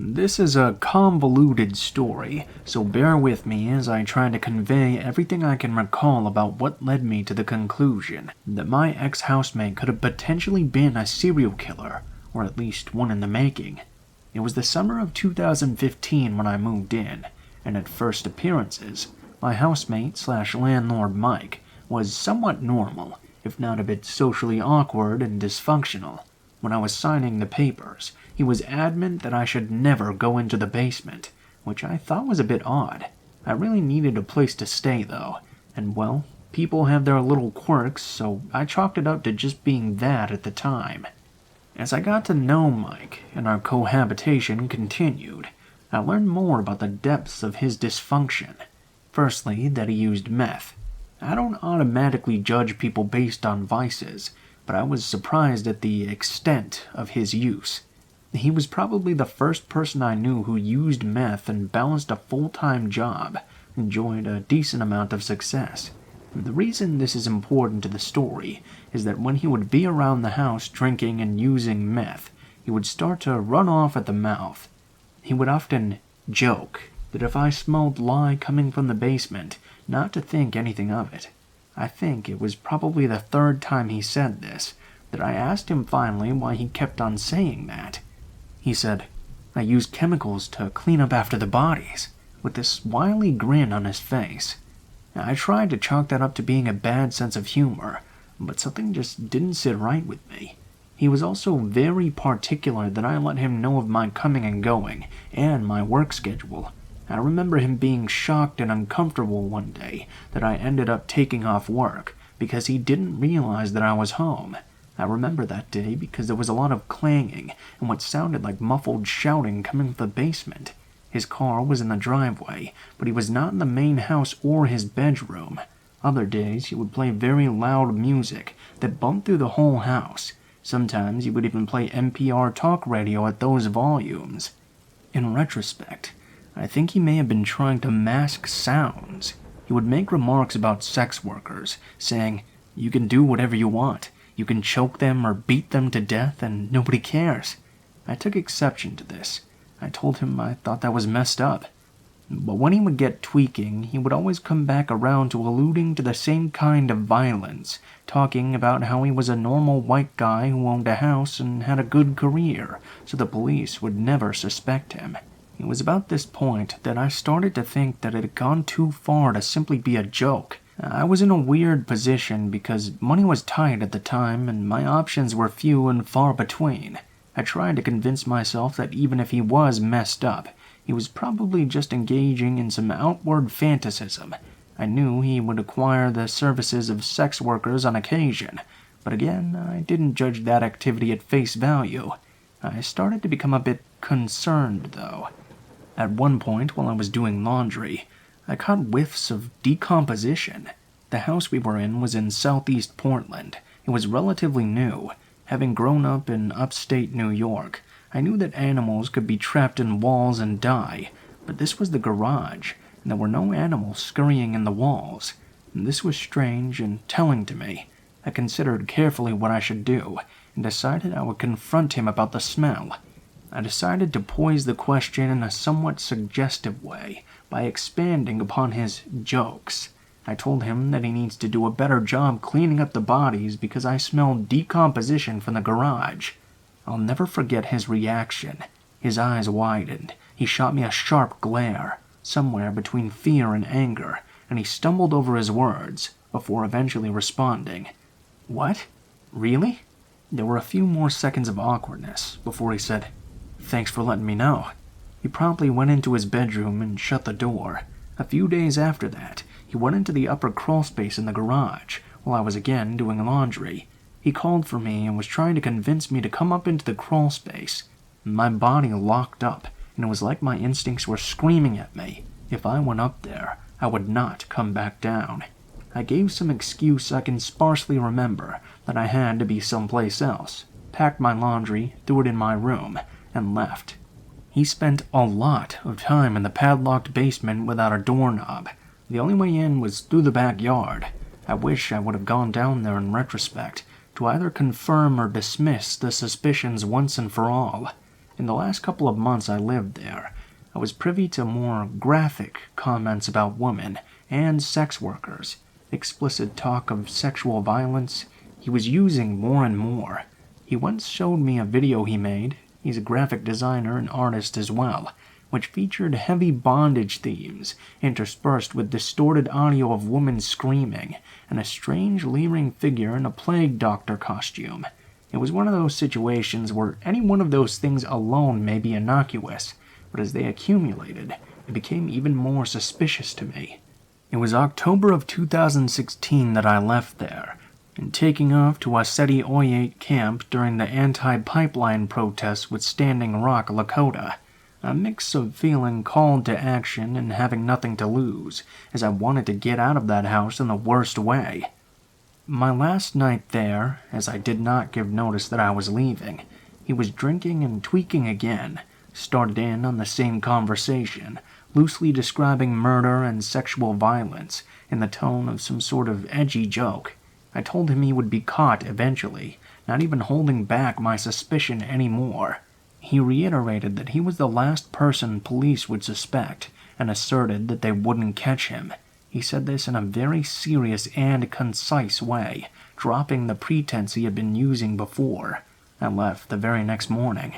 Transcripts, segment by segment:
This is a convoluted story, so bear with me as I try to convey everything I can recall about what led me to the conclusion that my ex-housemate could have potentially been a serial killer, or at least one in the making. It was the summer of 2015 when I moved in, and at first appearances, my housemate/landlord Mike was somewhat normal, if not a bit socially awkward and dysfunctional. When I was signing the papers, he was adamant that I should never go into the basement, which I thought was a bit odd. I really needed a place to stay though, and well, people have their little quirks, so I chalked it up to just being that at the time. As I got to know Mike, and our cohabitation continued, I learned more about the depths of his dysfunction. Firstly, that he used meth. I don't automatically judge people based on vices, but I was surprised at the extent of his use. He was probably the first person I knew who used meth and balanced a full-time job, enjoyed a decent amount of success. The reason this is important to the story is that when he would be around the house drinking and using meth, he would start to run off at the mouth. He would often joke that if I smelled lye coming from the basement, not to think anything of it. I think it was probably the third time he said this, that I asked him finally why he kept on saying that. He said, "I use chemicals to clean up after the bodies," with this wily grin on his face. I tried to chalk that up to being a bad sense of humor, but something just didn't sit right with me. He was also very particular that I let him know of my coming and going, and my work schedule. I remember him being shocked and uncomfortable one day that I ended up taking off work because he didn't realize that I was home. I remember that day because there was a lot of clanging and what sounded like muffled shouting coming from the basement. His car was in the driveway, but he was not in the main house or his bedroom. Other days he would play very loud music that bumped through the whole house. Sometimes he would even play NPR talk radio at those volumes. In retrospect, I think he may have been trying to mask sounds. He would make remarks about sex workers, saying, "You can do whatever you want. You can choke them or beat them to death and nobody cares." I took exception to this. I told him I thought that was messed up. But when he would get tweaking, he would always come back around to alluding to the same kind of violence, talking about how he was a normal white guy who owned a house and had a good career, so the police would never suspect him. It was about this point that I started to think that it had gone too far to simply be a joke. I was in a weird position because money was tight at the time and my options were few and far between. I tried to convince myself that even if he was messed up, he was probably just engaging in some outward fantasism. I knew he would acquire the services of sex workers on occasion, but again, I didn't judge that activity at face value. I started to become a bit concerned, though. At one point, while I was doing laundry, I caught whiffs of decomposition. The house we were in was in southeast Portland. It was relatively new. Having grown up in upstate New York, I knew that animals could be trapped in walls and die, but this was the garage, and there were no animals scurrying in the walls. This was strange and telling to me. I considered carefully what I should do, and decided I would confront him about the smell. I decided to poise the question in a somewhat suggestive way by expanding upon his jokes. I told him that he needs to do a better job cleaning up the bodies because I smelled decomposition from the garage. I'll never forget his reaction. His eyes widened. He shot me a sharp glare, somewhere between fear and anger, and he stumbled over his words before eventually responding. "What? Really?" There were a few more seconds of awkwardness before he said, "Thanks for letting me know." He promptly went into his bedroom and shut the door. A few days after that, he went into the upper crawlspace in the garage while I was again doing laundry. He called for me and was trying to convince me to come up into the crawlspace. My body locked up, and it was like my instincts were screaming at me. If I went up there, I would not come back down. I gave some excuse I can sparsely remember that I had to be someplace else, packed my laundry, threw it in my room, and left. He spent a lot of time in the padlocked basement without a doorknob. The only way in was through the backyard. I wish I would have gone down there in retrospect to either confirm or dismiss the suspicions once and for all. In the last couple of months I lived there, I was privy to more graphic comments about women and sex workers, explicit talk of sexual violence he was using more and more. He once showed me a video he made, he's a graphic designer and artist as well, which featured heavy bondage themes interspersed with distorted audio of women screaming and a strange leering figure in a plague doctor costume. It was one of those situations where any one of those things alone may be innocuous, but as they accumulated, it became even more suspicious to me. It was October of 2016 that I left there, and taking off to Aseti Oyate camp during the anti-pipeline protests with Standing Rock, Lakota. A mix of feeling called to action and having nothing to lose, as I wanted to get out of that house in the worst way. My last night there, as I did not give notice that I was leaving, he was drinking and tweaking again, started in on the same conversation, loosely describing murder and sexual violence in the tone of some sort of edgy joke. I told him he would be caught eventually, not even holding back my suspicion anymore. He reiterated that he was the last person police would suspect, and asserted that they wouldn't catch him. He said this in a very serious and concise way, dropping the pretense he had been using before. I left the very next morning.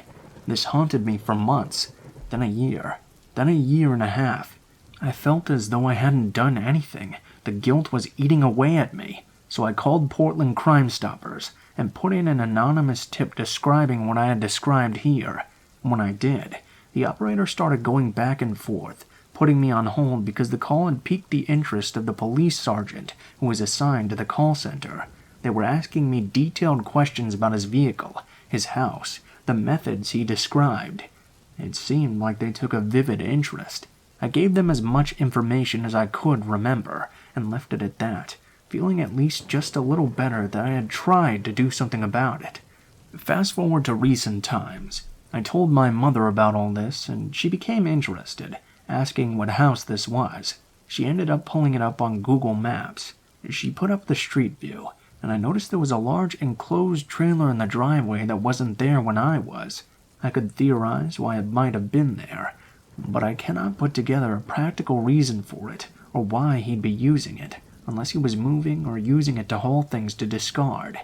This haunted me for months, then a year and a half. I felt as though I hadn't done anything. The guilt was eating away at me. So I called Portland Crime Stoppers and put in an anonymous tip describing what I had described here. When I did, the operator started going back and forth, putting me on hold because the call had piqued the interest of the police sergeant who was assigned to the call center. They were asking me detailed questions about his vehicle, his house, the methods he described. It seemed like they took a vivid interest. I gave them as much information as I could remember and left it at that, feeling at least just a little better that I had tried to do something about it. Fast forward to recent times. I told my mother about all this, and she became interested, asking what house this was. She ended up pulling it up on Google Maps. She put up the street view, and I noticed there was a large enclosed trailer in the driveway that wasn't there when I was. I could theorize why it might have been there, but I cannot put together a practical reason for it, or why he'd be using it, unless he was moving or using it to haul things to discard.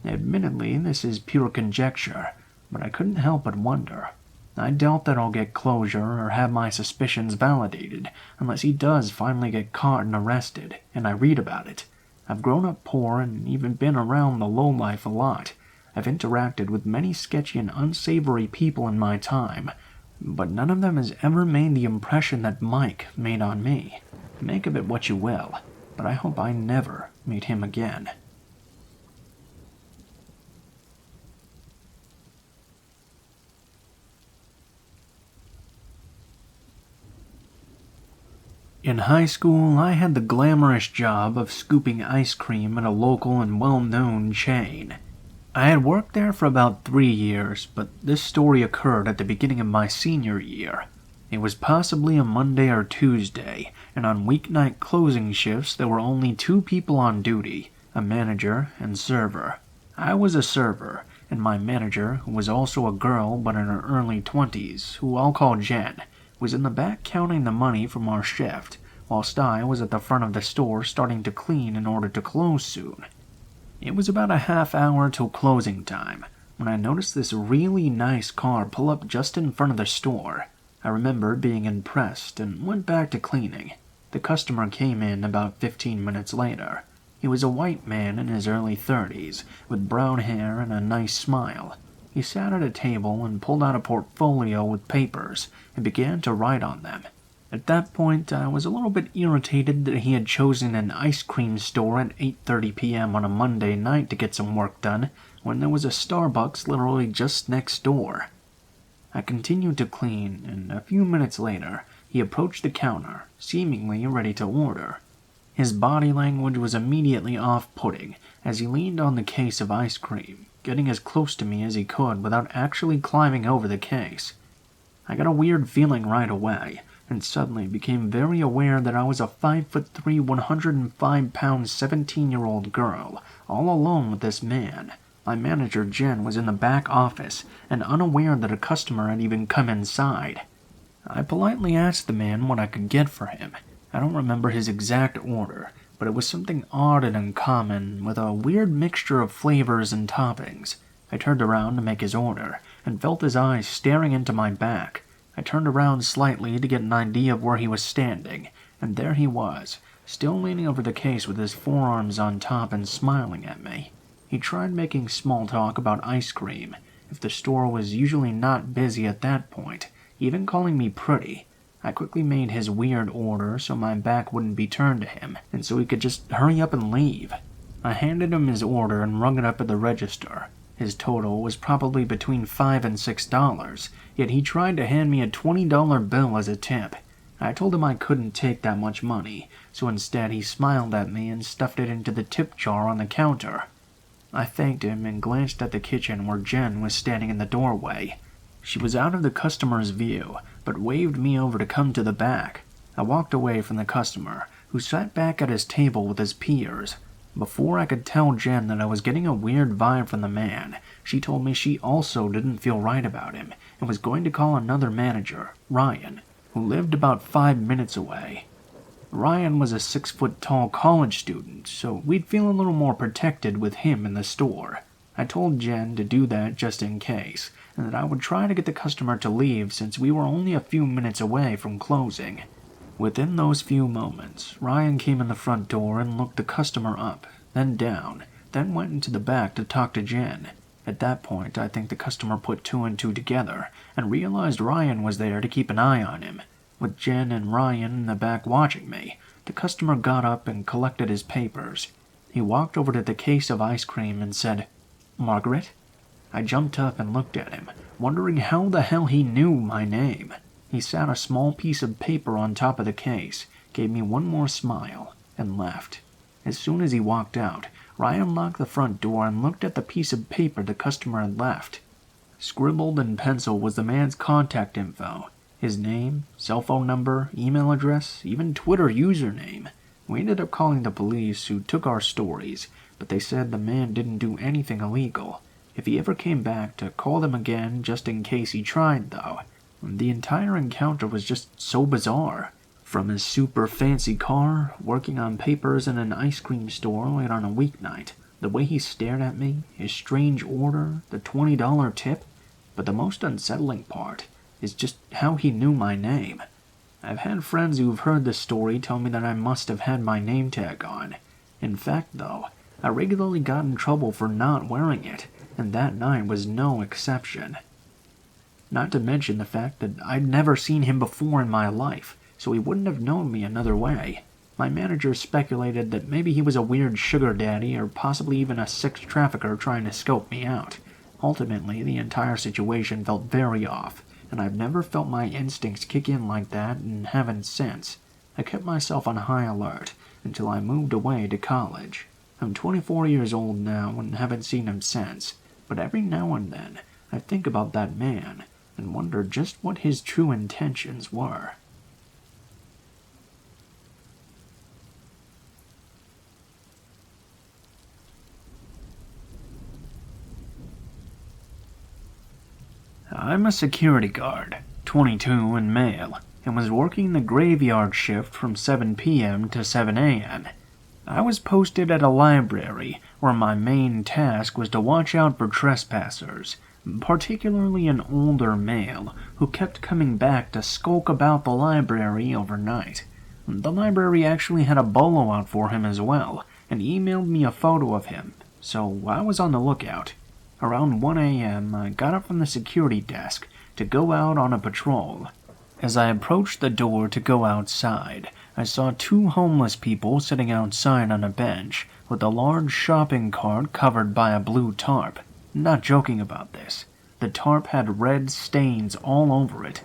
Admittedly, this is pure conjecture, but I couldn't help but wonder. I doubt that I'll get closure or have my suspicions validated unless he does finally get caught and arrested, and I read about it. I've grown up poor and even been around the lowlife a lot. I've interacted with many sketchy and unsavory people in my time, but none of them has ever made the impression that Mike made on me. Make of it what you will, but I hope I never meet him again. In high school, I had the glamorous job of scooping ice cream at a local and well-known chain. I had worked there for about 3 years, but this story occurred at the beginning of my senior year. It was possibly a Monday or Tuesday, and on weeknight closing shifts there were only 2 people on duty, a manager and server. I was a server, and my manager, who was also a girl but in her early 20s, who I'll call Jen, was in the back counting the money from our shift, whilst I was at the front of the store starting to clean in order to close soon. It was about a half hour till closing time, when I noticed this really nice car pull up just in front of the store. I remember being impressed and went back to cleaning. The customer came in about 15 minutes later. He was a white man in his early 30s, with brown hair and a nice smile. He sat at a table and pulled out a portfolio with papers and began to write on them. At that point, I was a little bit irritated that he had chosen an ice cream store at 8:30 p.m. on a Monday night to get some work done, when there was a Starbucks literally just next door. I continued to clean, and a few minutes later, he approached the counter, seemingly ready to order. His body language was immediately off-putting as he leaned on the case of ice cream, getting as close to me as he could without actually climbing over the case. I got a weird feeling right away, and suddenly became very aware that I was a 5'3", 105-pound 17-year-old girl, all alone with this man. My manager, Jen, was in the back office and unaware that a customer had even come inside. I politely asked the man what I could get for him. I don't remember his exact order, but it was something odd and uncommon, with a weird mixture of flavors and toppings. I turned around to make his order, and felt his eyes staring into my back. I turned around slightly to get an idea of where he was standing, and there he was, still leaning over the case with his forearms on top and smiling at me. He tried making small talk about ice cream, if the store was usually not busy at that point, even calling me pretty. I quickly made his weird order so my back wouldn't be turned to him, and so he could just hurry up and leave. I handed him his order and rung it up at the register. His total was probably between $5 and $6, yet he tried to hand me a $20 bill as a tip. I told him I couldn't take that much money, so instead he smiled at me and stuffed it into the tip jar on the counter. I thanked him and glanced at the kitchen where Jen was standing in the doorway. She was out of the customer's view, but waved me over to come to the back. I walked away from the customer, who sat back at his table with his peers. Before I could tell Jen that I was getting a weird vibe from the man, she told me she also didn't feel right about him and was going to call another manager, Ryan, who lived about 5 minutes away. Ryan was a 6-foot-tall college student, so we'd feel a little more protected with him in the store. I told Jen to do that just in case, and that I would try to get the customer to leave since we were only a few minutes away from closing. Within those few moments, Ryan came in the front door and looked the customer up, then down, then went into the back to talk to Jen. At that point, I think the customer put 2 and 2 together and realized Ryan was there to keep an eye on him. With Jen and Ryan in the back watching me, the customer got up and collected his papers. He walked over to the case of ice cream and said, "Margaret?" I jumped up and looked at him, wondering how the hell he knew my name. He sat a small piece of paper on top of the case, gave me one more smile, and left. As soon as he walked out, Ryan locked the front door and looked at the piece of paper the customer had left. Scribbled in pencil was the man's contact info. His name, cell phone number, email address, even Twitter username. We ended up calling the police, who took our stories, but they said the man didn't do anything illegal. If he ever came back, to call them again just in case he tried, though. The entire encounter was just so bizarre. From his super fancy car, working on papers in an ice cream store late on a weeknight, the way he stared at me, his strange order, the $20 tip. But the most unsettling part is just how he knew my name. I've had friends who've heard this story tell me that I must have had my name tag on. In fact, though, I regularly got in trouble for not wearing it, and that night was no exception. Not to mention the fact that I'd never seen him before in my life, so he wouldn't have known me another way. My manager speculated that maybe he was a weird sugar daddy or possibly even a sex trafficker trying to scope me out. Ultimately, the entire situation felt very off, and I've never felt my instincts kick in like that and haven't since. I kept myself on high alert until I moved away to college. I'm 24 years old now and haven't seen him since, but every now and then I think about that man and wonder just what his true intentions were. I'm a security guard, 22 and male, and was working the graveyard shift from 7 p.m. to 7 a.m. I was posted at a library where my main task was to watch out for trespassers, particularly an older male who kept coming back to skulk about the library overnight. The library actually had a bolo out for him as well, and emailed me a photo of him, so I was on the lookout. Around 1 a.m., I got up from the security desk to go out on a patrol. As I approached the door to go outside, I saw 2 homeless people sitting outside on a bench with a large shopping cart covered by a blue tarp. Not joking about this. The tarp had red stains all over it.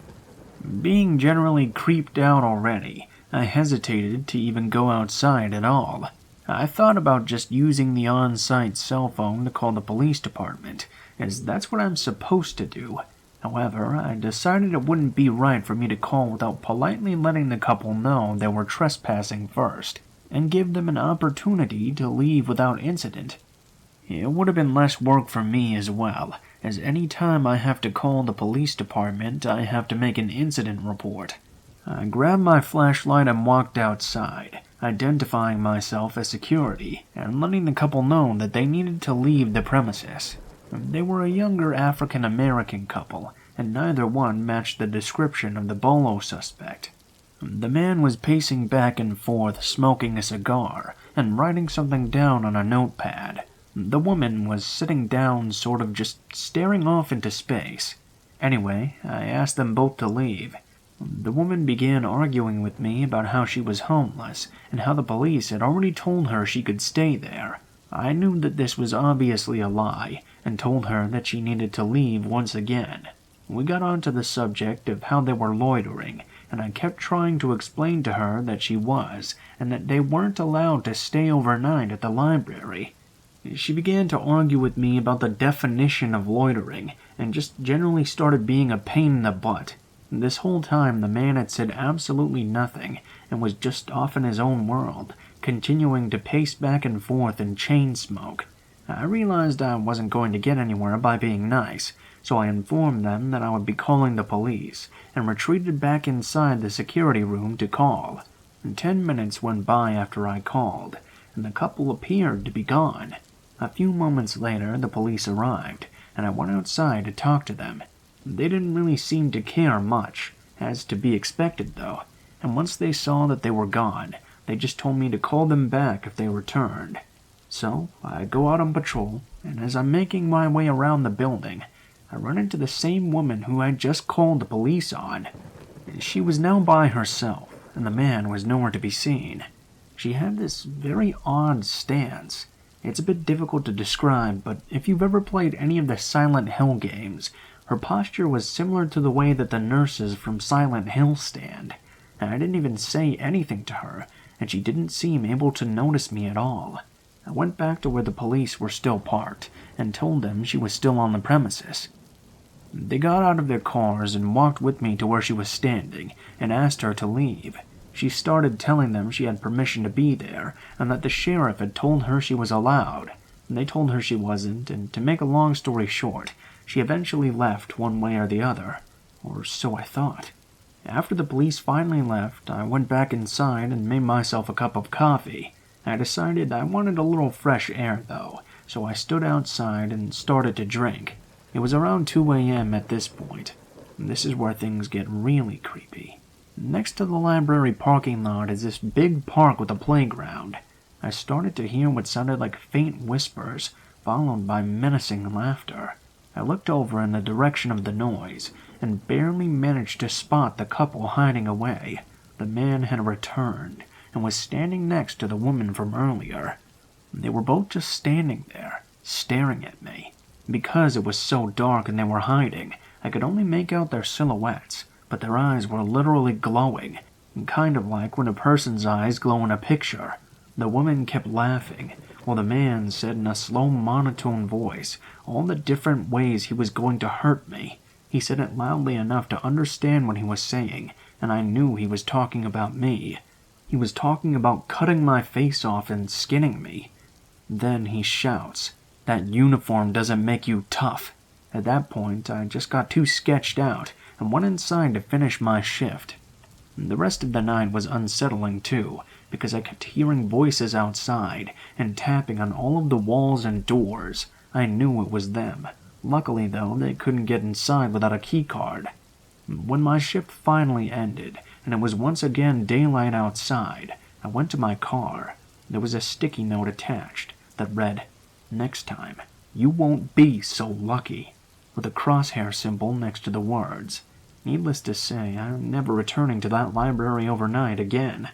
Being generally creeped out already, I hesitated to even go outside at all. I thought about just using the on-site cell phone to call the police department, as that's what I'm supposed to do. However, I decided it wouldn't be right for me to call without politely letting the couple know they were trespassing first, and give them an opportunity to leave without incident. It would have been less work for me as well, as any time I have to call the police department, I have to make an incident report. I grabbed my flashlight and walked outside, identifying myself as security and letting the couple know that they needed to leave the premises. They were a younger African-American couple, and neither one matched the description of the bolo suspect. The man was pacing back and forth, smoking a cigar and writing something down on a notepad. The woman was sitting down, sort of just staring off into space. Anyway, I asked them both to leave. The woman began arguing with me about how she was homeless and how the police had already told her she could stay there. I knew that this was obviously a lie and told her that she needed to leave once again. We got onto the subject of how they were loitering, and I kept trying to explain to her that she was, and that they weren't allowed to stay overnight at the library. She began to argue with me about the definition of loitering, and just generally started being a pain in the butt. This whole time the man had said absolutely nothing, and was just off in his own world, continuing to pace back and forth and chain smoke. I realized I wasn't going to get anywhere by being nice, so I informed them that I would be calling the police, and retreated back inside the security room to call. 10 minutes went by after I called, and the couple appeared to be gone. A few moments later, the police arrived, and I went outside to talk to them. They didn't really seem to care much, as to be expected though, and once they saw that they were gone, they just told me to call them back if they returned. So, I go out on patrol, and as I'm making my way around the building, I run into the same woman who I just called the police on. She was now by herself, and the man was nowhere to be seen. She had this very odd stance. It's a bit difficult to describe, but if you've ever played any of the Silent Hill games, her posture was similar to the way that the nurses from Silent Hill stand. And I didn't even say anything to her, and she didn't seem able to notice me at all. I went back to where the police were still parked, and told them she was still on the premises. They got out of their cars and walked with me to where she was standing, and asked her to leave. She started telling them she had permission to be there, and that the sheriff had told her she was allowed. They told her she wasn't, and to make a long story short, she eventually left one way or the other, or so I thought. After the police finally left, I went back inside and made myself a cup of coffee. I decided I wanted a little fresh air though, so I stood outside and started to drink. It was around 2 a.m. at this point. This is where things get really creepy. Next to the library parking lot is this big park with a playground. I started to hear what sounded like faint whispers, followed by menacing laughter. I looked over in the direction of the noise, and barely managed to spot the couple hiding away. The man had returned, and was standing next to the woman from earlier. They were both just standing there, staring at me. Because it was so dark and they were hiding, I could only make out their silhouettes, but their eyes were literally glowing, kind of like when a person's eyes glow in a picture. The woman kept laughing, while the man said in a slow monotone voice all the different ways he was going to hurt me. He said it loudly enough to understand what he was saying, and I knew he was talking about me. He was talking about cutting my face off and skinning me. Then he shouts, "That uniform doesn't make you tough." At that point, I just got too sketched out and went inside to finish my shift. The rest of the night was unsettling too, because I kept hearing voices outside and tapping on all of the walls and doors. I knew it was them. Luckily though, they couldn't get inside without a keycard. When my shift finally ended, and it was once again daylight outside, I went to my car. There was a sticky note attached that read, "Next time, you won't be so lucky," with a crosshair symbol next to the words. Needless to say, I'm never returning to that library overnight again.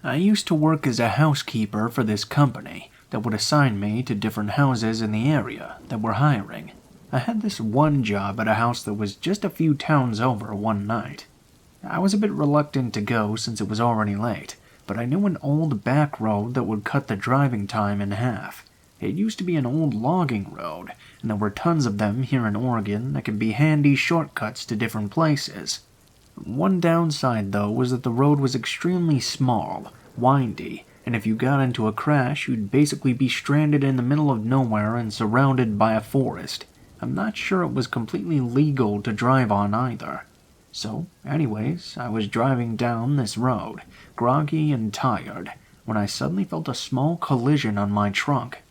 I used to work as a housekeeper for this company that would assign me to different houses in the area that were hiring. I had this one job at a house that was just a few towns over one night. I was a bit reluctant to go since it was already late, but I knew an old back road that would cut the driving time in half. It used to be an old logging road, and there were tons of them here in Oregon that could be handy shortcuts to different places. One downside, though, was that the road was extremely small, windy, and if you got into a crash, you'd basically be stranded in the middle of nowhere and surrounded by a forest. I'm not sure it was completely legal to drive on either. So, anyways, I was driving down this road, groggy and tired, when I suddenly felt a small collision on my trunk.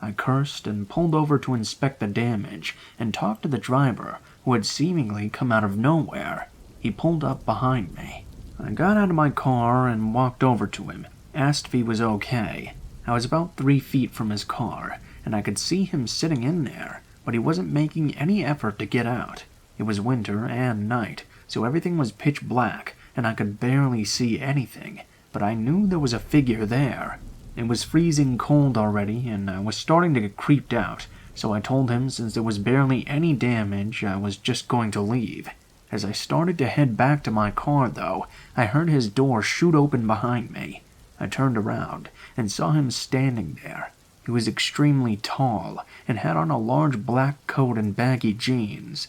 I cursed and pulled over to inspect the damage and talked to the driver, who had seemingly come out of nowhere. He pulled up behind me. I got out of my car and walked over to him, asked if he was okay. I was about 3 feet from his car, and I could see him sitting in there, but he wasn't making any effort to get out. It was winter and night, so everything was pitch black, and I could barely see anything, but I knew there was a figure there. It was freezing cold already, and I was starting to get creeped out, so I told him since there was barely any damage, I was just going to leave. As I started to head back to my car, though, I heard his door shoot open behind me. I turned around and saw him standing there. He was extremely tall and had on a large black coat and baggy jeans.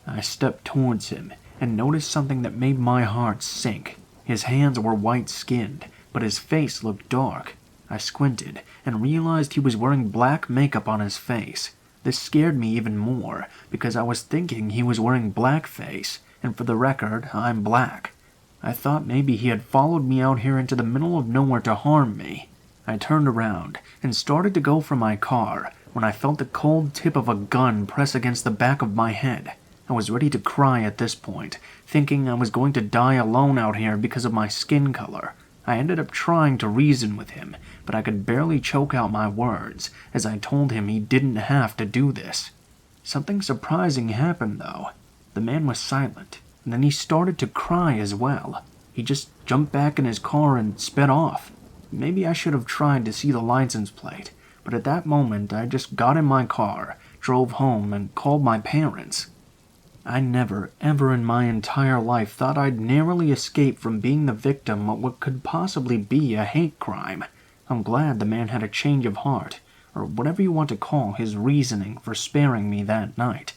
I stepped towards him and noticed something that made my heart sink. His hands were white-skinned, but his face looked dark. I squinted and realized he was wearing black makeup on his face. This scared me even more, because I was thinking he was wearing blackface, and for the record, I'm black. I thought maybe he had followed me out here into the middle of nowhere to harm me. I turned around and started to go for my car when I felt the cold tip of a gun press against the back of my head. I was ready to cry at this point, thinking I was going to die alone out here because of my skin color. I ended up trying to reason with him, but I could barely choke out my words as I told him he didn't have to do this. Something surprising happened, though. The man was silent, and then he started to cry as well. He just jumped back in his car and sped off. Maybe I should have tried to see the license plate, but at that moment I just got in my car, drove home, and called my parents. I never, ever in my entire life thought I'd narrowly escape from being the victim of what could possibly be a hate crime. I'm glad the man had a change of heart, or whatever you want to call his reasoning for sparing me that night.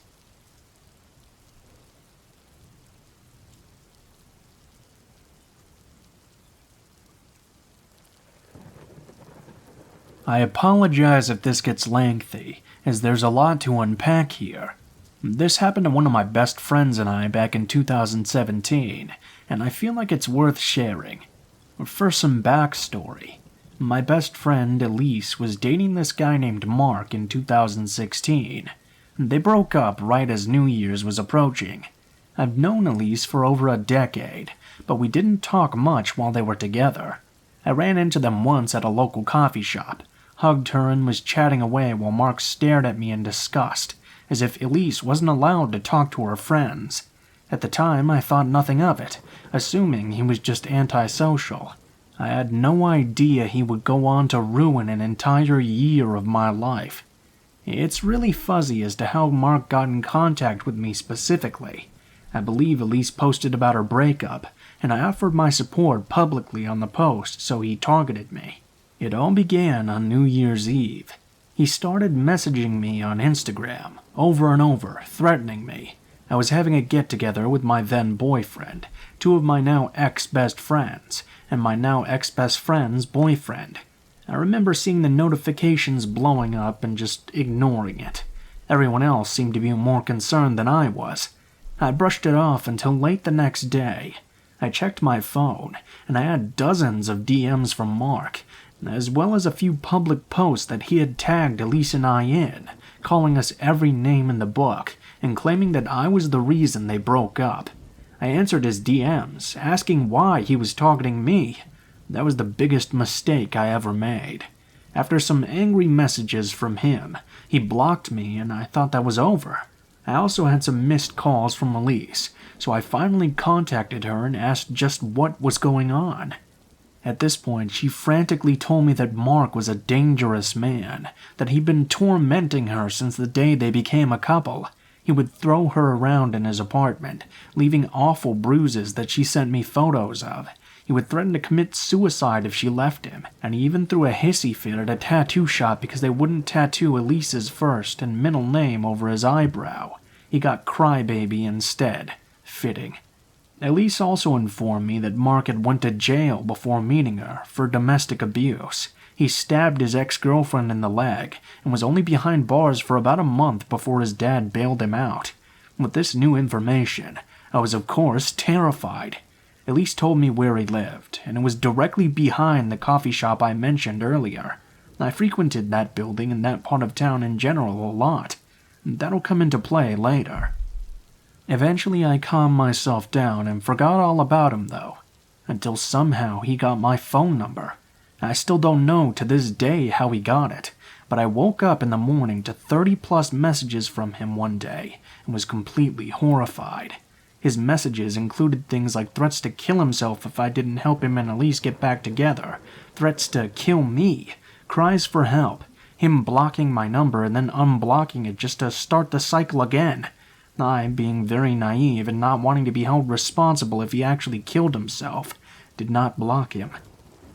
I apologize if this gets lengthy, as there's a lot to unpack here. This happened to one of my best friends and I back in 2017, and I feel like it's worth sharing. For some backstory, my best friend Elise was dating this guy named Mark in 2016. They broke up right as New Year's was approaching. I've known Elise for over a decade, but we didn't talk much while they were together. I ran into them once at a local coffee shop, hugged her and was chatting away while Mark stared at me in disgust, as if Elise wasn't allowed to talk to her friends. At the time, I thought nothing of it, assuming he was just antisocial. I had no idea he would go on to ruin an entire year of my life. It's really fuzzy as to how Mark got in contact with me specifically. I believe Elise posted about her breakup, and I offered my support publicly on the post, so he targeted me. It all began on New Year's Eve. He started messaging me on Instagram, over and over, threatening me. I was having a get-together with my then-boyfriend, 2 of my now ex-best friends, and my now ex-best friend's boyfriend. I remember seeing the notifications blowing up and just ignoring it. Everyone else seemed to be more concerned than I was. I brushed it off until late the next day. I checked my phone, and I had dozens of DMs from Mark, as well as a few public posts that he had tagged Elise and I in, calling us every name in the book, and claiming that I was the reason they broke up. I answered his DMs, asking why he was targeting me. That was the biggest mistake I ever made. After some angry messages from him, he blocked me and I thought that was over. I also had some missed calls from Elise, so I finally contacted her and asked just what was going on. At this point, she frantically told me that Mark was a dangerous man, that he'd been tormenting her since the day they became a couple. He would throw her around in his apartment, leaving awful bruises that she sent me photos of. He would threaten to commit suicide if she left him, and he even threw a hissy fit at a tattoo shop because they wouldn't tattoo Elise's first and middle name over his eyebrow. He got Crybaby instead. Fitting. Elise also informed me that Mark had went to jail before meeting her for domestic abuse. He stabbed his ex-girlfriend in the leg and was only behind bars for about a month before his dad bailed him out. With this new information, I was of course terrified. Elise told me where he lived, and it was directly behind the coffee shop I mentioned earlier. I frequented that building and that part of town in general a lot. That'll come into play later. Eventually I calmed myself down and forgot all about him though, until somehow he got my phone number. I still don't know to this day how he got it, but I woke up in the morning to 30+ messages from him one day and was completely horrified. His messages included things like threats to kill himself if I didn't help him and Elise get back together, threats to kill me, cries for help, him blocking my number and then unblocking it just to start the cycle again. I, being very naive and not wanting to be held responsible if he actually killed himself, did not block him.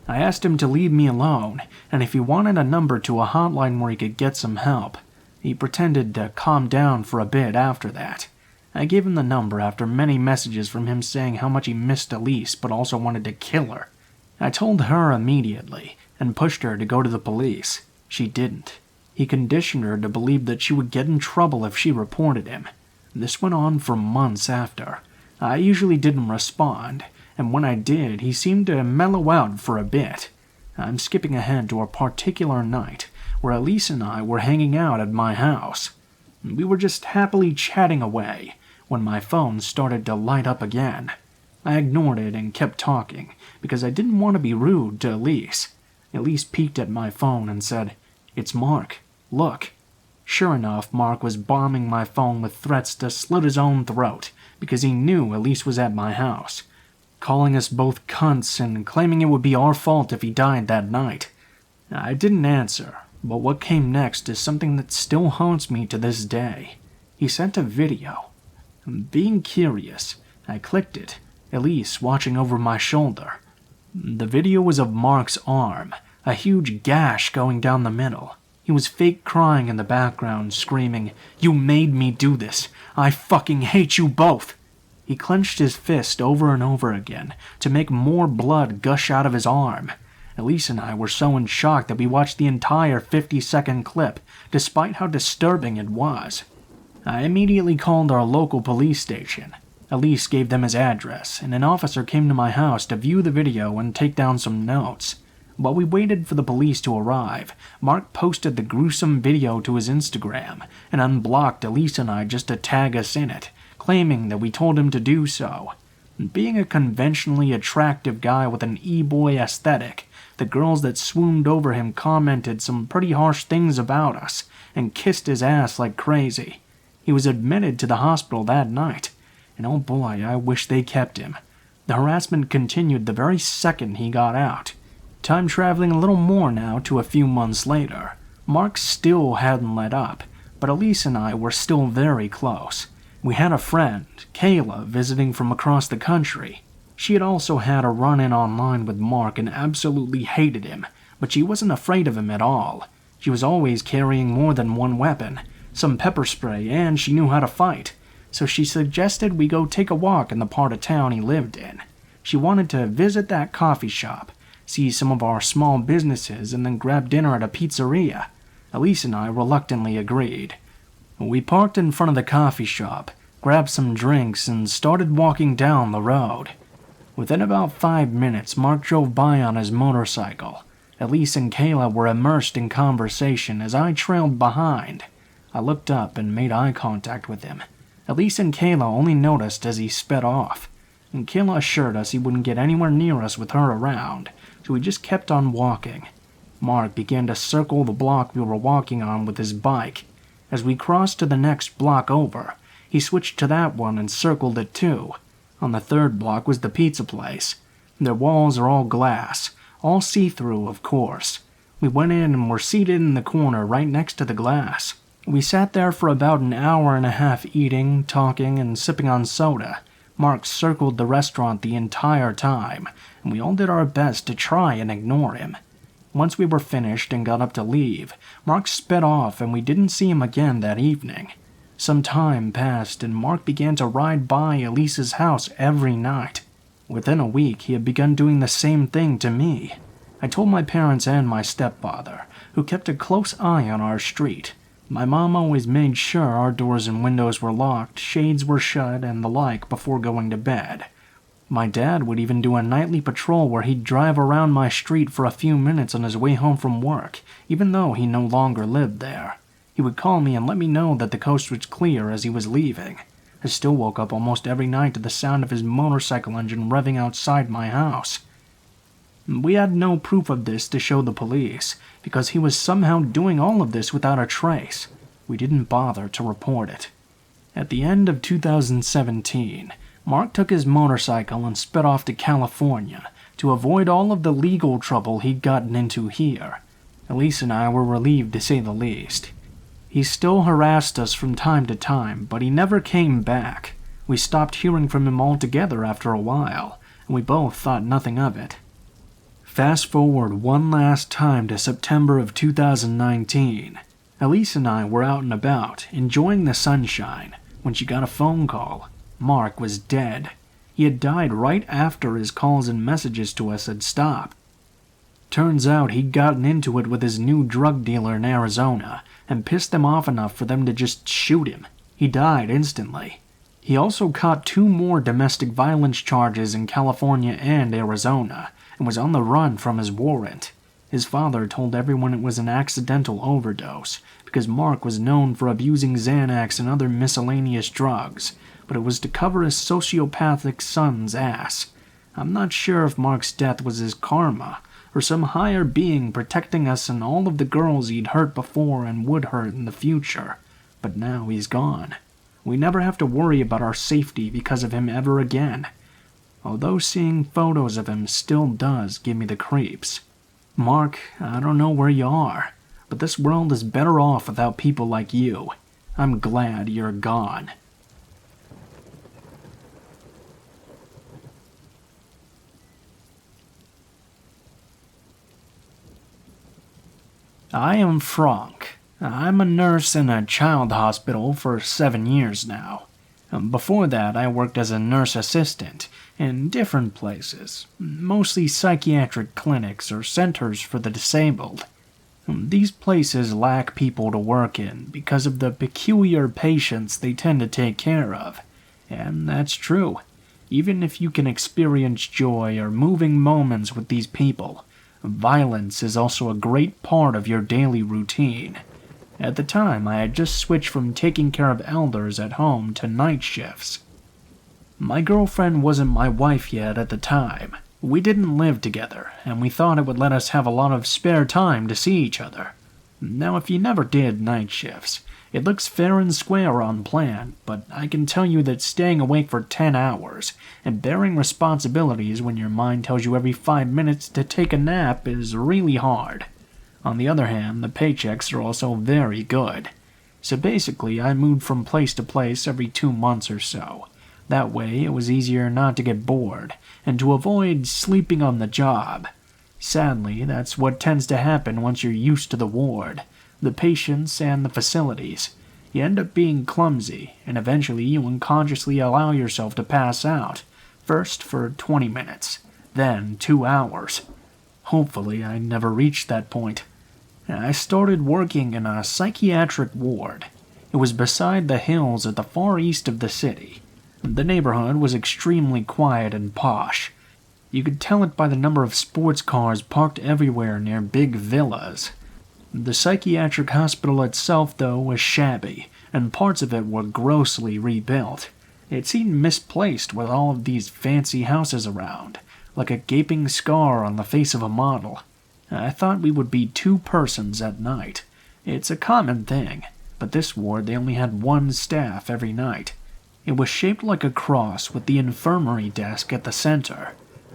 I asked him to leave me alone, and if he wanted a number to a hotline where he could get some help. He pretended to calm down for a bit after that. I gave him the number after many messages from him saying how much he missed Elise but also wanted to kill her. I told her immediately, and pushed her to go to the police. She didn't. He conditioned her to believe that she would get in trouble if she reported him. This went on for months after. I usually didn't respond, and when I did, he seemed to mellow out for a bit. I'm skipping ahead to a particular night where Elise and I were hanging out at my house. We were just happily chatting away when my phone started to light up again. I ignored it and kept talking because I didn't want to be rude to Elise. Elise peeked at my phone and said, "It's Mark. Look." Sure enough, Mark was bombing my phone with threats to slit his own throat because he knew Elise was at my house, calling us both cunts and claiming it would be our fault if he died that night. I didn't answer, but what came next is something that still haunts me to this day. He sent a video. Being curious, I clicked it, Elise watching over my shoulder. The video was of Mark's arm, a huge gash going down the middle. He was fake crying in the background, screaming, "You made me do this. I fucking hate you both." He clenched his fist over and over again to make more blood gush out of his arm. Elise and I were so in shock that we watched the entire 50-second clip, despite how disturbing it was. I immediately called our local police station. Elise gave them his address, and an officer came to my house to view the video and take down some notes. While we waited for the police to arrive, Mark posted the gruesome video to his Instagram and unblocked Elise and I just to tag us in it, claiming that we told him to do so. Being a conventionally attractive guy with an e-boy aesthetic, the girls that swooned over him commented some pretty harsh things about us and kissed his ass like crazy. He was admitted to the hospital that night, and oh boy, I wish they kept him. The harassment continued the very second he got out. Time traveling a little more now to a few months later. Mark still hadn't let up, but Elise and I were still very close. We had a friend, Kayla, visiting from across the country. She had also had a run-in online with Mark and absolutely hated him, but she wasn't afraid of him at all. She was always carrying more than one weapon, some pepper spray, and she knew how to fight. So she suggested we go take a walk in the part of town he lived in. She wanted to visit that coffee shop, see some of our small businesses, and then grab dinner at a pizzeria. Elise and I reluctantly agreed. We parked in front of the coffee shop, grabbed some drinks, and started walking down the road. Within about 5 minutes, Mark drove by on his motorcycle. Elise and Kayla were immersed in conversation as I trailed behind. I looked up and made eye contact with him. Elise and Kayla only noticed as he sped off, and Kayla assured us he wouldn't get anywhere near us with her around, so we just kept on walking. Mark began to circle the block we were walking on with his bike. As we crossed to the next block over, he switched to that one and circled it too. On the third block was the pizza place. Their walls are all glass, all see-through, of course. We went in and were seated in the corner right next to the glass. We sat there for about an hour and a half eating, talking, and sipping on soda. Mark circled the restaurant the entire time, and we all did our best to try and ignore him. Once we were finished and got up to leave, Mark sped off and we didn't see him again that evening. Some time passed and Mark began to ride by Elise's house every night. Within a week, he had begun doing the same thing to me. I told my parents and my stepfather, who kept a close eye on our street. My mom always made sure our doors and windows were locked, shades were shut, and the like before going to bed. My dad would even do a nightly patrol where he'd drive around my street for a few minutes on his way home from work, even though he no longer lived there. He would call me and let me know that the coast was clear as he was leaving. I still woke up almost every night to the sound of his motorcycle engine revving outside my house. We had no proof of this to show the police, because he was somehow doing all of this without a trace. We didn't bother to report it. At the end of 2017, Mark took his motorcycle and sped off to California to avoid all of the legal trouble he'd gotten into here. Elise and I were relieved to say the least. He still harassed us from time to time, but he never came back. We stopped hearing from him altogether after a while, and we both thought nothing of it. Fast forward one last time to September of 2019. Elise and I were out and about, enjoying the sunshine, when she got a phone call. Mark was dead. He had died right after his calls and messages to us had stopped. Turns out he'd gotten into it with his new drug dealer in Arizona, and pissed them off enough for them to just shoot him. He died instantly. He also caught 2 more domestic violence charges in California and Arizona, and was on the run from his warrant. His father told everyone it was an accidental overdose, because Mark was known for abusing Xanax and other miscellaneous drugs, but it was to cover his sociopathic son's ass. I'm not sure if Mark's death was his karma, or some higher being protecting us and all of the girls he'd hurt before and would hurt in the future, but now he's gone. We never have to worry about our safety because of him ever again. Although seeing photos of him still does give me the creeps. Mark, I don't know where you are, but this world is better off without people like you. I'm glad you're gone. I am Frank. I'm a nurse in a child hospital for 7 years now. Before that, I worked as a nurse assistant in different places, mostly psychiatric clinics or centers for the disabled. These places lack people to work in because of the peculiar patients they tend to take care of. And that's true. Even if you can experience joy or moving moments with these people, violence is also a great part of your daily routine. At the time, I had just switched from taking care of elders at home to night shifts. My girlfriend wasn't my wife yet at the time. We didn't live together, and we thought it would let us have a lot of spare time to see each other. Now, if you never did night shifts, it looks fair and square on plan, but I can tell you that staying awake for 10 hours and bearing responsibilities when your mind tells you every 5 minutes to take a nap is really hard. On the other hand, the paychecks are also very good. So basically, I moved from place to place every 2 months or so. That way, it was easier not to get bored, and to avoid sleeping on the job. Sadly, that's what tends to happen once you're used to the ward, the patients, and the facilities. You end up being clumsy, and eventually you unconsciously allow yourself to pass out, first for 20 minutes, then 2 hours. Hopefully, I never reached that point. I started working in a psychiatric ward. It was beside the hills at the far east of the city. The neighborhood was extremely quiet and posh. You could tell it by the number of sports cars parked everywhere near big villas. The psychiatric hospital itself, though, was shabby, and parts of it were grossly rebuilt. It seemed misplaced with all of these fancy houses around, like a gaping scar on the face of a model. I thought we would be 2 persons at night. It's a common thing, but this ward they only had 1 staff every night. It was shaped like a cross with the infirmary desk at the center.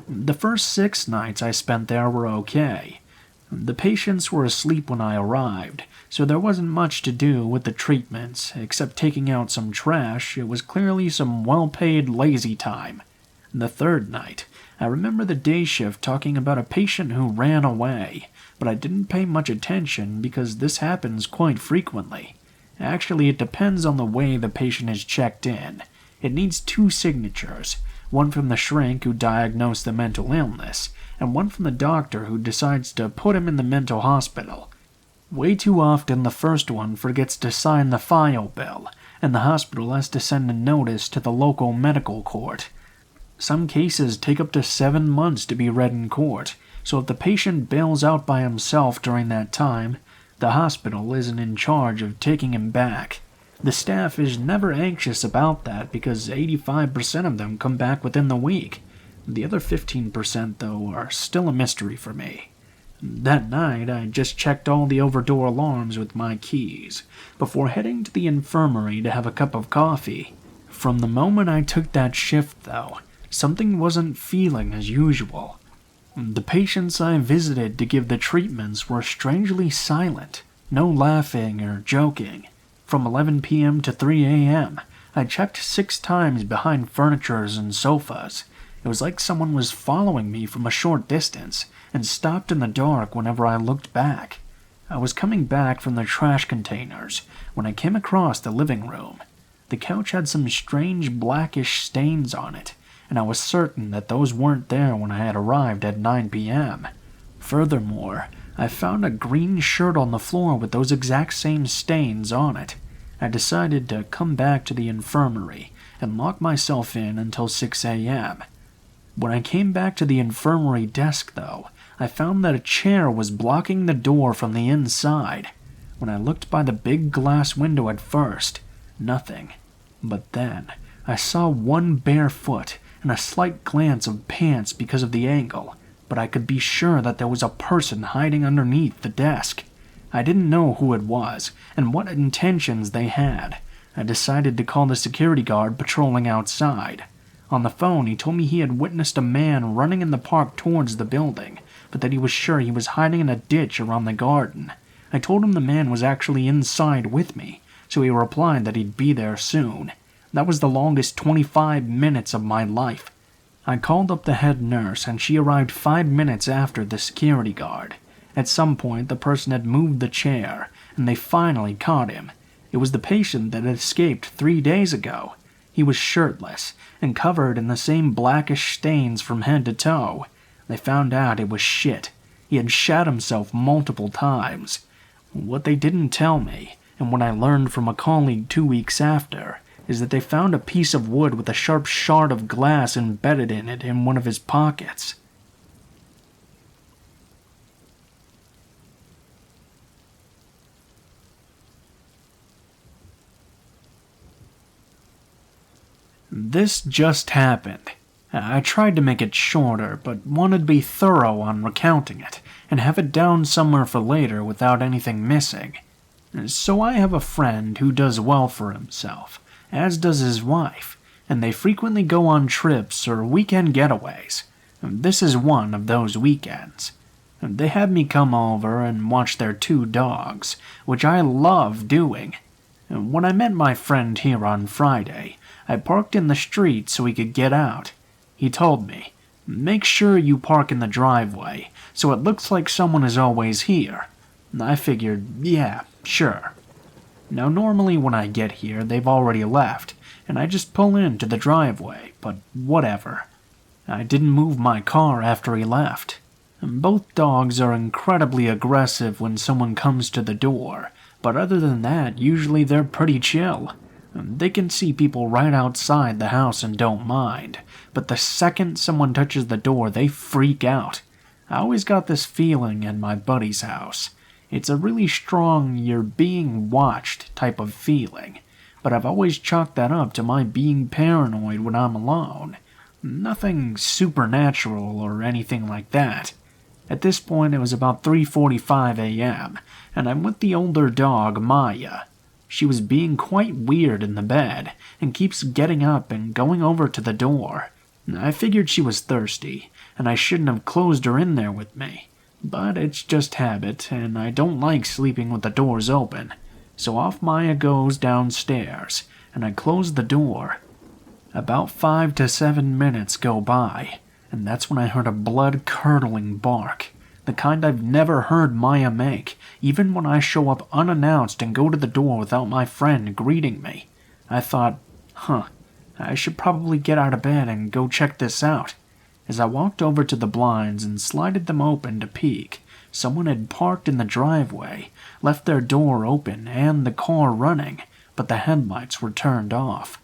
The first 6 nights I spent there were okay, The patients were asleep when I arrived, so there wasn't much to do with the treatments, except taking out some trash. It was clearly some well-paid lazy time. The third night, I remember the day shift talking about a patient who ran away, but I didn't pay much attention because this happens quite frequently. Actually, it depends on the way the patient is checked in. It needs 2 signatures, one from the shrink who diagnosed the mental illness, and one from the doctor who decides to put him in the mental hospital. Way too often the first one forgets to sign the file bill, and the hospital has to send a notice to the local medical court. Some cases take up to 7 months to be read in court, so if the patient bails out by himself during that time, the hospital isn't in charge of taking him back. The staff is never anxious about that because 85% of them come back within the week. The other 15%, though, are still a mystery for me. That night, I just checked all the over-door alarms with my keys before heading to the infirmary to have a cup of coffee. From the moment I took that shift, though, something wasn't feeling as usual. The patients I visited to give the treatments were strangely silent, no laughing or joking. From 11 p.m. to 3 a.m., I checked 6 times behind furnitures and sofas. It was like someone was following me from a short distance and stopped in the dark whenever I looked back. I was coming back from the trash containers when I came across the living room. The couch had some strange blackish stains on it, and I was certain that those weren't there when I had arrived at 9 p.m. Furthermore, I found a green shirt on the floor with those exact same stains on it. I decided to come back to the infirmary and lock myself in until 6 a.m. When I came back to the infirmary desk, though, I found that a chair was blocking the door from the inside. When I looked by the big glass window at first, nothing. But then, I saw one bare foot and a slight glance of pants because of the angle, but I could be sure that there was a person hiding underneath the desk. I didn't know who it was and what intentions they had. I decided to call the security guard patrolling outside. On the phone, he told me he had witnessed a man running in the park towards the building, but that he was sure he was hiding in a ditch around the garden. I told him the man was actually inside with me, so he replied that he'd be there soon. That was the longest 25 minutes of my life. I called up the head nurse, and she arrived 5 minutes after the security guard. At some point, the person had moved the chair, and they finally caught him. It was the patient that had escaped 3 days ago. He was shirtless, and covered in the same blackish stains from head to toe. They found out it was shit. He had shat himself multiple times. What they didn't tell me, and what I learned from a colleague 2 weeks after, is that they found a piece of wood with a sharp shard of glass embedded in it in one of his pockets. This just happened. I tried to make it shorter, but wanted to be thorough on recounting it, and have it down somewhere for later without anything missing. So I have a friend who does well for himself, as does his wife, and they frequently go on trips or weekend getaways. This is one of those weekends. They had me come over and watch their 2 dogs, which I love doing. When I met my friend here on Friday, I parked in the street so he could get out. He told me, "Make sure you park in the driveway, so it looks like someone is always here." I figured, yeah, sure. Now normally when I get here, they've already left, and I just pull into the driveway, but whatever. I didn't move my car after he left. Both dogs are incredibly aggressive when someone comes to the door, but other than that, usually they're pretty chill. They can see people right outside the house and don't mind, but the second someone touches the door, they freak out. I always got this feeling at my buddy's house. It's a really strong, you're being watched type of feeling, but I've always chalked that up to my being paranoid when I'm alone. Nothing supernatural or anything like that. At this point, it was about 3:45 a.m., and I'm with the older dog, Maya. She was being quite weird in the bed, and keeps getting up and going over to the door. I figured she was thirsty, and I shouldn't have closed her in there with me. But it's just habit, and I don't like sleeping with the doors open. So off Maya goes downstairs, and I close the door. About 5 to 7 minutes go by, and that's when I heard a blood-curdling bark. The kind I've never heard Maya make, even when I show up unannounced and go to the door without my friend greeting me. I thought, I should probably get out of bed and go check this out. As I walked over to the blinds and slided them open to peek, someone had parked in the driveway, left their door open and the car running, but the headlights were turned off.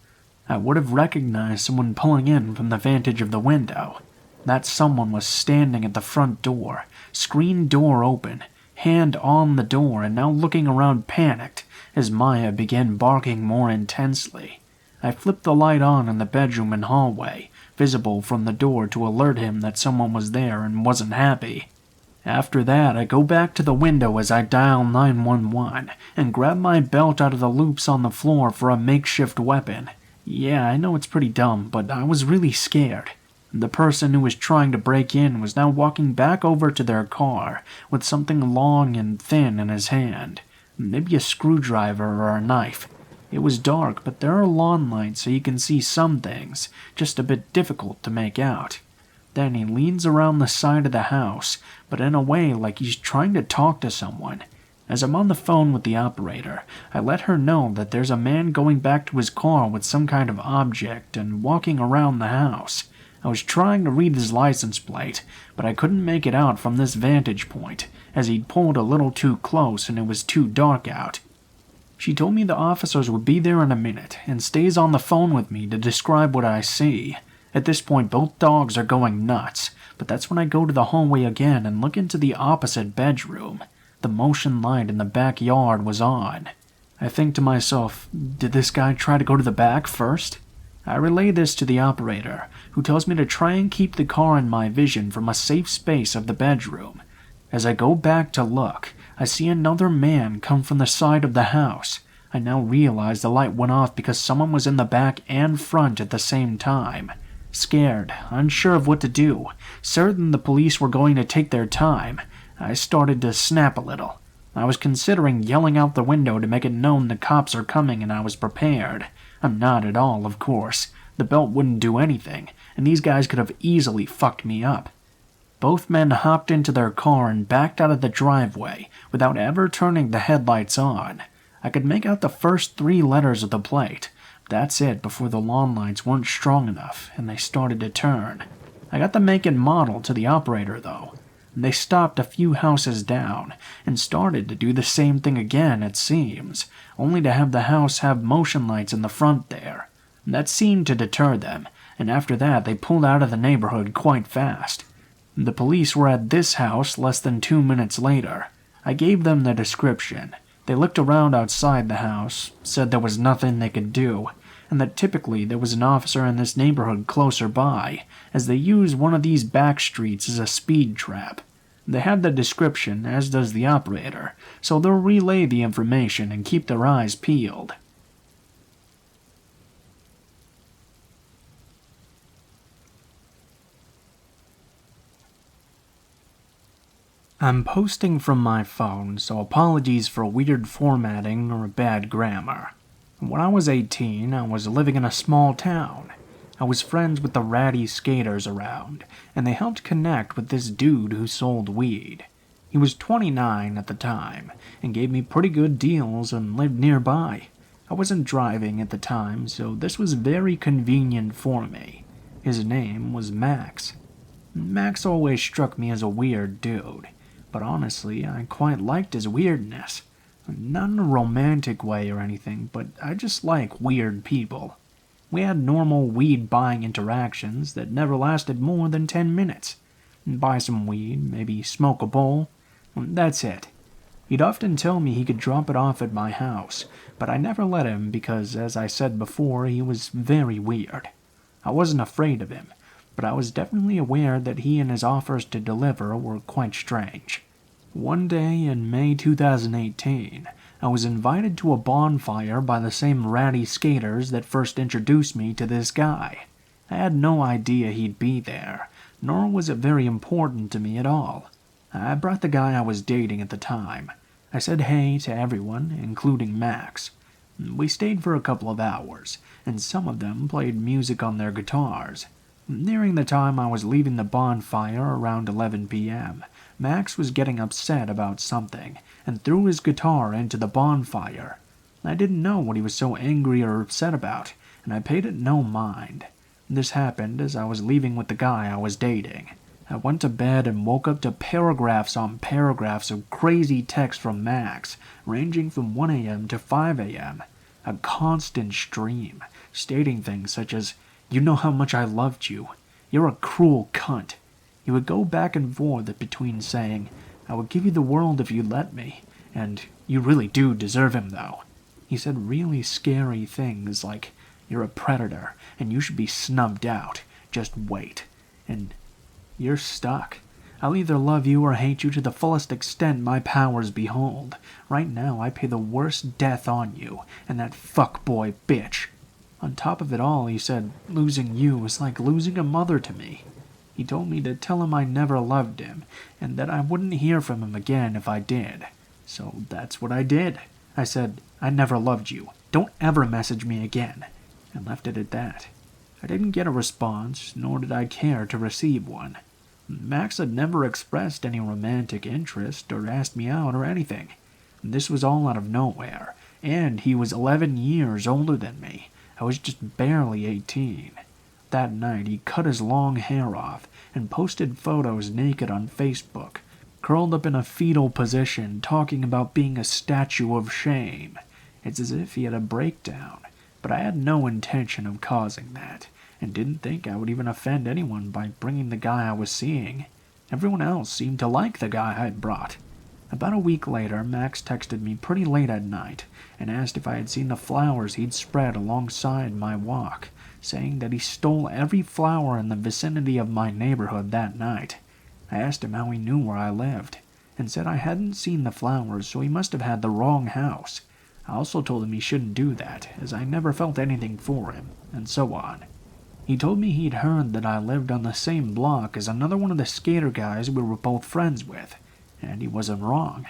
I would have recognized someone pulling in from the vantage of the window. That someone was standing at the front door, screen door open, hand on the door, and now looking around panicked as Maya began barking more intensely. I flipped the light on in the bedroom and hallway, visible from the door, to alert him that someone was there and wasn't happy. After that, I go back to the window as I dial 911 and grab my belt out of the loops on the floor for a makeshift weapon. Yeah, I know it's pretty dumb, but I was really scared. The person who was trying to break in was now walking back over to their car with something long and thin in his hand. Maybe a screwdriver or a knife. It was dark, but there are lawn lights so you can see some things, just a bit difficult to make out. Then he leans around the side of the house, but in a way like he's trying to talk to someone. As I'm on the phone with the operator, I let her know that there's a man going back to his car with some kind of object and walking around the house. I was trying to read his license plate, but I couldn't make it out from this vantage point, as he'd pulled a little too close and it was too dark out. She told me the officers would be there in a minute, and stays on the phone with me to describe what I see. At this point, both dogs are going nuts, but that's when I go to the hallway again and look into the opposite bedroom. The motion light in the backyard was on. I think to myself, did this guy try to go to the back first? I relay this to the operator, who tells me to try and keep the car in my vision from a safe space of the bedroom. As I go back to look, I see another man come from the side of the house. I now realize the light went off because someone was in the back and front at the same time. Scared, unsure of what to do, certain the police were going to take their time, I started to snap a little. I was considering yelling out the window to make it known the cops are coming and I was prepared. I'm not at all, of course. The belt wouldn't do anything, and these guys could have easily fucked me up. Both men hopped into their car and backed out of the driveway without ever turning the headlights on. I could make out the first 3 letters of the plate. That's it before the lawn lights weren't strong enough and they started to turn. I got the make and model to the operator, though. They stopped a few houses down and started to do the same thing again, it seems, only to have the house have motion lights in the front there. That seemed to deter them, and after that they pulled out of the neighborhood quite fast. The police were at this house less than 2 minutes later. I gave them the description. They looked around outside the house, said there was nothing they could do, and that typically there was an officer in this neighborhood closer by, as they use one of these back streets as a speed trap. They have the description, as does the operator, so they'll relay the information and keep their eyes peeled. I'm posting from my phone, so apologies for weird formatting or bad grammar. When I was 18, I was living in a small town. I was friends with the ratty skaters around, and they helped connect with this dude who sold weed. He was 29 at the time, and gave me pretty good deals and lived nearby. I wasn't driving at the time, so this was very convenient for me. His name was Max. Max always struck me as a weird dude, but honestly, I quite liked his weirdness. Not in a romantic way or anything, but I just like weird people. We had normal weed-buying interactions that never lasted more than 10 minutes. Buy some weed, maybe smoke a bowl. That's it. He'd often tell me he could drop it off at my house, but I never let him because, as I said before, he was very weird. I wasn't afraid of him, but I was definitely aware that he and his offers to deliver were quite strange. One day in May 2018, I was invited to a bonfire by the same ratty skaters that first introduced me to this guy. I had no idea he'd be there, nor was it very important to me at all. I brought the guy I was dating at the time. I said hey to everyone, including Max. We stayed for a couple of hours, and some of them played music on their guitars. Nearing the time I was leaving the bonfire around 11 p.m., Max was getting upset about something and threw his guitar into the bonfire. I didn't know what he was so angry or upset about, and I paid it no mind. This happened as I was leaving with the guy I was dating. I went to bed and woke up to paragraphs on paragraphs of crazy text from Max, ranging from 1 a.m. to 5 a.m. A constant stream, stating things such as, "You know how much I loved you. You're a cruel cunt." He would go back and forth between saying, "I would give you the world if you'd let me," and "You really do deserve him though." He said really scary things like, "You're a predator, and you should be snubbed out. Just wait." And "You're stuck. I'll either love you or hate you to the fullest extent my powers behold. Right now I pay the worst death on you, and that fuckboy bitch." On top of it all, he said losing you was like losing a mother to me. He told me to tell him I never loved him, and that I wouldn't hear from him again if I did. So that's what I did. I said, "I never loved you. Don't ever message me again," and left it at that. I didn't get a response, nor did I care to receive one. Max had never expressed any romantic interest or asked me out or anything. This was all out of nowhere, and he was 11 years older than me. I was just barely 18. That night, he cut his long hair off and posted photos naked on Facebook, curled up in a fetal position, talking about being a statue of shame. It's as if he had a breakdown, but I had no intention of causing that, and didn't think I would even offend anyone by bringing the guy I was seeing. Everyone else seemed to like the guy I had brought. About a week later, Max texted me pretty late at night and asked if I had seen the flowers he'd spread alongside my walk, saying that he stole every flower in the vicinity of my neighborhood that night. I asked him how he knew where I lived, and said I hadn't seen the flowers, so he must have had the wrong house. I also told him he shouldn't do that, as I never felt anything for him, and so on. He told me he'd heard that I lived on the same block as another one of the skater guys we were both friends with, and he wasn't wrong.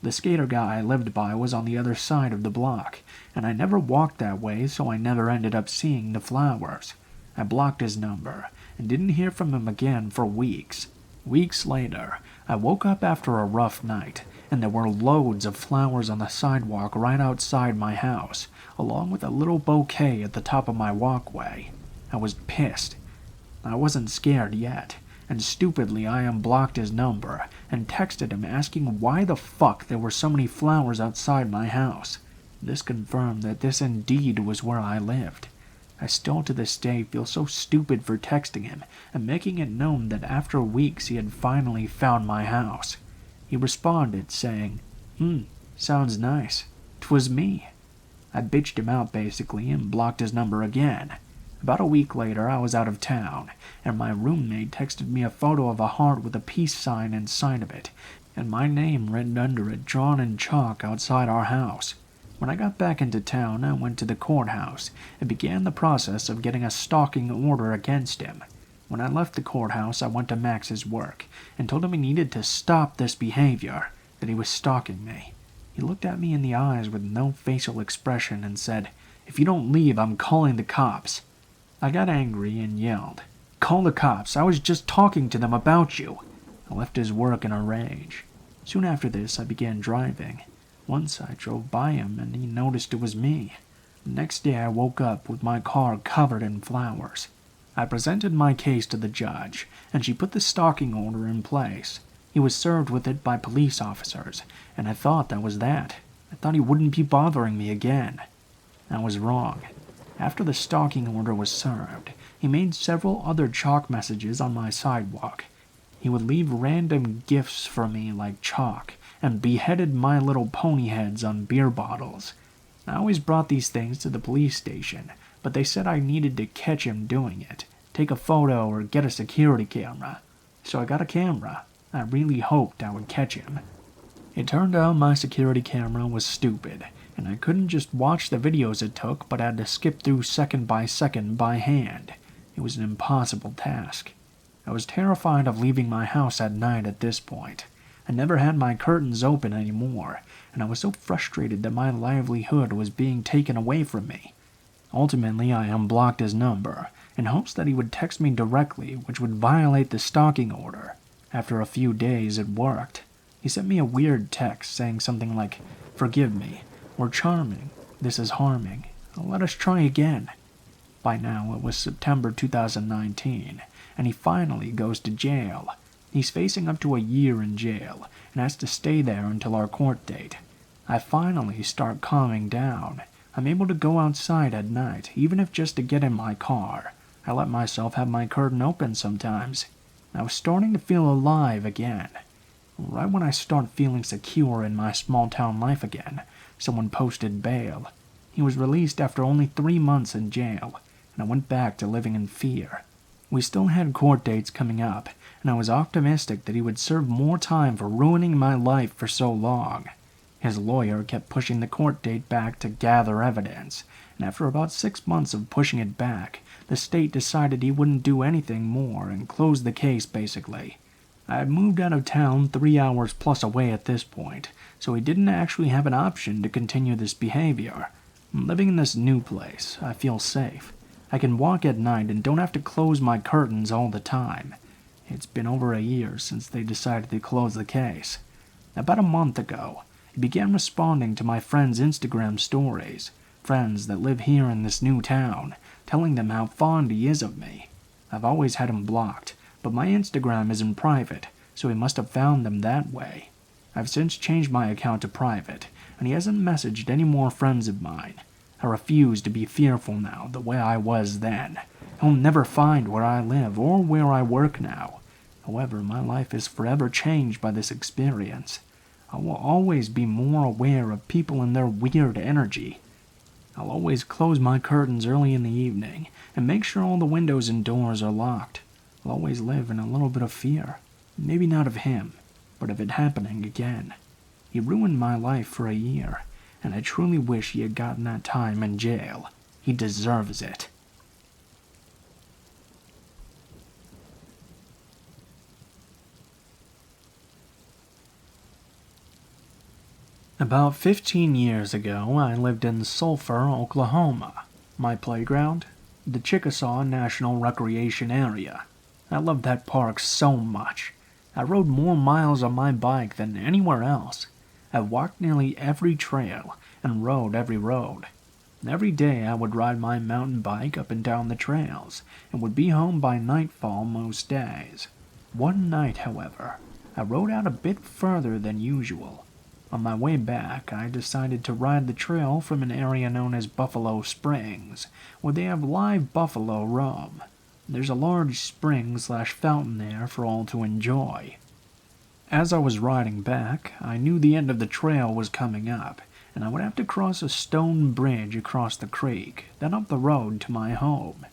The skater guy I lived by was on the other side of the block, and I never walked that way, so I never ended up seeing the flowers. I blocked his number, and didn't hear from him again for weeks. Weeks later, I woke up after a rough night, and there were loads of flowers on the sidewalk right outside my house, along with a little bouquet at the top of my walkway. I was pissed. I wasn't scared yet, and stupidly I unblocked his number and texted him asking why the fuck there were so many flowers outside my house. This confirmed that this indeed was where I lived. I still to this day feel so stupid for texting him and making it known that after weeks he had finally found my house. He responded saying, "Sounds nice. 'Twas me." I bitched him out basically and blocked his number again. About a week later, I was out of town, and my roommate texted me a photo of a heart with a peace sign inside of it, and my name written under it drawn in chalk outside our house. When I got back into town, I went to the courthouse and began the process of getting a stalking order against him. When I left the courthouse, I went to Max's work and told him he needed to stop this behavior, that he was stalking me. He looked at me in the eyes with no facial expression and said, "If you don't leave, I'm calling the cops." I got angry and yelled, "Call the cops, I was just talking to them about you." I left his work in a rage. Soon after this, I began driving. Once I drove by him and he noticed it was me. The next day I woke up with my car covered in flowers. I presented my case to the judge, and she put the stalking order in place. He was served with it by police officers, and I thought that was that. I thought he wouldn't be bothering me again. I was wrong. After the stalking order was served, he made several other chalk messages on my sidewalk. He would leave random gifts for me like chalk, and beheaded My Little Pony heads on beer bottles. I always brought these things to the police station, but they said I needed to catch him doing it, take a photo or get a security camera. So I got a camera. I really hoped I would catch him. It turned out my security camera was stupid, and I couldn't just watch the videos it took, but had to skip through second by hand. It was an impossible task. I was terrified of leaving my house at night at this point. I never had my curtains open anymore, and I was so frustrated that my livelihood was being taken away from me. Ultimately, I unblocked his number, in hopes that he would text me directly, which would violate the stalking order. After a few days, it worked. He sent me a weird text saying something like, "Forgive me, we're charming, this is harming, let us try again." By now, it was September 2019, and he finally goes to jail. He's facing up to a year in jail, and has to stay there until our court date. I finally start calming down. I'm able to go outside at night, even if just to get in my car. I let myself have my curtain open sometimes. I was starting to feel alive again. Right when I start feeling secure in my small-town life again, someone posted bail. He was released after only 3 months in jail, and I went back to living in fear. We still had court dates coming up, and I was optimistic that he would serve more time for ruining my life for so long. His lawyer kept pushing the court date back to gather evidence, and after about 6 months of pushing it back, the state decided he wouldn't do anything more and closed the case basically. I had moved out of town 3 hours plus away at this point, so he didn't actually have an option to continue this behavior. Living in this new place, I feel safe. I can walk at night and don't have to close my curtains all the time. It's been over a year since they decided to close the case. About a month ago, he began responding to my friends' Instagram stories, friends that live here in this new town, telling them how fond he is of me. I've always had him blocked, but my Instagram isn't private, so he must have found them that way. I've since changed my account to private, and he hasn't messaged any more friends of mine. I refuse to be fearful now the way I was then. He'll never find where I live or where I work now. However, my life is forever changed by this experience. I will always be more aware of people and their weird energy. I'll always close my curtains early in the evening and make sure all the windows and doors are locked. I'll always live in a little bit of fear. Maybe not of him, but of it happening again. He ruined my life for a year, and I truly wish he had gotten that time in jail. He deserves it. About 15 years ago, I lived in Sulphur, Oklahoma. My playground? The Chickasaw National Recreation Area. I loved that park so much. I rode more miles on my bike than anywhere else. I walked nearly every trail and rode every road. Every day I would ride my mountain bike up and down the trails and would be home by nightfall most days. One night, however, I rode out a bit further than usual. On my way back, I decided to ride the trail from an area known as Buffalo Springs, where they have live buffalo roam. There's a large spring/fountain there for all to enjoy. As I was riding back, I knew the end of the trail was coming up, and I would have to cross a stone bridge across the creek, then up the road to my home.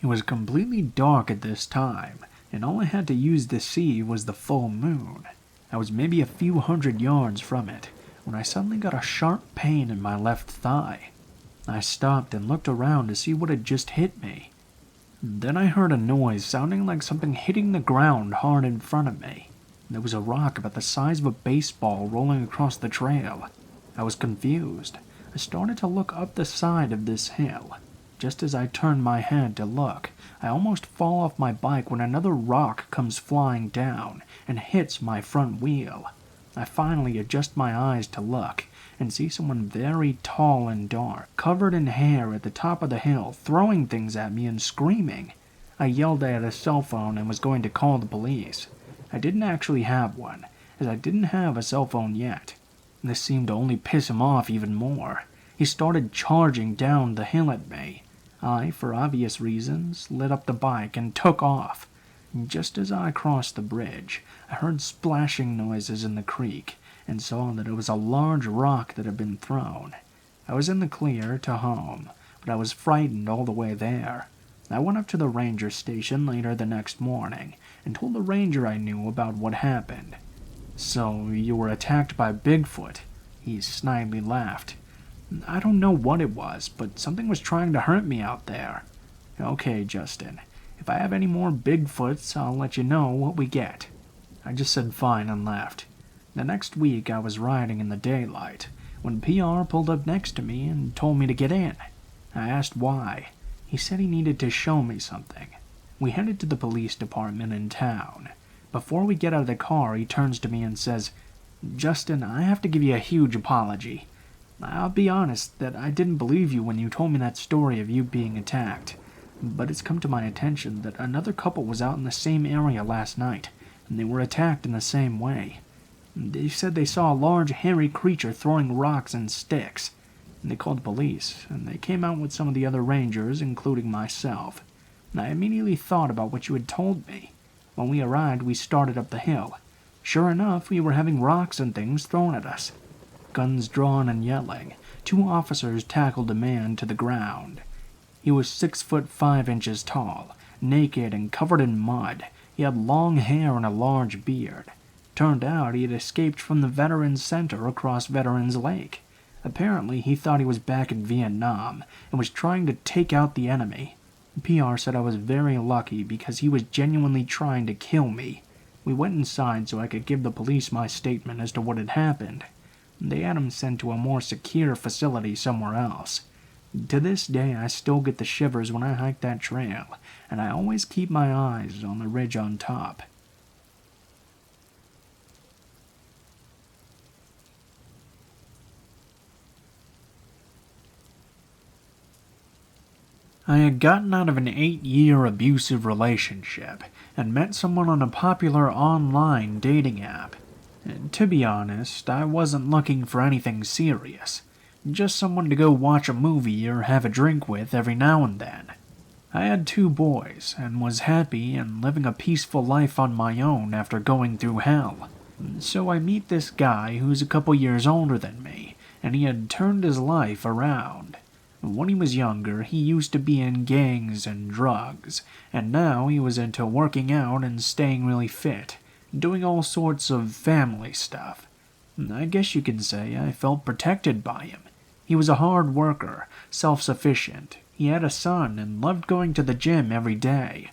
It was completely dark at this time, and all I had to use to see was the full moon. I was maybe a few hundred yards from it, when I suddenly got a sharp pain in my left thigh. I stopped and looked around to see what had just hit me. Then I heard a noise sounding like something hitting the ground hard in front of me. There was a rock about the size of a baseball rolling across the trail. I was confused. I started to look up the side of this hill. Just as I turned my head to look, I almost fall off my bike when another rock comes flying down and hits my front wheel. I finally adjust my eyes to look and see someone very tall and dark, covered in hair at the top of the hill, throwing things at me and screaming. I yelled at a cell phone and was going to call the police. I didn't actually have one, as I didn't have a cell phone yet. This seemed to only piss him off even more. He started charging down the hill at me. I, for obvious reasons, lit up the bike and took off. Just as I crossed the bridge, I heard splashing noises in the creek and saw that it was a large rock that had been thrown. I was in the clear to home, but I was frightened all the way there. I went up to the ranger station later the next morning and told the ranger I knew about what happened. "So you were attacked by Bigfoot?" He snidely laughed. "I don't know what it was, but something was trying to hurt me out there." "Okay, Justin. If I have any more Bigfoots, I'll let you know what we get." I just said fine and left. The next week I was riding in the daylight when PR pulled up next to me and told me to get in. I asked why. He said he needed to show me something. We headed to the police department in town. Before we get out of the car, he turns to me and says, "Justin, I have to give you a huge apology. I'll be honest that I didn't believe you when you told me that story of you being attacked. But it's come to my attention that another couple was out in the same area last night, and they were attacked in the same way. They said they saw a large hairy creature throwing rocks and sticks. They called the police, and they came out with some of the other rangers, including myself. I immediately thought about what you had told me. When we arrived, we started up the hill. Sure enough, we were having rocks and things thrown at us. Guns drawn and yelling, 2 officers tackled a man to the ground. He was 6'5" tall, naked and covered in mud. He had long hair and a large beard. Turned out he had escaped from the Veterans Center across Veterans Lake. Apparently, he thought he was back in Vietnam and was trying to take out the enemy. PR said I was very lucky because he was genuinely trying to kill me. We went inside so I could give the police my statement as to what had happened. They had him sent to a more secure facility somewhere else. To this day, I still get the shivers when I hike that trail, and I always keep my eyes on the ridge on top. I had gotten out of an 8-year abusive relationship and met someone on a popular online dating app. And to be honest, I wasn't looking for anything serious, just someone to go watch a movie or have a drink with every now and then. I had 2 boys and was happy and living a peaceful life on my own after going through hell. So I meet this guy who's a couple years older than me, and he had turned his life around. When he was younger, he used to be in gangs and drugs, and now he was into working out and staying really fit, doing all sorts of family stuff. I guess you can say I felt protected by him. He was a hard worker, self-sufficient. He had a son and loved going to the gym every day.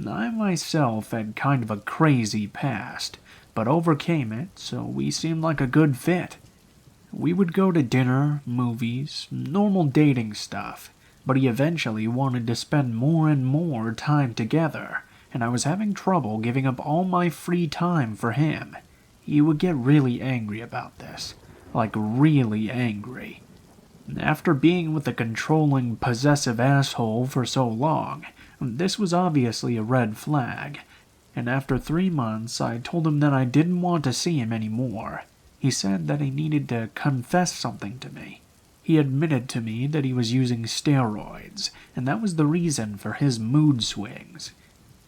I myself had kind of a crazy past, but overcame it, so we seemed like a good fit. We would go to dinner, movies, normal dating stuff, but he eventually wanted to spend more and more time together, and I was having trouble giving up all my free time for him. He would get really angry about this, like really angry. After being with a controlling, possessive asshole for so long, this was obviously a red flag, and after 3 months I told him that I didn't want to see him anymore. He said that he needed to confess something to me. He admitted to me that he was using steroids, and that was the reason for his mood swings.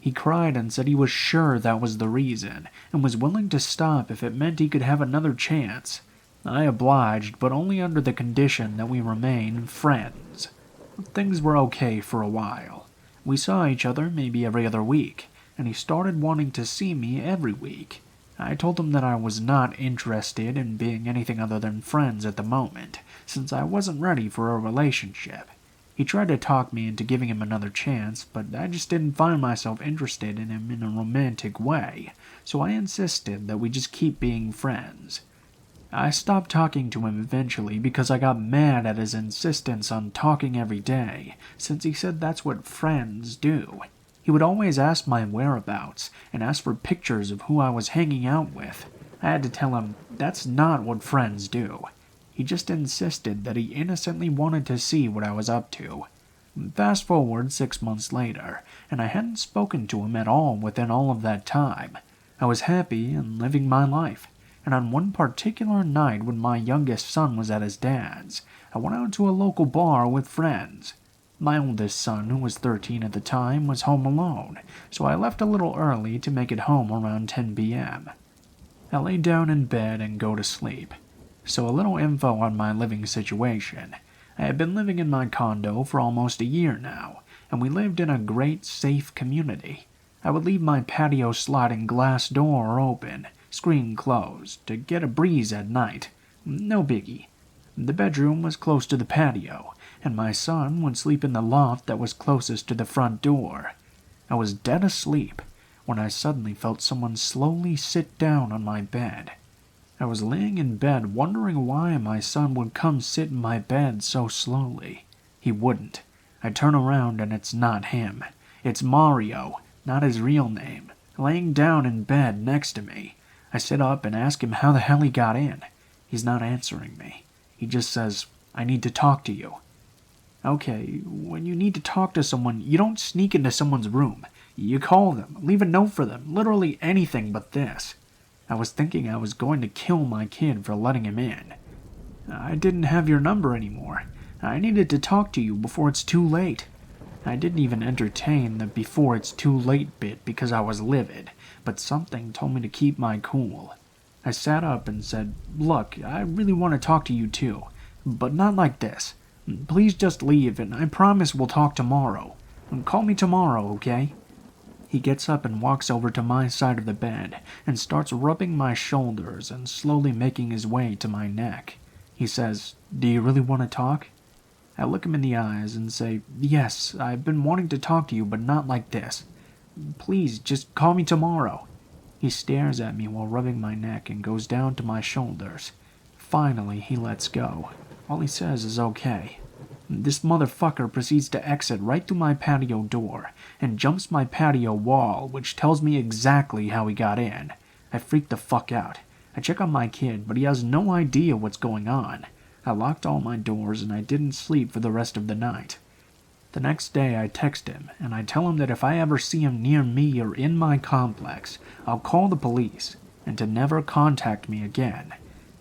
He cried and said he was sure that was the reason, and was willing to stop if it meant he could have another chance. I obliged, but only under the condition that we remain friends. Things were okay for a while. We saw each other maybe every other week, and he started wanting to see me every week. I told him that I was not interested in being anything other than friends at the moment, since I wasn't ready for a relationship. He tried to talk me into giving him another chance, but I just didn't find myself interested in him in a romantic way, so I insisted that we just keep being friends. I stopped talking to him eventually because I got mad at his insistence on talking every day, since he said that's what friends do. He would always ask my whereabouts and ask for pictures of who I was hanging out with. I had to tell him that's not what friends do. He just insisted that he innocently wanted to see what I was up to. Fast forward 6 months later, and I hadn't spoken to him at all within all of that time. I was happy and living my life, and on one particular night when my youngest son was at his dad's, I went out to a local bar with friends. My oldest son, who was 13 at the time, was home alone, so I left a little early to make it home around 10 p.m. I lay down in bed and go to sleep. So a little info on my living situation. I had been living in my condo for almost a year now, and we lived in a great, safe community. I would leave my patio sliding glass door open, screen closed, to get a breeze at night. No biggie. The bedroom was close to the patio, and my son would sleep in the loft that was closest to the front door. I was dead asleep when I suddenly felt someone slowly sit down on my bed. I was laying in bed wondering why my son would come sit in my bed so slowly. He wouldn't. I turn around and it's not him. It's Mario, not his real name, laying down in bed next to me. I sit up and ask him how the hell he got in. He's not answering me. He just says, "I need to talk to you." Okay, when you need to talk to someone, you don't sneak into someone's room. You call them, leave a note for them, literally anything but this. I was thinking I was going to kill my kid for letting him in. "I didn't have your number anymore. I needed to talk to you before it's too late." I didn't even entertain the "before it's too late" bit because I was livid, but something told me to keep my cool. I sat up and said, "Look, I really want to talk to you too, but not like this. Please just leave and I promise we'll talk tomorrow. Call me tomorrow, okay?" He gets up and walks over to my side of the bed and starts rubbing my shoulders and slowly making his way to my neck. He says, "Do you really want to talk?" I look him in the eyes and say, "Yes, I've been wanting to talk to you, but not like this. Please, just call me tomorrow." He stares at me while rubbing my neck and goes down to my shoulders. Finally, he lets go. All he says is okay. This motherfucker proceeds to exit right through my patio door and jumps my patio wall, which tells me exactly how he got in. I freak the fuck out. I check on my kid, but he has no idea what's going on. I locked all my doors and I didn't sleep for the rest of the night. The next day I text him and I tell him that if I ever see him near me or in my complex, I'll call the police and to never contact me again.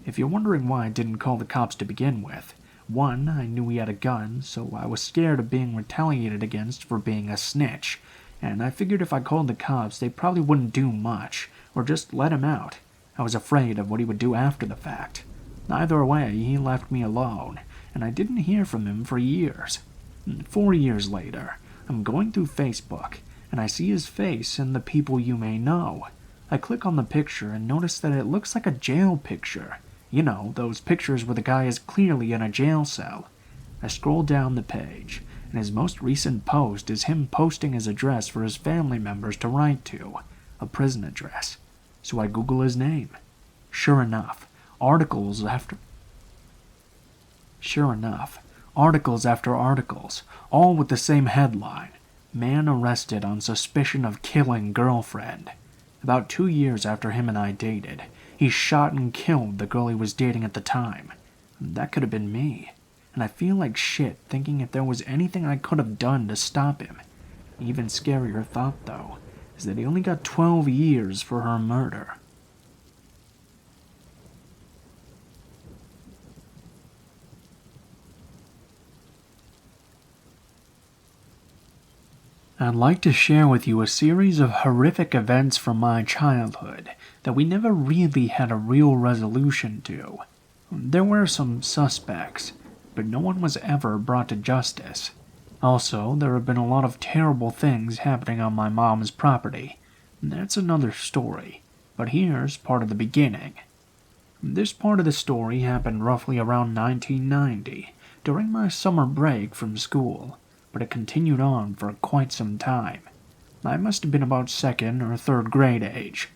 If you're wondering why I didn't call the cops to begin with, one, I knew he had a gun, so I was scared of being retaliated against for being a snitch, and I figured if I called the cops they probably wouldn't do much, or just let him out. I was afraid of what he would do after the fact. Either way, he left me alone, and I didn't hear from him for years. 4 years later, I'm going through Facebook, and I see his face in the people you may know. I click on the picture and notice that it looks like a jail picture. You know, those pictures where the guy is clearly in a jail cell. I scroll down the page, and his most recent post is him posting his address for his family members to write to, a prison address. So I Google his name. Sure enough, articles after articles, all with the same headline: "Man arrested on suspicion of killing girlfriend." About 2 years after him and I dated, he shot and killed the girl he was dating at the time. That could have been me, and I feel like shit thinking if there was anything I could have done to stop him. Even scarier thought, though, is that he only got 12 years for her murder. I'd like to share with you a series of horrific events from my childhood that we never really had a real resolution to. There were some suspects, but no one was ever brought to justice. Also, there have been a lot of terrible things happening on my mom's property. That's another story, but here's part of the beginning. This part of the story happened roughly around 1990, during my summer break from school, but it continued on for quite some time. I must have been about 2nd or 3rd grade age.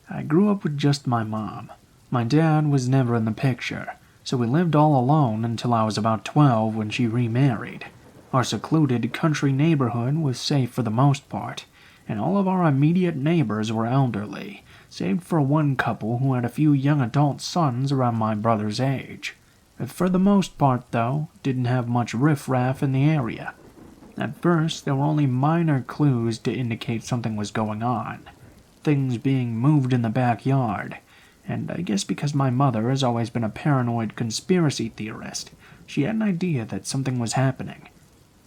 I grew up with just my mom. My dad was never in the picture, so we lived all alone until I was about 12 when she remarried. Our secluded country neighborhood was safe for the most part, and all of our immediate neighbors were elderly, save for one couple who had a few young adult sons around my brother's age. For the most part, though, didn't have much riffraff in the area. At first, there were only minor clues to indicate something was going on. Things being moved in the backyard, and I guess because my mother has always been a paranoid conspiracy theorist, she had an idea that something was happening.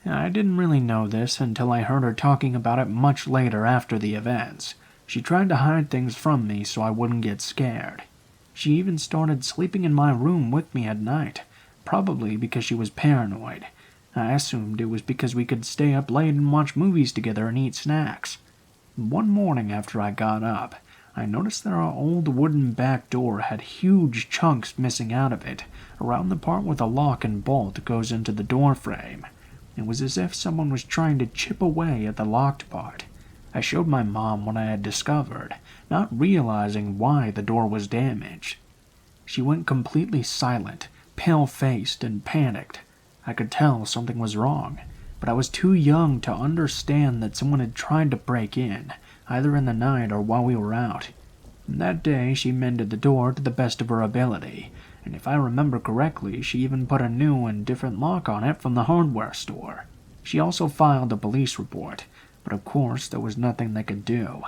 I didn't really know this until I heard her talking about it much later after the events. She tried to hide things from me so I wouldn't get scared. She even started sleeping in my room with me at night, probably because she was paranoid. I assumed it was because we could stay up late and watch movies together and eat snacks. One morning after I got up, I noticed that our old wooden back door had huge chunks missing out of it, around the part where the lock and bolt goes into the door frame. It was as if someone was trying to chip away at the locked part. I showed my mom what I had discovered, not realizing why the door was damaged. She went completely silent, pale-faced, and panicked. I could tell something was wrong, but I was too young to understand that someone had tried to break in, either in the night or while we were out. That day, she mended the door to the best of her ability, and if I remember correctly, she even put a new and different lock on it from the hardware store. She also filed a police report, but of course there was nothing they could do.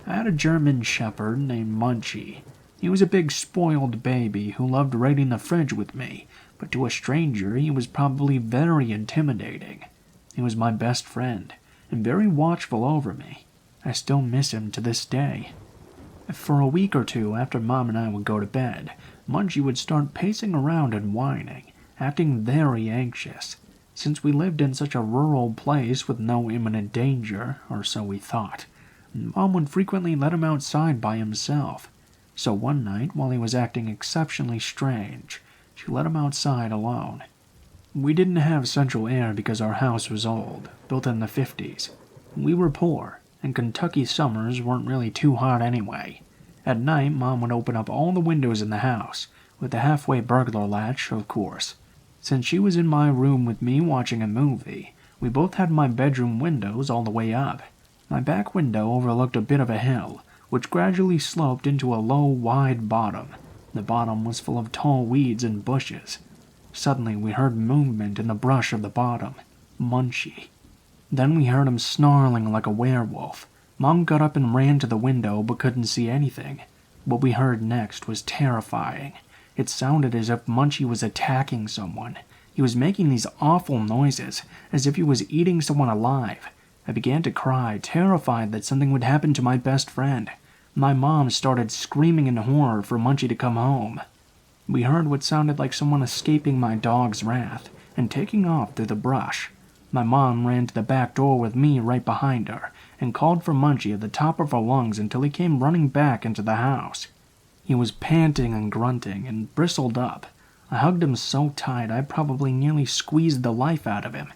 I had a German shepherd named Munchie. He was a big spoiled baby who loved raiding the fridge with me, but to a stranger he was probably very intimidating. He was my best friend, and very watchful over me. I still miss him to this day. For a week or two after Mom and I would go to bed, Munchie would start pacing around and whining, acting very anxious. Since we lived in such a rural place with no imminent danger, or so we thought, Mom would frequently let him outside by himself. So one night, while he was acting exceptionally strange, she let him outside alone. We didn't have central air because our house was old, built in the 50s. We were poor, and Kentucky summers weren't really too hot anyway. At night, Mom would open up all the windows in the house, with the halfway burglar latch, of course. Since she was in my room with me watching a movie, we both had my bedroom windows all the way up. My back window overlooked a bit of a hill, which gradually sloped into a low, wide bottom. The bottom was full of tall weeds and bushes. Suddenly, we heard movement in the brush of the bottom. Munchie. Then we heard him snarling like a werewolf. Mom got up and ran to the window but couldn't see anything. What we heard next was terrifying. It sounded as if Munchie was attacking someone. He was making these awful noises, as if he was eating someone alive. I began to cry, terrified that something would happen to my best friend. My mom started screaming in horror for Munchie to come home. We heard what sounded like someone escaping my dog's wrath and taking off through the brush. My mom ran to the back door with me right behind her and called for Munchie at the top of her lungs until he came running back into the house. He was panting and grunting and bristled up. I hugged him so tight I probably nearly squeezed the life out of him.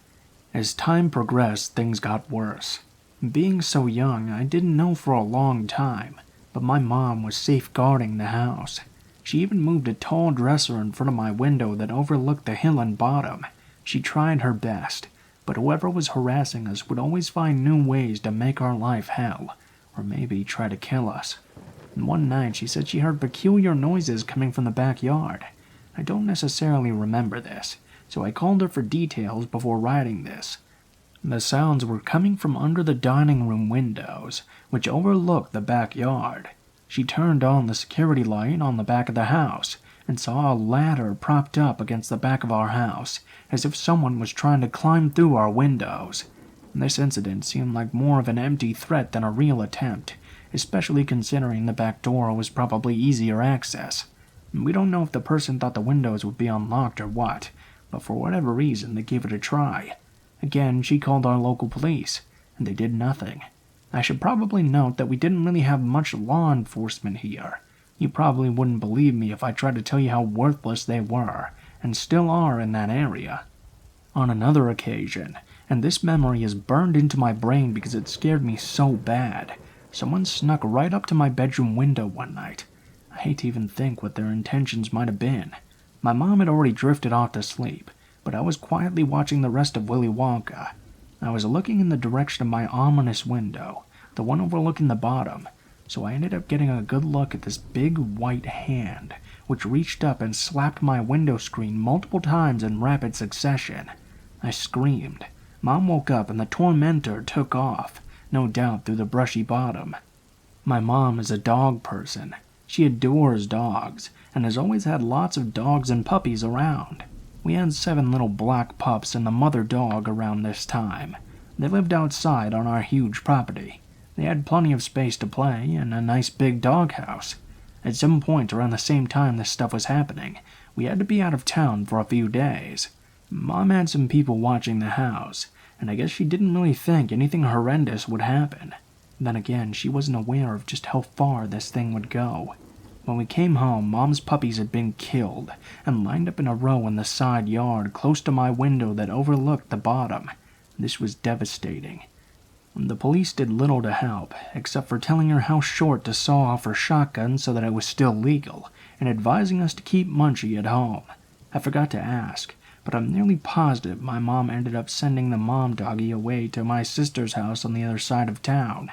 As time progressed, things got worse. Being so young, I didn't know for a long time, but my mom was safeguarding the house. She even moved a tall dresser in front of my window that overlooked the hill and bottom. She tried her best, but whoever was harassing us would always find new ways to make our life hell, or maybe try to kill us. And one night she said she heard peculiar noises coming from the backyard. I don't necessarily remember this, so I called her for details before writing this. The sounds were coming from under the dining room windows, which overlooked the backyard. She turned on the security light on the back of the house and saw a ladder propped up against the back of our house, as if someone was trying to climb through our windows. This incident seemed like more of an empty threat than a real attempt, especially considering the back door was probably easier access. We don't know if the person thought the windows would be unlocked or what, but for whatever reason they gave it a try. Again, she called our local police, and they did nothing. I should probably note that we didn't really have much law enforcement here. You probably wouldn't believe me if I tried to tell you how worthless they were, and still are in that area. On another occasion, and this memory is burned into my brain because it scared me so bad, someone snuck right up to my bedroom window one night. I hate to even think what their intentions might have been. My mom had already drifted off to sleep, but I was quietly watching the rest of Willy Wonka. I was looking in the direction of my ominous window, the one overlooking the bottom, so I ended up getting a good look at this big white hand, which reached up and slapped my window screen multiple times in rapid succession. I screamed. Mom woke up and the tormentor took off, no doubt through the brushy bottom. My mom is a dog person. She adores dogs, and has always had lots of dogs and puppies around. We had 7 little black pups and the mother dog around this time. They lived outside on our huge property. They had plenty of space to play and a nice big doghouse. At some point around the same time this stuff was happening, we had to be out of town for a few days. Mom had some people watching the house, and I guess she didn't really think anything horrendous would happen. Then again, she wasn't aware of just how far this thing would go. When we came home, Mom's puppies had been killed and lined up in a row in the side yard close to my window that overlooked the bottom. This was devastating. The police did little to help, except for telling her how short to saw off her shotgun so that it was still legal, and advising us to keep Munchie at home. I forgot to ask, but I'm nearly positive my mom ended up sending the mom doggy away to my sister's house on the other side of town.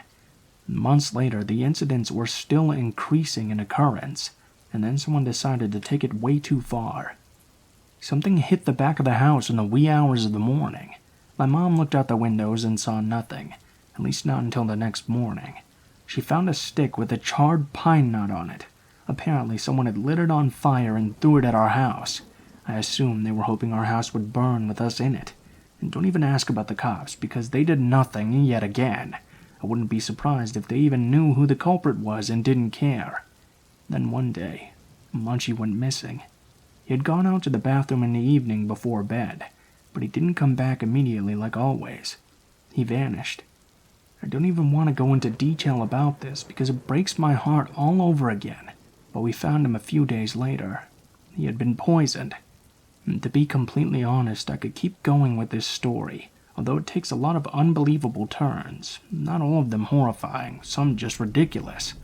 Months later, the incidents were still increasing in occurrence, and then someone decided to take it way too far. Something hit the back of the house in the wee hours of the morning. My mom looked out the windows and saw nothing, at least not until the next morning. She found a stick with a charred pine nut on it. Apparently, someone had lit it on fire and threw it at our house. I assume they were hoping our house would burn with us in it. And don't even ask about the cops, because they did nothing yet again. I wouldn't be surprised if they even knew who the culprit was and didn't care. Then one day, Munchie went missing. He had gone out to the bathroom in the evening before bed, but he didn't come back immediately like always. He vanished. I don't even want to go into detail about this because it breaks my heart all over again, but we found him a few days later. He had been poisoned. And to be completely honest, I could keep going with this story, although it takes a lot of unbelievable turns, not all of them horrifying, some just ridiculous.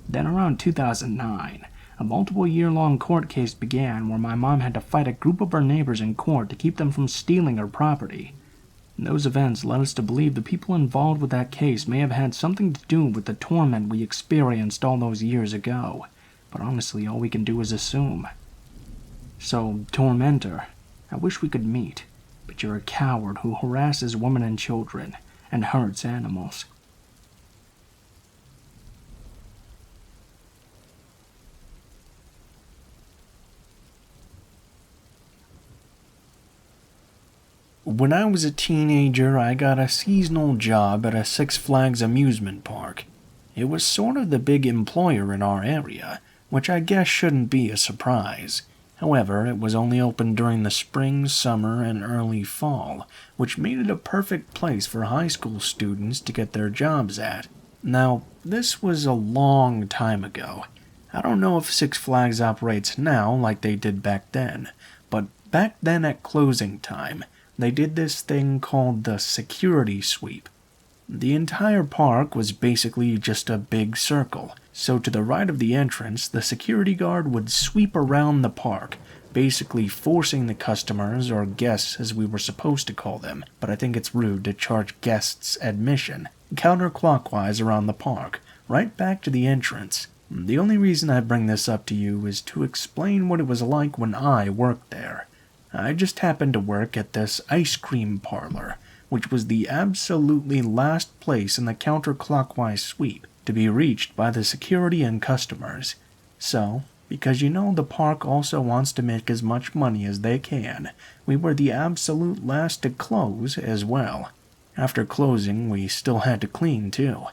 Then around 2009, a multiple-year-long court case began where my mom had to fight a group of her neighbors in court to keep them from stealing her property. Those events led us to believe the people involved with that case may have had something to do with the torment we experienced all those years ago, but honestly all we can do is assume. So, Tormentor, I wish we could meet, but you're a coward who harasses women and children and hurts animals. When I was a teenager, I got a seasonal job at a Six Flags amusement park. It was sort of the big employer in our area, which I guess shouldn't be a surprise. However, it was only open during the spring, summer, and early fall, which made it a perfect place for high school students to get their jobs at. Now, this was a long time ago. I don't know if Six Flags operates now like they did back then, but back then at closing time, they did this thing called the security sweep. The entire park was basically just a big circle, so to the right of the entrance, the security guard would sweep around the park, basically forcing the customers, or guests as we were supposed to call them, but I think it's rude to charge guests admission, counterclockwise around the park, right back to the entrance. The only reason I bring this up to you is to explain what it was like when I worked there. I just happened to work at this ice cream parlor, which was the absolutely last place in the counterclockwise sweep to be reached by the security and customers. So, because the park also wants to make as much money as they can, we were the absolute last to close as well. After closing, we still had to clean too.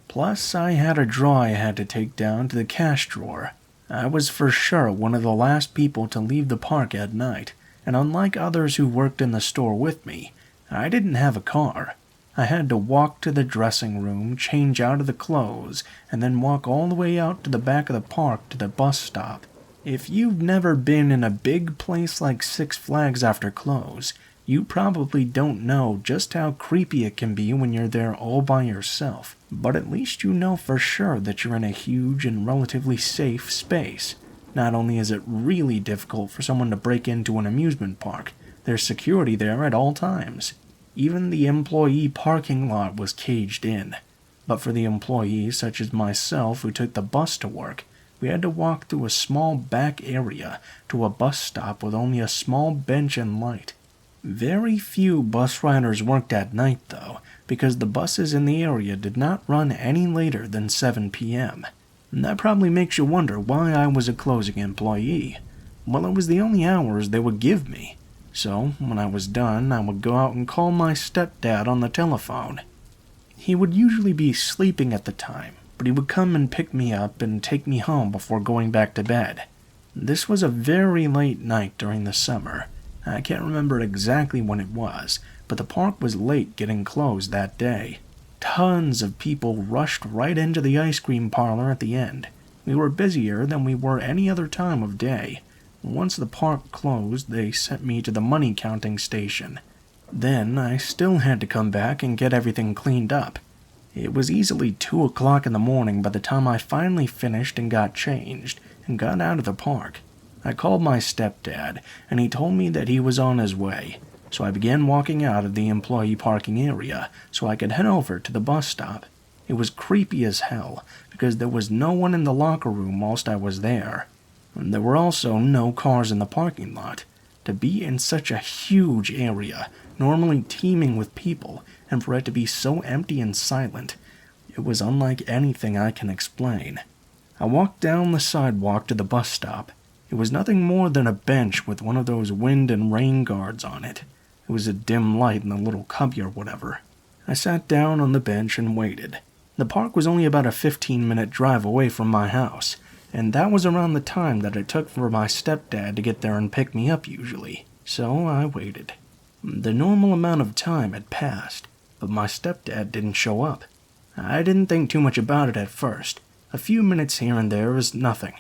Plus, I had a drawer I had to take down to the cash drawer. I was for sure one of the last people to leave the park at night, and unlike others who worked in the store with me, I didn't have a car. I had to walk to the dressing room, change out of the clothes, and then walk all the way out to the back of the park to the bus stop. If you've never been in a big place like Six Flags after close, you probably don't know just how creepy it can be when you're there all by yourself, but at least you know for sure that you're in a huge and relatively safe space. Not only is it really difficult for someone to break into an amusement park, there's security there at all times. Even the employee parking lot was caged in. But for the employees such as myself who took the bus to work, we had to walk through a small back area to a bus stop with only a small bench and light. Very few bus riders worked at night though, because the buses in the area did not run any later than 7 p.m. And that probably makes you wonder why I was a closing employee. Well, it was the only hours they would give me. So, when I was done, I would go out and call my stepdad on the telephone. He would usually be sleeping at the time, but he would come and pick me up and take me home before going back to bed. This was a very late night during the summer. I can't remember exactly when it was, but the park was late getting closed that day. Tons of people rushed right into the ice cream parlor at the end. We were busier than we were any other time of day. Once the park closed, they sent me to the money counting station. Then I still had to come back and get everything cleaned up. It was easily 2 o'clock in the morning by the time I finally finished and got changed, and got out of the park. I called my stepdad, and he told me that he was on his way, so I began walking out of the employee parking area so I could head over to the bus stop. It was creepy as hell, because there was no one in the locker room whilst I was there. And there were also no cars in the parking lot. To be in such a huge area, normally teeming with people, and for it to be so empty and silent, it was unlike anything I can explain. I walked down the sidewalk to the bus stop. It was nothing more than a bench with one of those wind and rain guards on it. It was a dim light in the little cubby or whatever. I sat down on the bench and waited. The park was only about a 15-minute drive away from my house, and that was around the time that it took for my stepdad to get there and pick me up usually. So I waited. The normal amount of time had passed, but my stepdad didn't show up. I didn't think too much about it at first. A few minutes here and there was nothing.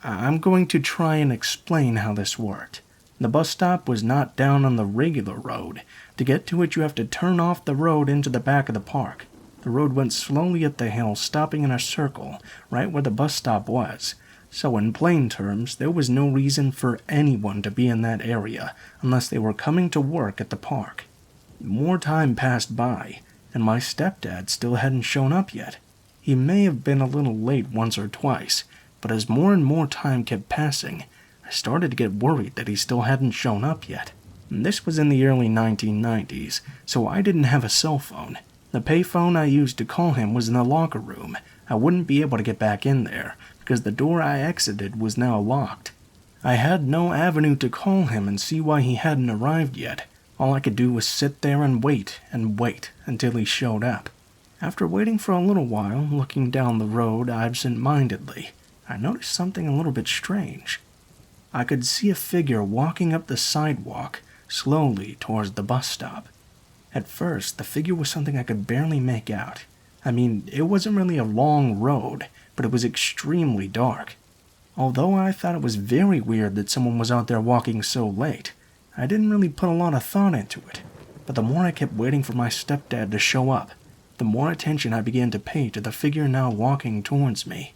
I'm going to try and explain how this worked. The bus stop was not down on the regular road. To get to it, you have to turn off the road into the back of the park. The road went slowly up the hill, stopping in a circle, right where the bus stop was. So in plain terms, there was no reason for anyone to be in that area unless they were coming to work at the park. More time passed by, and my stepdad still hadn't shown up yet. He may have been a little late once or twice, but as more and more time kept passing, I started to get worried that he still hadn't shown up yet. This was in the early 1990s, so I didn't have a cell phone. The payphone I used to call him was in the locker room. I wouldn't be able to get back in there, because the door I exited was now locked. I had no avenue to call him and see why he hadn't arrived yet. All I could do was sit there and wait until he showed up. After waiting for a little while, looking down the road absent-mindedly, I noticed something a little bit strange. I could see a figure walking up the sidewalk, slowly towards the bus stop. At first, the figure was something I could barely make out. I mean, it wasn't really a long road, but it was extremely dark. Although I thought it was very weird that someone was out there walking so late, I didn't really put a lot of thought into it. But the more I kept waiting for my stepdad to show up, the more attention I began to pay to the figure now walking towards me.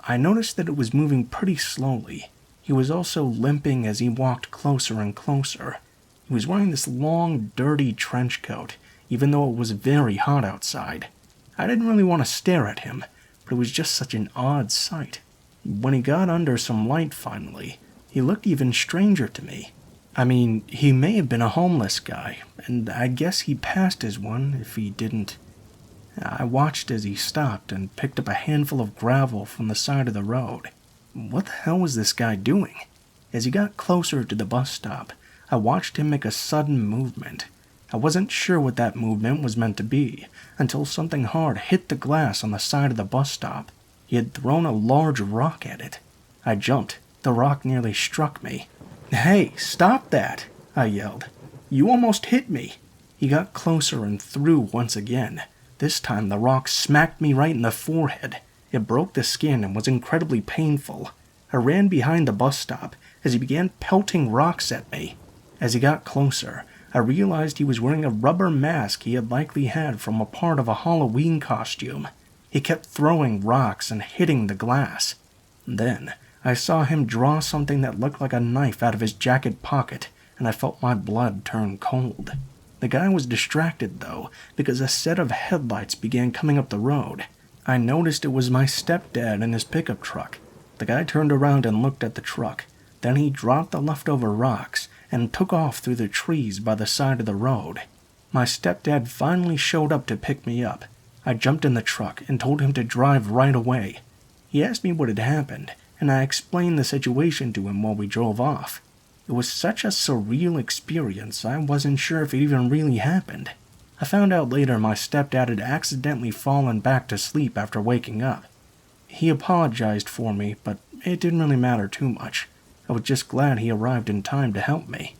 I noticed that it was moving pretty slowly. He was also limping as he walked closer and closer. He was wearing this long, dirty trench coat, even though it was very hot outside. I didn't really want to stare at him, but it was just such an odd sight. When he got under some light finally, he looked even stranger to me. I mean, he may have been a homeless guy, and I guess he passed as one if he didn't. I watched as he stopped and picked up a handful of gravel from the side of the road. What the hell was this guy doing? As he got closer to the bus stop, I watched him make a sudden movement. I wasn't sure what that movement was meant to be, until something hard hit the glass on the side of the bus stop. He had thrown a large rock at it. I jumped. The rock nearly struck me. "Hey, stop that!" I yelled. "You almost hit me." He got closer and threw once again. This time the rock smacked me right in the forehead. It broke the skin and was incredibly painful. I ran behind the bus stop as he began pelting rocks at me. As he got closer, I realized he was wearing a rubber mask he had likely had from a part of a Halloween costume. He kept throwing rocks and hitting the glass. Then, I saw him draw something that looked like a knife out of his jacket pocket, and I felt my blood turn cold. The guy was distracted, though, because a set of headlights began coming up the road. I noticed it was my stepdad in his pickup truck. The guy turned around and looked at the truck. Then he dropped the leftover rocks and took off through the trees by the side of the road. My stepdad finally showed up to pick me up. I jumped in the truck and told him to drive right away. He asked me what had happened, and I explained the situation to him while we drove off. It was such a surreal experience, I wasn't sure if it even really happened. I found out later my stepdad had accidentally fallen back to sleep after waking up. He apologized for me, but it didn't really matter too much. I was just glad he arrived in time to help me.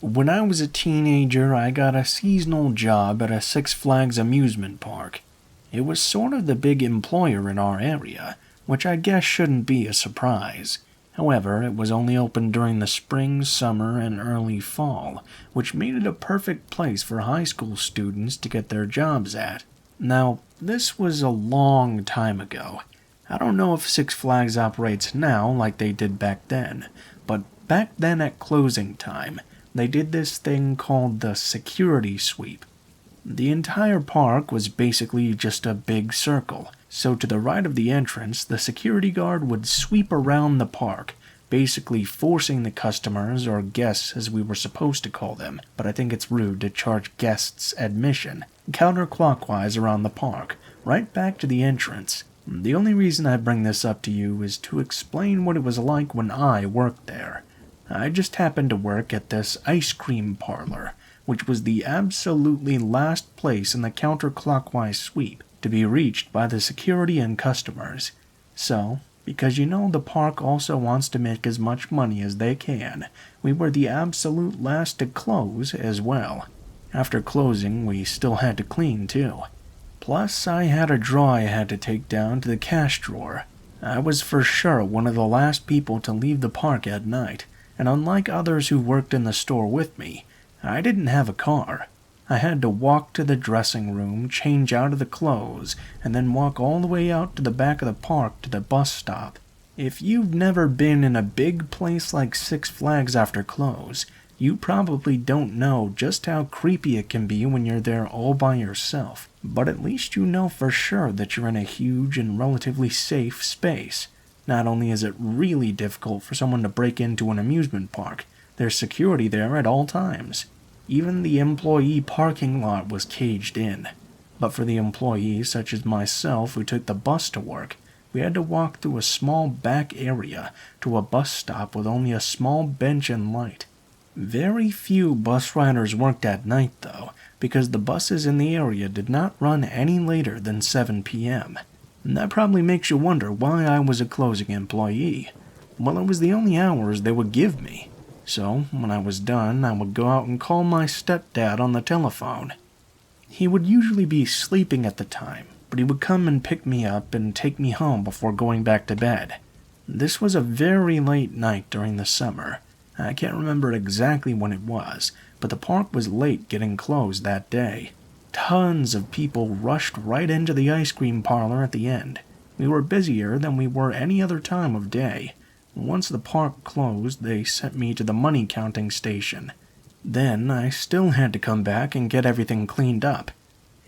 When I was a teenager, I got a seasonal job at a Six Flags amusement park. It was sort of the big employer in our area, which I guess shouldn't be a surprise. However, it was only open during the spring, summer, and early fall, which made it a perfect place for high school students to get their jobs at. Now, this was a long time ago. I don't know if Six Flags operates now like they did back then, but back then at closing time, they did this thing called the security sweep. The entire park was basically just a big circle, so to the right of the entrance, the security guard would sweep around the park, basically forcing the customers, or guests as we were supposed to call them, but I think it's rude to charge guests admission, counterclockwise around the park, right back to the entrance. The only reason I bring this up to you is to explain what it was like when I worked there. I just happened to work at this ice cream parlor, which was the absolutely last place in the counterclockwise sweep to be reached by the security and customers. So, because the park also wants to make as much money as they can, we were the absolute last to close as well. After closing, we still had to clean too. Plus, I had a drawer I had to take down to the cash drawer. I was for sure one of the last people to leave the park at night, and unlike others who worked in the store with me, I didn't have a car. I had to walk to the dressing room, change out of the clothes, and then walk all the way out to the back of the park to the bus stop. If you've never been in a big place like Six Flags after close, you probably don't know just how creepy it can be when you're there all by yourself. But at least you know for sure that you're in a huge and relatively safe space. Not only is it really difficult for someone to break into an amusement park, there's security there at all times. Even the employee parking lot was caged in. But for the employees such as myself who took the bus to work, we had to walk through a small back area to a bus stop with only a small bench and light. Very few bus riders worked at night though, because the buses in the area did not run any later than 7 p.m. And that probably makes you wonder why I was a closing employee. Well, it was the only hours they would give me. So, when I was done, I would go out and call my stepdad on the telephone. He would usually be sleeping at the time, but he would come and pick me up and take me home before going back to bed. This was a very late night during the summer. I can't remember exactly when it was, but the park was late getting closed that day. Tons of people rushed right into the ice cream parlor at the end. We were busier than we were any other time of day. Once the park closed, they sent me to the money counting station. Then I still had to come back and get everything cleaned up.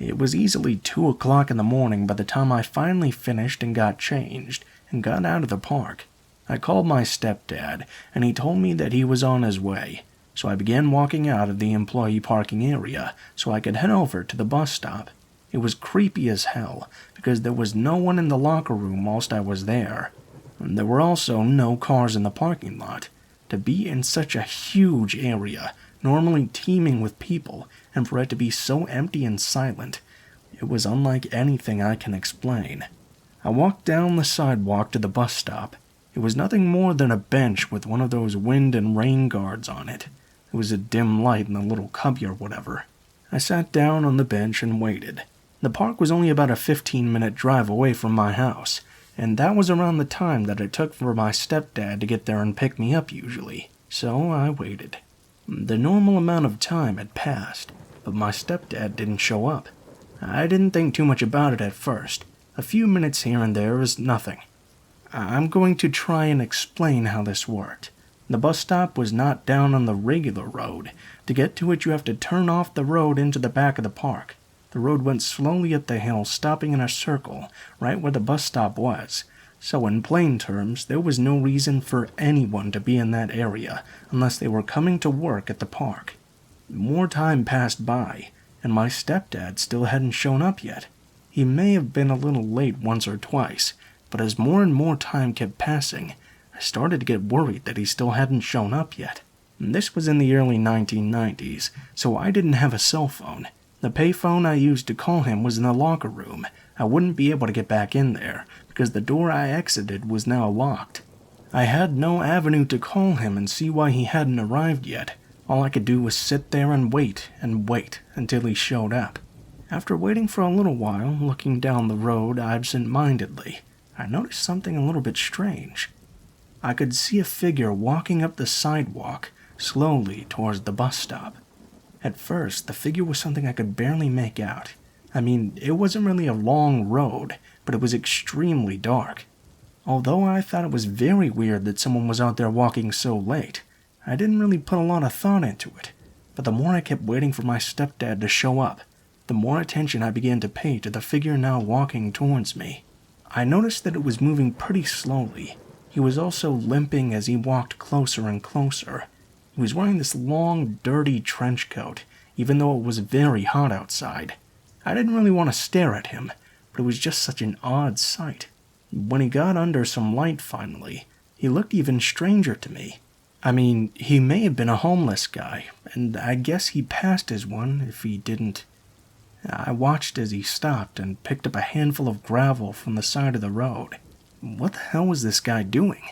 It was easily 2 o'clock in the morning by the time I finally finished and got changed and got out of the park. I called my stepdad, and he told me that he was on his way. So I began walking out of the employee parking area so I could head over to the bus stop. It was creepy as hell because there was no one in the locker room whilst I was there. And there were also no cars in the parking lot. To be in such a huge area, normally teeming with people, and for it to be so empty and silent, it was unlike anything I can explain. I walked down the sidewalk to the bus stop. It was nothing more than a bench with one of those wind and rain guards on it. It was a dim light in the little cubby or whatever. I sat down on the bench and waited. The park was only about a 15-minute drive away from my house, and that was around the time that it took for my stepdad to get there and pick me up usually. So I waited. The normal amount of time had passed, but my stepdad didn't show up. I didn't think too much about it at first. A few minutes here and there is nothing. I'm going to try and explain how this worked. The bus stop was not down on the regular road. To get to it, you have to turn off the road into the back of the park. The road went slowly up the hill, stopping in a circle, right where the bus stop was. So in plain terms, there was no reason for anyone to be in that area, unless they were coming to work at the park. More time passed by, and my stepdad still hadn't shown up yet. He may have been a little late once or twice, but as more and more time kept passing, I started to get worried that he still hadn't shown up yet. This was in the early 1990s, so I didn't have a cell phone. The payphone I used to call him was in the locker room. I wouldn't be able to get back in there, because the door I exited was now locked. I had no avenue to call him and see why he hadn't arrived yet. All I could do was sit there and wait until he showed up. After waiting for a little while, looking down the road absent-mindedly, I noticed something a little bit strange. I could see a figure walking up the sidewalk, slowly towards the bus stop. At first, the figure was something I could barely make out. I mean, it wasn't really a long road, but it was extremely dark. Although I thought it was very weird that someone was out there walking so late, I didn't really put a lot of thought into it. But the more I kept waiting for my stepdad to show up, the more attention I began to pay to the figure now walking towards me. I noticed that it was moving pretty slowly. He was also limping as he walked closer and closer. He was wearing this long, dirty trench coat, even though it was very hot outside. I didn't really want to stare at him, but it was just such an odd sight. When he got under some light finally, he looked even stranger to me. I mean, he may have been a homeless guy, and I guess he passed as one if he didn't. I watched as he stopped and picked up a handful of gravel from the side of the road. What the hell was this guy doing?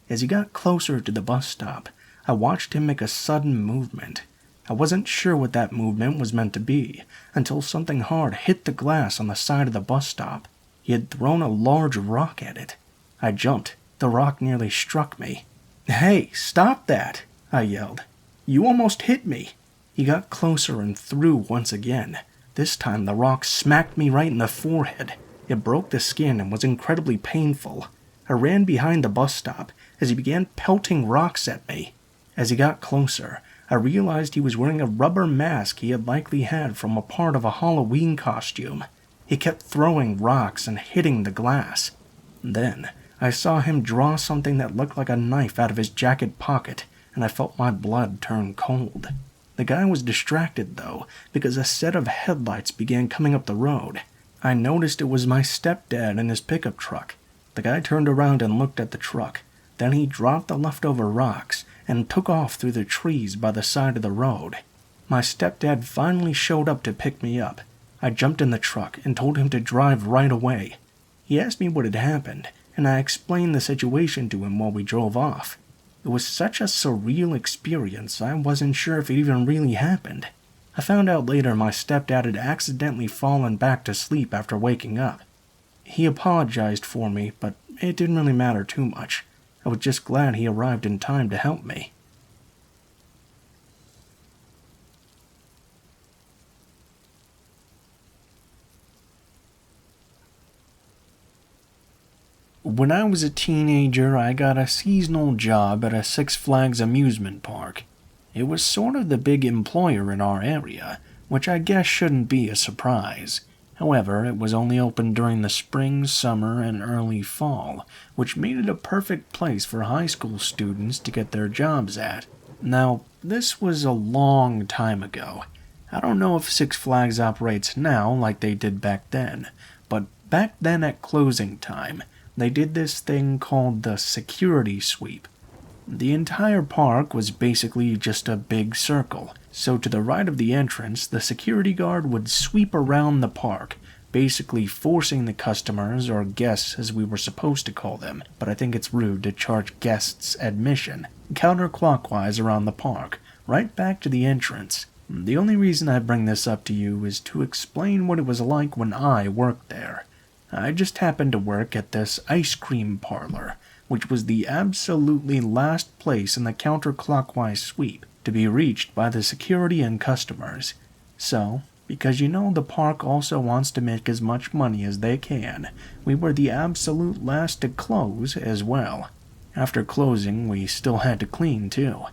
As he got closer to the bus stop, I watched him make a sudden movement. I wasn't sure what that movement was meant to be, until something hard hit the glass on the side of the bus stop. He had thrown a large rock at it. I jumped. The rock nearly struck me. "Hey, stop that!" I yelled. "You almost hit me." He got closer and threw once again. This time the rock smacked me right in the forehead. It broke the skin and was incredibly painful. I ran behind the bus stop as he began pelting rocks at me. As he got closer, I realized he was wearing a rubber mask he had likely had from a part of a Halloween costume. He kept throwing rocks and hitting the glass. Then, I saw him draw something that looked like a knife out of his jacket pocket, and I felt my blood turn cold. The guy was distracted, though, because a set of headlights began coming up the road. I noticed it was my stepdad in his pickup truck. The guy turned around and looked at the truck. Then he dropped the leftover rocks and took off through the trees by the side of the road. My stepdad finally showed up to pick me up. I jumped in the truck and told him to drive right away. He asked me what had happened, and I explained the situation to him while we drove off. It was such a surreal experience, I wasn't sure if it even really happened. I found out later my stepdad had accidentally fallen back to sleep after waking up. He apologized for me, but it didn't really matter too much. I was just glad he arrived in time to help me. When I was a teenager, I got a seasonal job at a Six Flags amusement park. It was sort of the big employer in our area, which I guess shouldn't be a surprise. However, it was only open during the spring, summer, and early fall, which made it a perfect place for high school students to get their jobs at. Now, this was a long time ago. I don't know if Six Flags operates now like they did back then, but back then at closing time, they did this thing called the security sweep. The entire park was basically just a big circle, so to the right of the entrance, the security guard would sweep around the park, basically forcing the customers, or guests as we were supposed to call them, but I think it's rude to charge guests admission, counterclockwise around the park, right back to the entrance. The only reason I bring this up to you is to explain what it was like when I worked there. I just happened to work at this ice cream parlor, which was the absolutely last place in the counterclockwise sweep to be reached by the security and customers. So, because the park also wants to make as much money as they can, we were the absolute last to close as well. After closing, we still had to clean too.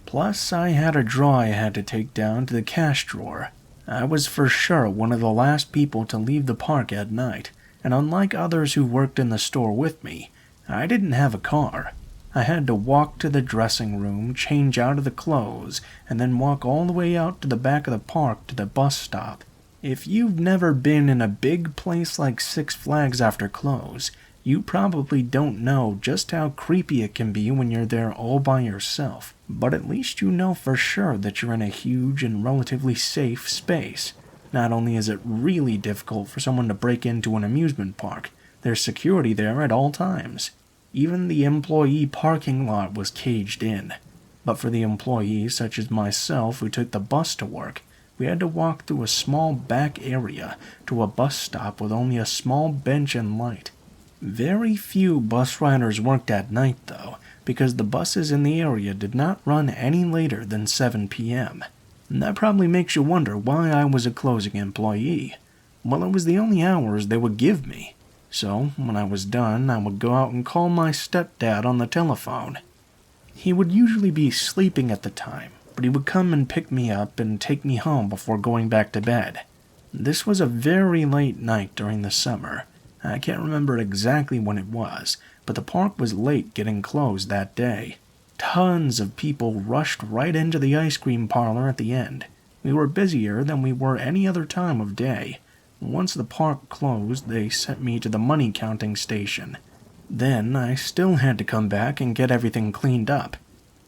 Plus, I had a drawer I had to take down to the cash drawer. I was for sure one of the last people to leave the park at night. And unlike others who worked in the store with me, I didn't have a car. I had to walk to the dressing room, change out of the clothes, and then walk all the way out to the back of the park to the bus stop. If you've never been in a big place like Six Flags after close, you probably don't know just how creepy it can be when you're there all by yourself. But at least you know for sure that you're in a huge and relatively safe space. Not only is it really difficult for someone to break into an amusement park, there's security there at all times. Even the employee parking lot was caged in. But for the employees such as myself who took the bus to work, we had to walk through a small back area to a bus stop with only a small bench and light. Very few bus riders worked at night though, because the buses in the area did not run any later than 7 p.m. That probably makes you wonder why I was a closing employee. Well, it was the only hours they would give me. So, when I was done, I would go out and call my stepdad on the telephone. He would usually be sleeping at the time, but he would come and pick me up and take me home before going back to bed. This was a very late night during the summer. I can't remember exactly when it was, but the park was late getting closed that day. Tons of people rushed right into the ice cream parlor at the end. We were busier than we were any other time of day. Once the park closed, they sent me to the money counting station. Then I still had to come back and get everything cleaned up.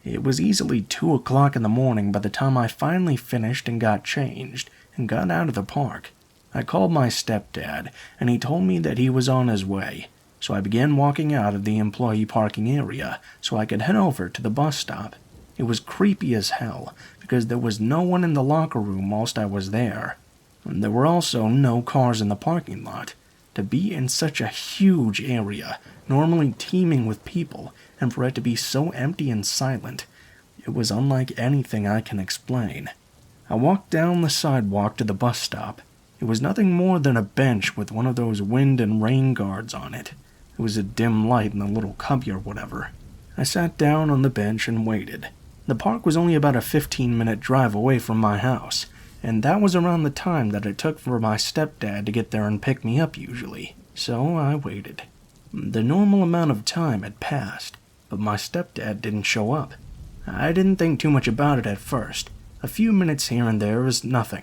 It was easily 2 o'clock in the morning by the time I finally finished and got changed and got out of the park. I called my stepdad, and he told me that he was on his way. So I began walking out of the employee parking area so I could head over to the bus stop. It was creepy as hell because there was no one in the locker room whilst I was there. And there were also no cars in the parking lot. To be in such a huge area, normally teeming with people, and for it to be so empty and silent, it was unlike anything I can explain. I walked down the sidewalk to the bus stop. It was nothing more than a bench with one of those wind and rain guards on it. It was a dim light in a little cubby or whatever. I sat down on the bench and waited. The park was only about a 15-minute drive away from my house, and that was around the time that it took for my stepdad to get there and pick me up usually. So I waited. The normal amount of time had passed, but my stepdad didn't show up. I didn't think too much about it at first. A few minutes here and there is nothing.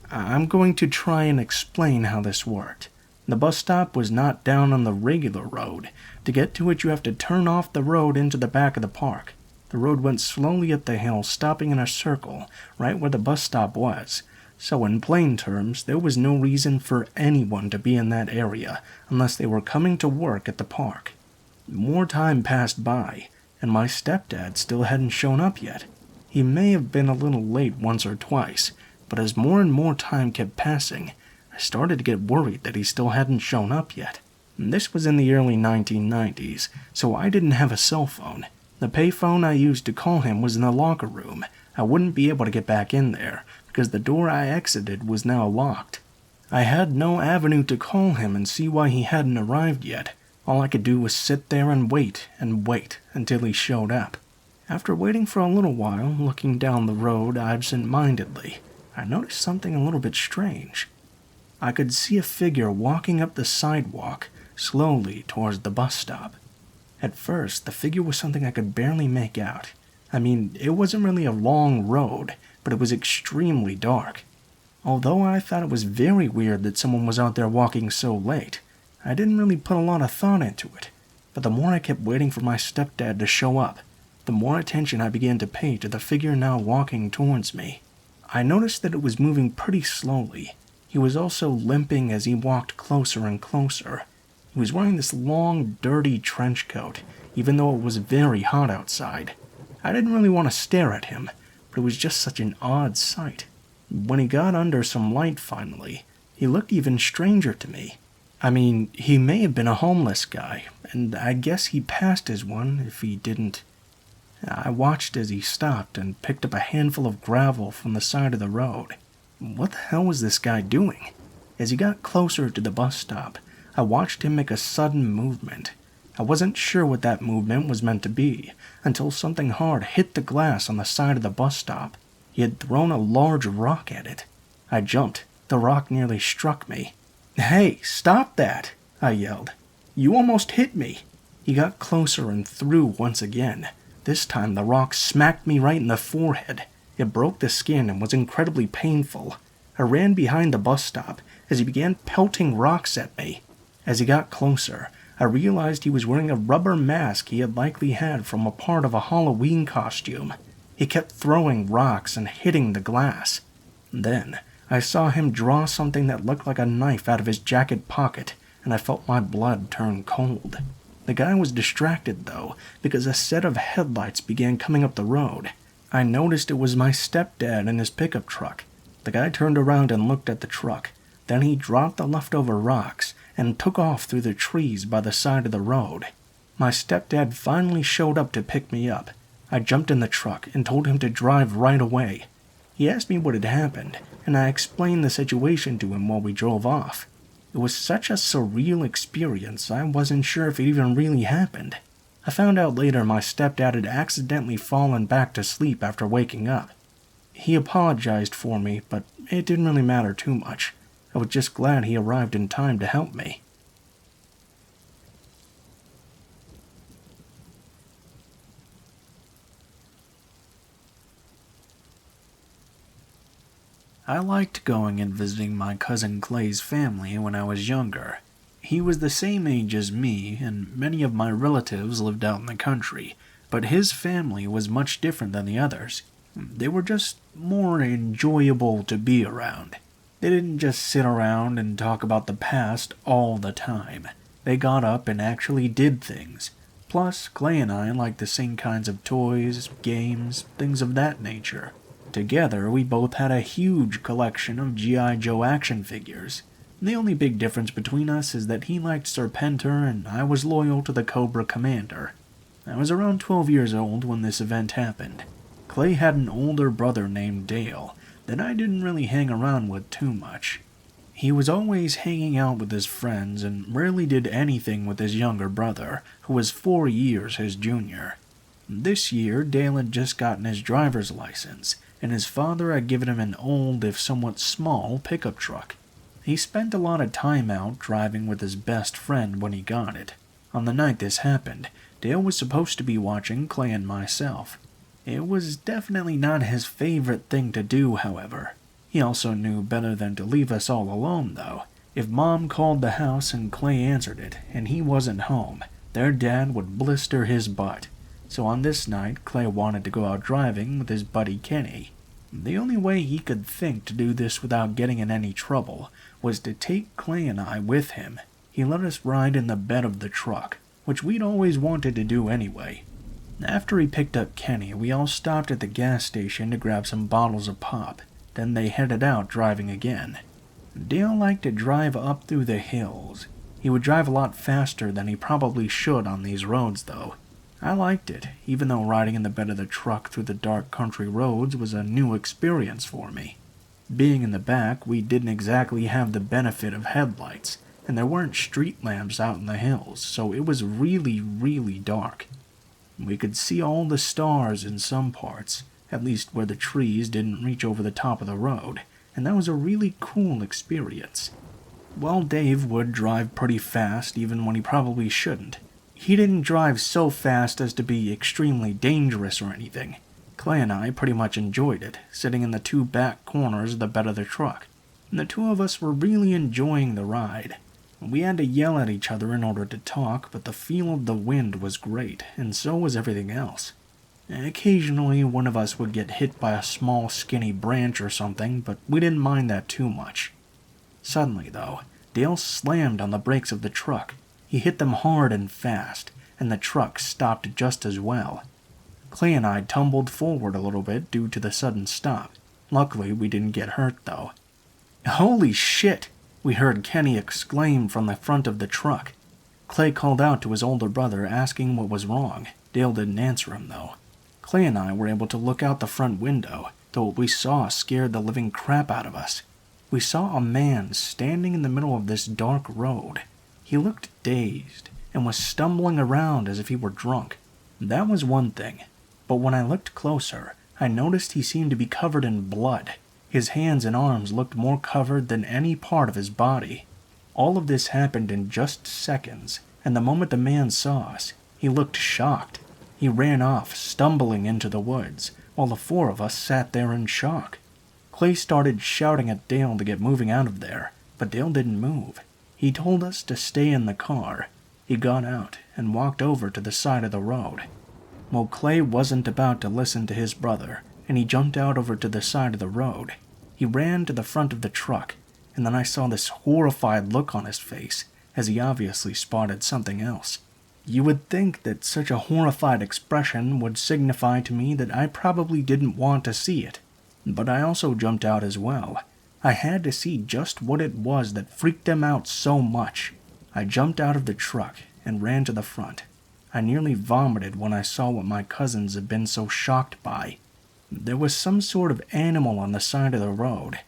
I'm going to try and explain how this worked. The bus stop was not down on the regular road. To get to it, you have to turn off the road into the back of the park. The road went slowly up the hill, stopping in a circle, right where the bus stop was. So in plain terms, there was no reason for anyone to be in that area unless they were coming to work at the park. More time passed by, and my stepdad still hadn't shown up yet. He may have been a little late once or twice, but as more and more time kept passing, I started to get worried that he still hadn't shown up yet. This was in the early 1990s, so I didn't have a cell phone. The payphone I used to call him was in the locker room. I wouldn't be able to get back in there, because the door I exited was now locked. I had no avenue to call him and see why he hadn't arrived yet. All I could do was sit there and wait until he showed up. After waiting for a little while, looking down the road absent-mindedly, I noticed something a little bit strange. I could see a figure walking up the sidewalk, slowly towards the bus stop. At first, the figure was something I could barely make out. I mean, it wasn't really a long road, but it was extremely dark. Although I thought it was very weird that someone was out there walking so late, I didn't really put a lot of thought into it. But the more I kept waiting for my stepdad to show up, the more attention I began to pay to the figure now walking towards me. I noticed that it was moving pretty slowly. He was also limping as he walked closer and closer. He was wearing this long, dirty trench coat, even though it was very hot outside. I didn't really want to stare at him, but it was just such an odd sight. When he got under some light finally, he looked even stranger to me. I mean, he may have been a homeless guy, and I guess he passed as one if he didn't. I watched as he stopped and picked up a handful of gravel from the side of the road. What the hell was this guy doing? As he got closer to the bus stop, I watched him make a sudden movement. I wasn't sure what that movement was meant to be, until something hard hit the glass on the side of the bus stop. He had thrown a large rock at it. I jumped. The rock nearly struck me. "Hey, stop that!" I yelled. "You almost hit me." He got closer and threw once again. This time the rock smacked me right in the forehead. It broke the skin and was incredibly painful. I ran behind the bus stop as he began pelting rocks at me. As he got closer, I realized he was wearing a rubber mask he had likely had from a part of a Halloween costume. He kept throwing rocks and hitting the glass. Then, I saw him draw something that looked like a knife out of his jacket pocket, and I felt my blood turn cold. The guy was distracted, though, because a set of headlights began coming up the road. I noticed it was my stepdad in his pickup truck. The guy turned around and looked at the truck. Then he dropped the leftover rocks and took off through the trees by the side of the road. My stepdad finally showed up to pick me up. I jumped in the truck and told him to drive right away. He asked me what had happened, and I explained the situation to him while we drove off. It was such a surreal experience, I wasn't sure if it even really happened. I found out later my stepdad had accidentally fallen back to sleep after waking up. He apologized for me, but it didn't really matter too much. I was just glad he arrived in time to help me. I liked going and visiting my cousin Clay's family when I was younger. He was the same age as me, and many of my relatives lived out in the country, but his family was much different than the others. They were just more enjoyable to be around. They didn't just sit around and talk about the past all the time. They got up and actually did things. Plus, Clay and I liked the same kinds of toys, games, things of that nature. Together, we both had a huge collection of G.I. Joe action figures. The only big difference between us is that he liked Serpentor and I was loyal to the Cobra Commander. I was around 12 years old when this event happened. Clay had an older brother named Dale that I didn't really hang around with too much. He was always hanging out with his friends and rarely did anything with his younger brother, who was 4 years his junior. This year, Dale had just gotten his driver's license, and his father had given him an old, if somewhat small, pickup truck. He spent a lot of time out driving with his best friend when he got it. On the night this happened, Dale was supposed to be watching Clay and myself. It was definitely not his favorite thing to do, however. He also knew better than to leave us all alone, though. If Mom called the house and Clay answered it, and he wasn't home, their dad would blister his butt. So on this night, Clay wanted to go out driving with his buddy Kenny. The only way he could think to do this without getting in any trouble was to take Clay and I with him. He let us ride in the bed of the truck, which we'd always wanted to do anyway. After he picked up Kenny, we all stopped at the gas station to grab some bottles of pop. Then they headed out driving again. Dale liked to drive up through the hills. He would drive a lot faster than he probably should on these roads, though. I liked it, even though riding in the bed of the truck through the dark country roads was a new experience for me. Being in the back, we didn't exactly have the benefit of headlights, and there weren't street lamps out in the hills, so it was really, really dark. We could see all the stars in some parts, at least where the trees didn't reach over the top of the road, and that was a really cool experience. Well, Dave would drive pretty fast even when he probably shouldn't. He didn't drive so fast as to be extremely dangerous or anything. Clay and I pretty much enjoyed it, sitting in the two back corners of the bed of the truck. And the two of us were really enjoying the ride. We had to yell at each other in order to talk, but the feel of the wind was great, and so was everything else. Occasionally, one of us would get hit by a small, skinny branch or something, but we didn't mind that too much. Suddenly, though, Dale slammed on the brakes of the truck. He hit them hard and fast, and the truck stopped just as well. Clay and I tumbled forward a little bit due to the sudden stop. Luckily, we didn't get hurt, though. "Holy shit!" we heard Kenny exclaim from the front of the truck. Clay called out to his older brother, asking what was wrong. Dale didn't answer him, though. Clay and I were able to look out the front window, though what we saw scared the living crap out of us. We saw a man standing in the middle of this dark road. He looked dazed and was stumbling around as if he were drunk. That was one thing, but when I looked closer, I noticed he seemed to be covered in blood. His hands and arms looked more covered than any part of his body. All of this happened in just seconds, and the moment the man saw us, he looked shocked. He ran off, stumbling into the woods, while the four of us sat there in shock. Clay started shouting at Dale to get moving out of there, but Dale didn't move. He told us to stay in the car. He got out and walked over to the side of the road. Well, Clay wasn't about to listen to his brother, and he jumped out over to the side of the road. He ran to the front of the truck, and then I saw this horrified look on his face, as he obviously spotted something else. You would think that such a horrified expression would signify to me that I probably didn't want to see it, but I also jumped out as well. I had to see just what it was that freaked him out so much. I jumped out of the truck and ran to the front. I nearly vomited when I saw what my cousins had been so shocked by. There was some sort of animal on the side of the road.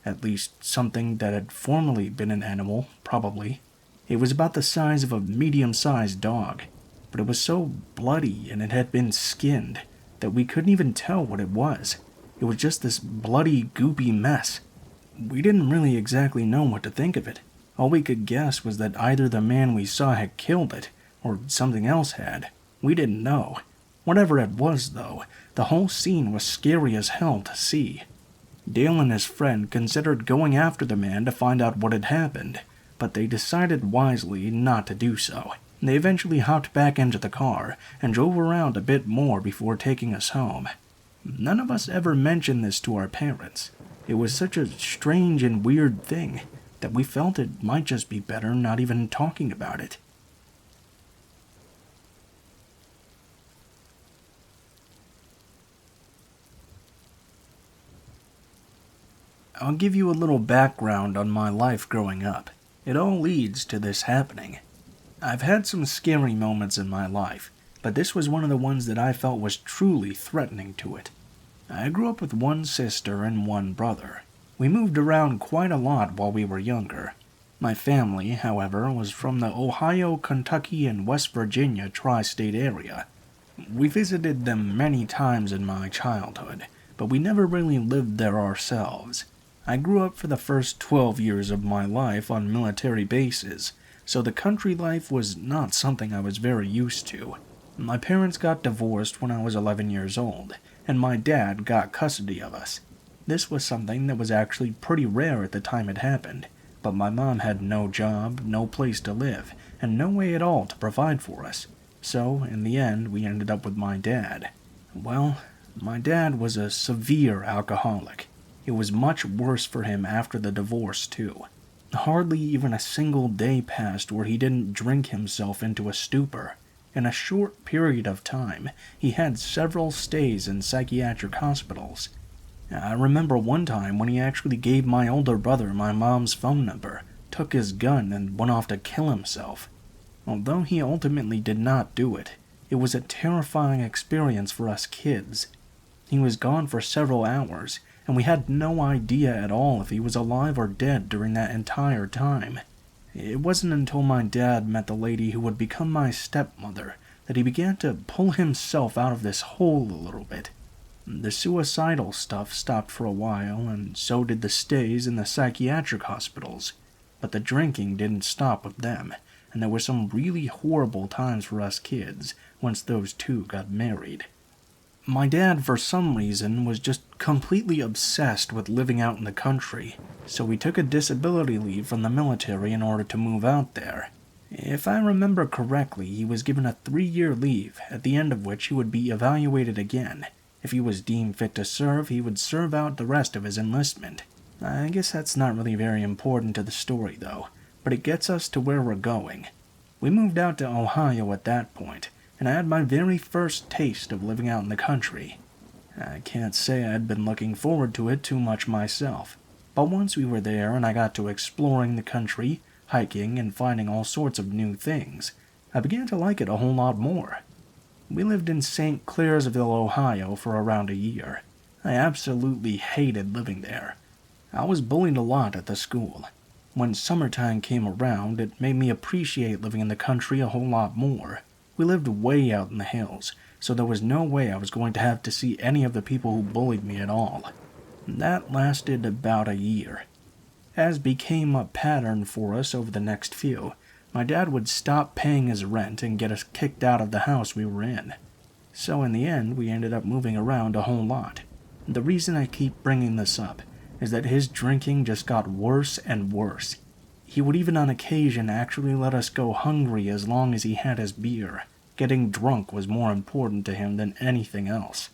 At least something that had formerly been an animal, probably. It was about the size of a medium-sized dog, but it was so bloody and it had been skinned that we couldn't even tell what it was. It was just this bloody, goopy mess. We didn't really exactly know what to think of it. All we could guess was that either the man we saw had killed it, or something else had. We didn't know. Whatever it was, though, the whole scene was scary as hell to see. Dale and his friend considered going after the man to find out what had happened, but they decided wisely not to do so. They eventually hopped back into the car and drove around a bit more before taking us home. None of us ever mentioned this to our parents. It was such a strange and weird thing that we felt it might just be better not even talking about it. I'll give you a little background on my life growing up. It all leads to this happening. I've had some scary moments in my life, but this was one of the ones that I felt was truly threatening to it. I grew up with one sister and one brother. We moved around quite a lot while we were younger. My family, however, was from the Ohio, Kentucky, and West Virginia tri-state area. We visited them many times in my childhood, but we never really lived there ourselves. I grew up for the first 12 years of my life on military bases, so the country life was not something I was very used to. My parents got divorced when I was 11 years old, and my dad got custody of us. This was something that was actually pretty rare at the time it happened, but my mom had no job, no place to live, and no way at all to provide for us. So, in the end, we ended up with my dad. Well, my dad was a severe alcoholic. It was much worse for him after the divorce, too. Hardly even a single day passed where he didn't drink himself into a stupor. In a short period of time, he had several stays in psychiatric hospitals. I remember one time when he actually gave my older brother my mom's phone number, took his gun, and went off to kill himself. Although he ultimately did not do it, it was a terrifying experience for us kids. He was gone for several hours, and we had no idea at all if he was alive or dead during that entire time. It wasn't until my dad met the lady who would become my stepmother that he began to pull himself out of this hole a little bit. The suicidal stuff stopped for a while, and so did the stays in the psychiatric hospitals. But the drinking didn't stop with them, and there were some really horrible times for us kids once those two got married. My dad, for some reason, was just completely obsessed with living out in the country, so he took a disability leave from the military in order to move out there. If I remember correctly, he was given a 3-year leave, at the end of which he would be evaluated again. If he was deemed fit to serve, he would serve out the rest of his enlistment. I guess that's not really very important to the story, though, but it gets us to where we're going. We moved out to Ohio at that point, and I had my very first taste of living out in the country. I can't say I'd been looking forward to it too much myself, but once we were there and I got to exploring the country, hiking, and finding all sorts of new things, I began to like it a whole lot more. We lived in St. Clairsville, Ohio for around a year. I absolutely hated living there. I was bullied a lot at the school. When summertime came around, it made me appreciate living in the country a whole lot more. We lived way out in the hills, so there was no way I was going to have to see any of the people who bullied me at all. That lasted about a year. As became a pattern for us over the next few, my dad would stop paying his rent and get us kicked out of the house we were in. So in the end, we ended up moving around a whole lot. The reason I keep bringing this up is that his drinking just got worse and worse. He would even on occasion actually let us go hungry as long as he had his beer. Getting drunk was more important to him than anything else.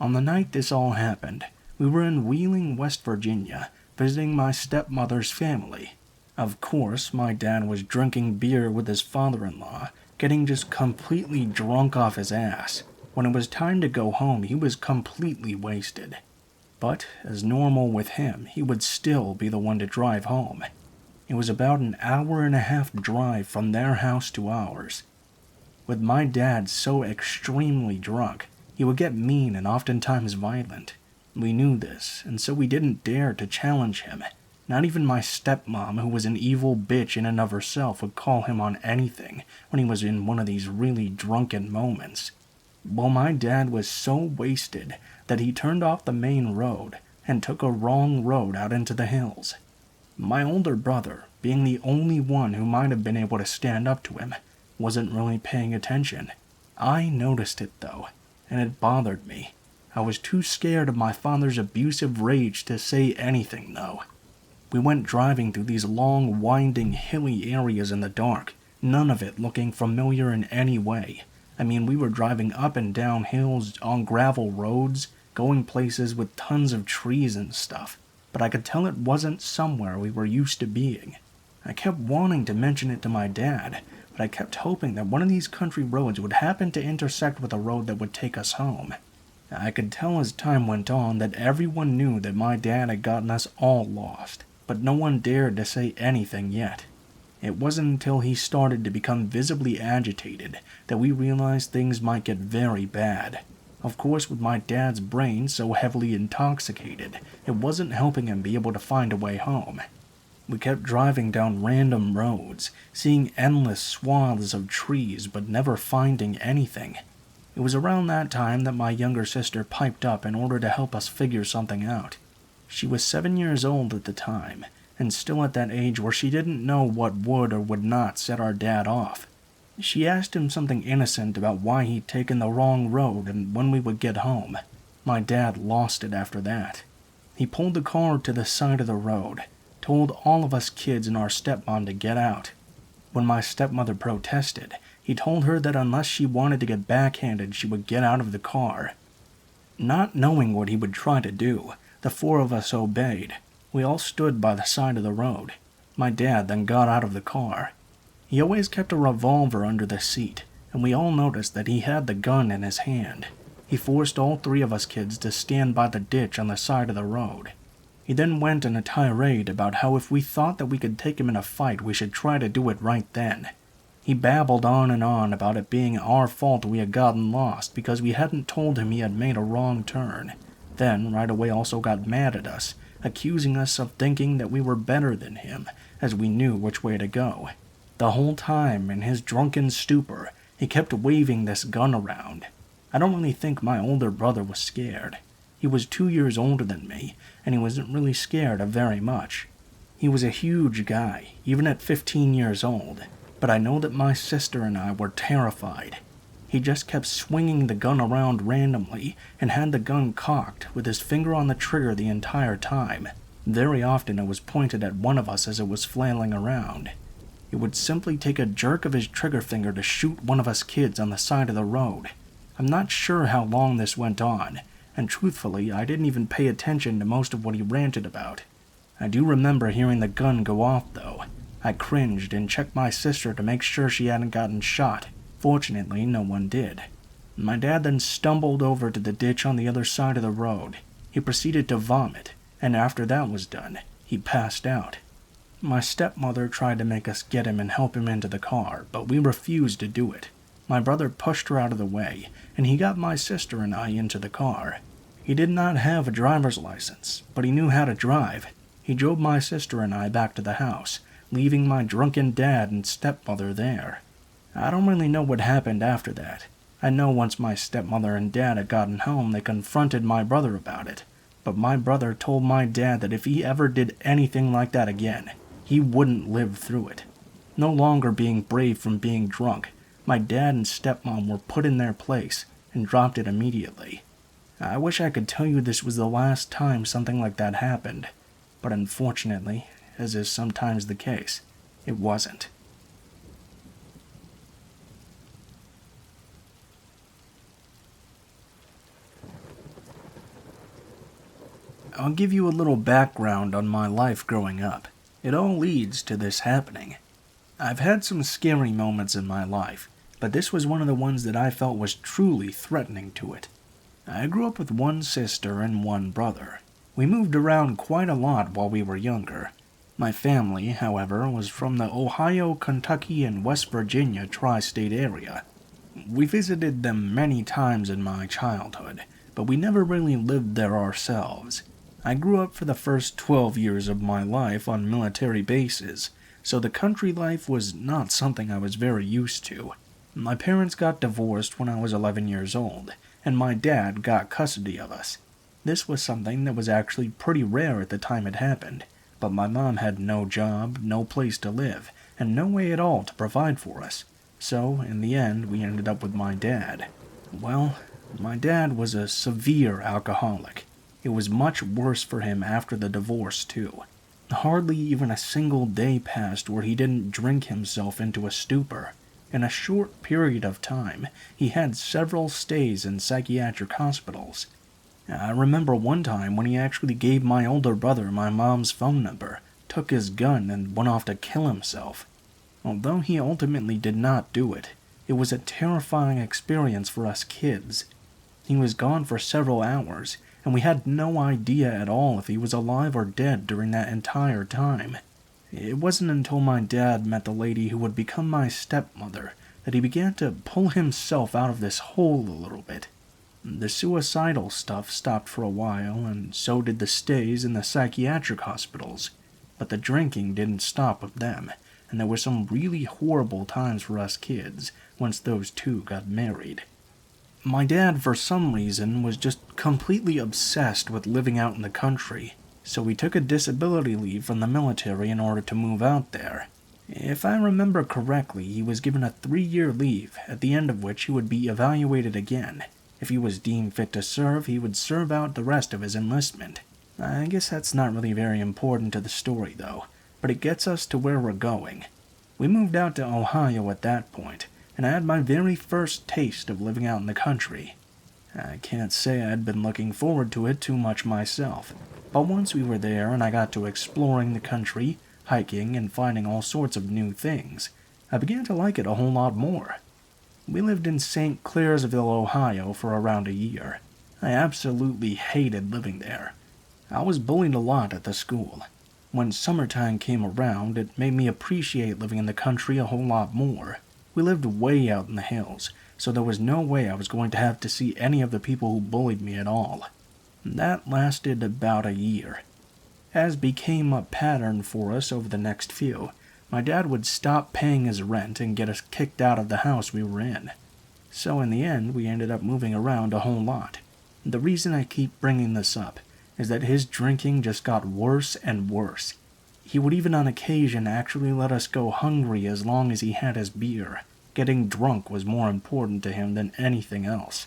On the night this all happened, we were in Wheeling, West Virginia, visiting my stepmother's family. Of course, my dad was drinking beer with his father-in-law, getting just completely drunk off his ass. When it was time to go home, he was completely wasted. But, as normal with him, he would still be the one to drive home. It was about an hour-and-a-half drive from their house to ours. With my dad so extremely drunk, he would get mean and oftentimes violent. We knew this, and so we didn't dare to challenge him. Not even my stepmom, who was an evil bitch in and of herself, would call him on anything when he was in one of these really drunken moments. Well, my dad was so wasted that he turned off the main road and took a wrong road out into the hills. My older brother, being the only one who might have been able to stand up to him, wasn't really paying attention. I noticed it though, and it bothered me. I was too scared of my father's abusive rage to say anything though. We went driving through these long, winding, hilly areas in the dark, none of it looking familiar in any way. I mean, we were driving up and down hills on gravel roads, going places with tons of trees and stuff, but I could tell it wasn't somewhere we were used to being. I kept wanting to mention it to my dad, but I kept hoping that one of these country roads would happen to intersect with a road that would take us home. I could tell as time went on that everyone knew that my dad had gotten us all lost, but no one dared to say anything yet. It wasn't until he started to become visibly agitated that we realized things might get very bad. Of course, with my dad's brain so heavily intoxicated, it wasn't helping him be able to find a way home. We kept driving down random roads, seeing endless swaths of trees but never finding anything. It was around that time that my younger sister piped up in order to help us figure something out. She was 7 years old at the time, and still at that age where she didn't know what would or would not set our dad off. She asked him something innocent about why he'd taken the wrong road and when we would get home. My dad lost it after that. He pulled the car to the side of the road, told all of us kids and our stepmom to get out. When my stepmother protested, he told her that unless she wanted to get backhanded, she would get out of the car. Not knowing what he would try to do, the four of us obeyed. We all stood by the side of the road. My dad then got out of the car. He always kept a revolver under the seat, and we all noticed that he had the gun in his hand. He forced all three of us kids to stand by the ditch on the side of the road. He then went in a tirade about how if we thought that we could take him in a fight, we should try to do it right then. He babbled on and on about it being our fault we had gotten lost because we hadn't told him he had made a wrong turn. Then, right away also got mad at us, accusing us of thinking that we were better than him, as we knew which way to go. The whole time, in his drunken stupor, he kept waving this gun around. I don't really think my older brother was scared. He was 2 years older than me, and he wasn't really scared of very much. He was a huge guy, even at 15 years old, but I know that my sister and I were terrified. He just kept swinging the gun around randomly and had the gun cocked with his finger on the trigger the entire time. Very often it was pointed at one of us as it was flailing around. It would simply take a jerk of his trigger finger to shoot one of us kids on the side of the road. I'm not sure how long this went on, and truthfully, I didn't even pay attention to most of what he ranted about. I do remember hearing the gun go off, though. I cringed and checked my sister to make sure she hadn't gotten shot. Fortunately, no one did. My dad then stumbled over to the ditch on the other side of the road. He proceeded to vomit, and after that was done, he passed out. My stepmother tried to make us get him and help him into the car, but we refused to do it. My brother pushed her out of the way, and he got my sister and I into the car. He did not have a driver's license, but he knew how to drive. He drove my sister and I back to the house, leaving my drunken dad and stepmother there. I don't really know what happened after that. I know once my stepmother and dad had gotten home, they confronted my brother about it. But my brother told my dad that if he ever did anything like that again, he wouldn't live through it. No longer being brave from being drunk, my dad and stepmom were put in their place and dropped it immediately. I wish I could tell you this was the last time something like that happened, but unfortunately, as is sometimes the case, it wasn't. I'll give you a little background on my life growing up. It all leads to this happening. I've had some scary moments in my life, but this was one of the ones that I felt was truly threatening to it. I grew up with one sister and one brother. We moved around quite a lot while we were younger. My family, however, was from the Ohio, Kentucky, and West Virginia tri-state area. We visited them many times in my childhood, but we never really lived there ourselves. I grew up for the first 12 years of my life on military bases, so the country life was not something I was very used to. My parents got divorced when I was 11 years old, and my dad got custody of us. This was something that was actually pretty rare at the time it happened, but my mom had no job, no place to live, and no way at all to provide for us. So, in the end, we ended up with my dad. Well, my dad was a severe alcoholic. It was much worse for him after the divorce, too. Hardly even a single day passed where he didn't drink himself into a stupor. In a short period of time, he had several stays in psychiatric hospitals. I remember one time when he actually gave my older brother my mom's phone number, took his gun, and went off to kill himself. Although he ultimately did not do it, it was a terrifying experience for us kids. He was gone for several hours, and we had no idea at all if he was alive or dead during that entire time. It wasn't until my dad met the lady who would become my stepmother that he began to pull himself out of this hole a little bit. The suicidal stuff stopped for a while, and so did the stays in the psychiatric hospitals, but the drinking didn't stop with them, and there were some really horrible times for us kids once those two got married. My dad, for some reason, was just completely obsessed with living out in the country, so he took a disability leave from the military in order to move out there. If I remember correctly, he was given a 3-year leave, at the end of which he would be evaluated again. If he was deemed fit to serve, he would serve out the rest of his enlistment. I guess that's not really very important to the story, though, but it gets us to where we're going. We moved out to Ohio at that point, and I had my very first taste of living out in the country. I can't say I'd been looking forward to it too much myself, but once we were there and I got to exploring the country, hiking, and finding all sorts of new things, I began to like it a whole lot more. We lived in St. Clairsville, Ohio for around a year. I absolutely hated living there. I was bullied a lot at the school. When summertime came around, it made me appreciate living in the country a whole lot more. We lived way out in the hills, so there was no way I was going to have to see any of the people who bullied me at all. That lasted about a year. As became a pattern for us over the next few, my dad would stop paying his rent and get us kicked out of the house we were in. So in the end, we ended up moving around a whole lot. The reason I keep bringing this up is that his drinking just got worse and worse. He would even on occasion actually let us go hungry as long as he had his beer. Getting drunk was more important to him than anything else.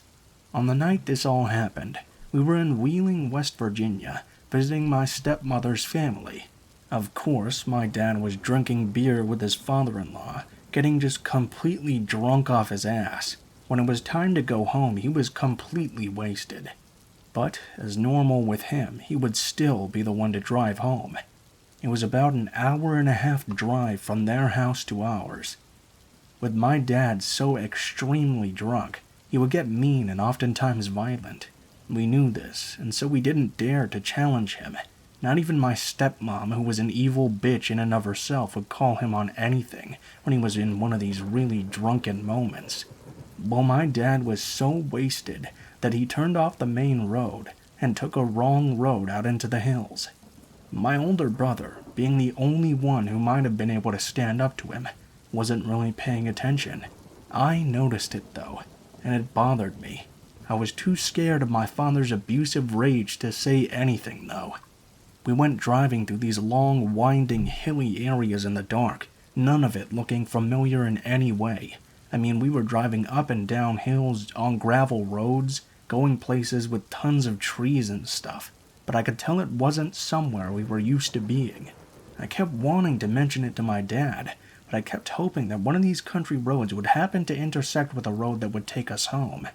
On the night this all happened, we were in Wheeling, West Virginia, visiting my stepmother's family. Of course, my dad was drinking beer with his father-in-law, getting just completely drunk off his ass. When it was time to go home, he was completely wasted. But, as normal with him, he would still be the one to drive home. It was about an hour-and-a-half drive from their house to ours. With my dad so extremely drunk, he would get mean and oftentimes violent. We knew this, and so we didn't dare to challenge him. Not even my stepmom, who was an evil bitch in and of herself, would call him on anything when he was in one of these really drunken moments. Well, my dad was so wasted that he turned off the main road and took a wrong road out into the hills. My older brother, being the only one who might have been able to stand up to him, wasn't really paying attention. I noticed it, though, and it bothered me. I was too scared of my father's abusive rage to say anything, though. We went driving through these long, winding, hilly areas in the dark, none of it looking familiar in any way. I mean, we were driving up and down hills on gravel roads, going places with tons of trees and stuff, but I could tell it wasn't somewhere we were used to being. I kept wanting to mention it to my dad, but I kept hoping that one of these country roads would happen to intersect with a road that would take us home.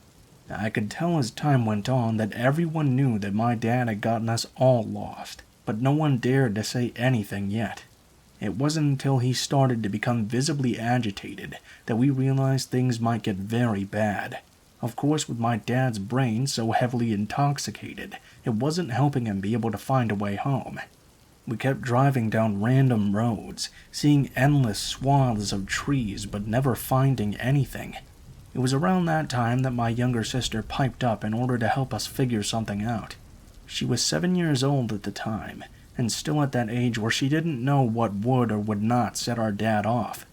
I could tell as time went on that everyone knew that my dad had gotten us all lost, but no one dared to say anything yet. It wasn't until he started to become visibly agitated that we realized things might get very bad. Of course, with my dad's brain so heavily intoxicated, it wasn't helping him be able to find a way home. We kept driving down random roads, seeing endless swaths of trees but never finding anything. It was around that time that my younger sister piped up in order to help us figure something out. She was 7 years old at the time, and still at that age where she didn't know what would or would not set our dad off.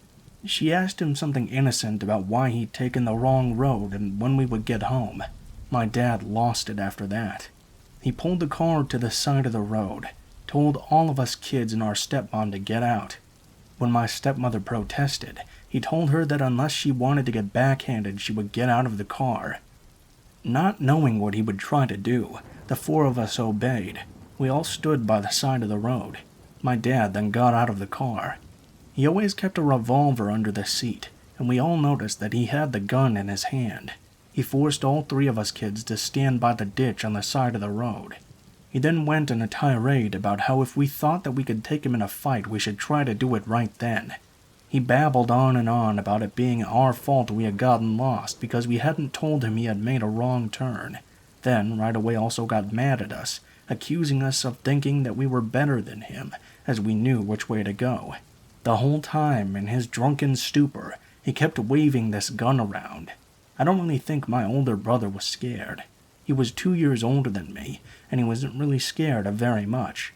She asked him something innocent about why he'd taken the wrong road and when we would get home. My dad lost it after that. He pulled the car to the side of the road, told all of us kids and our stepmom to get out. When my stepmother protested, he told her that unless she wanted to get backhanded, she would get out of the car. Not knowing what he would try to do, the four of us obeyed. We all stood by the side of the road. My dad then got out of the car. He always kept a revolver under the seat, and we all noticed that he had the gun in his hand. He forced all three of us kids to stand by the ditch on the side of the road. He then went on a tirade about how if we thought that we could take him in a fight, we should try to do it right then. He babbled on and on about it being our fault we had gotten lost because we hadn't told him he had made a wrong turn. Then, right away also got mad at us, accusing us of thinking that we were better than him, as we knew which way to go. The whole time, in his drunken stupor, he kept waving this gun around. I don't really think my older brother was scared. He was 2 years older than me, and he wasn't really scared of very much.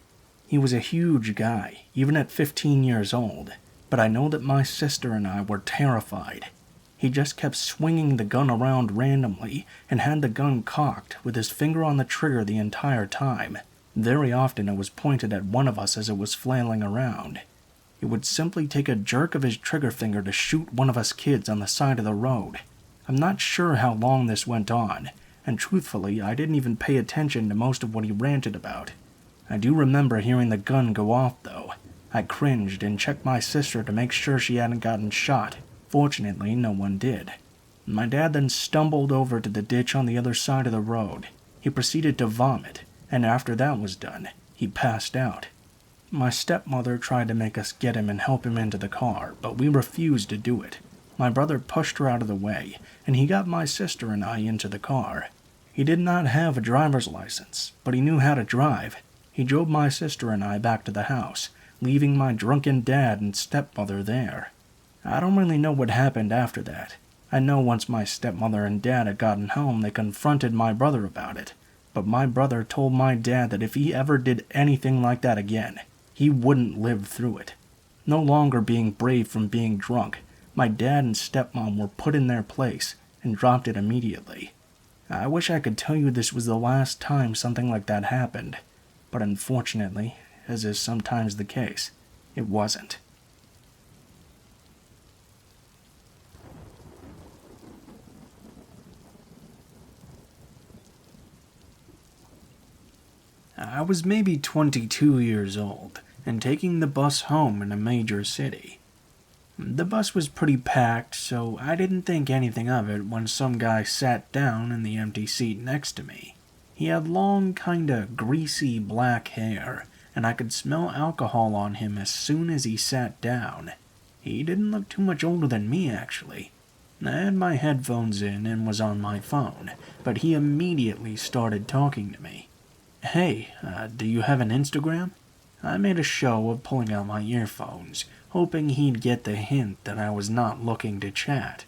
He was a huge guy, even at 15 years old, but I know that my sister and I were terrified. He just kept swinging the gun around randomly and had the gun cocked with his finger on the trigger the entire time. Very often it was pointed at one of us as it was flailing around. He would simply take a jerk of his trigger finger to shoot one of us kids on the side of the road. I'm not sure how long this went on, and truthfully, I didn't even pay attention to most of what he ranted about. I do remember hearing the gun go off, though. I cringed and checked my sister to make sure she hadn't gotten shot. Fortunately, no one did. My dad then stumbled over to the ditch on the other side of the road. He proceeded to vomit, and after that was done, he passed out. My stepmother tried to make us get him and help him into the car, but we refused to do it. My brother pushed her out of the way, and he got my sister and I into the car. He did not have a driver's license, but he knew how to drive. He drove my sister and I back to the house, leaving my drunken dad and stepmother there. I don't really know what happened after that. I know once my stepmother and dad had gotten home, they confronted my brother about it, but my brother told my dad that if he ever did anything like that again, he wouldn't live through it. No longer being brave from being drunk, my dad and stepmom were put in their place and dropped it immediately. I wish I could tell you this was the last time something like that happened, but unfortunately, as is sometimes the case, it wasn't. I was maybe 22 years old and taking the bus home in a major city. The bus was pretty packed, so I didn't think anything of it when some guy sat down in the empty seat next to me. He had long, kinda greasy black hair, and I could smell alcohol on him as soon as he sat down. He didn't look too much older than me, actually. I had my headphones in and was on my phone, but he immediately started talking to me. Hey, do you have an Instagram? I made a show of pulling out my earphones, hoping he'd get the hint that I was not looking to chat.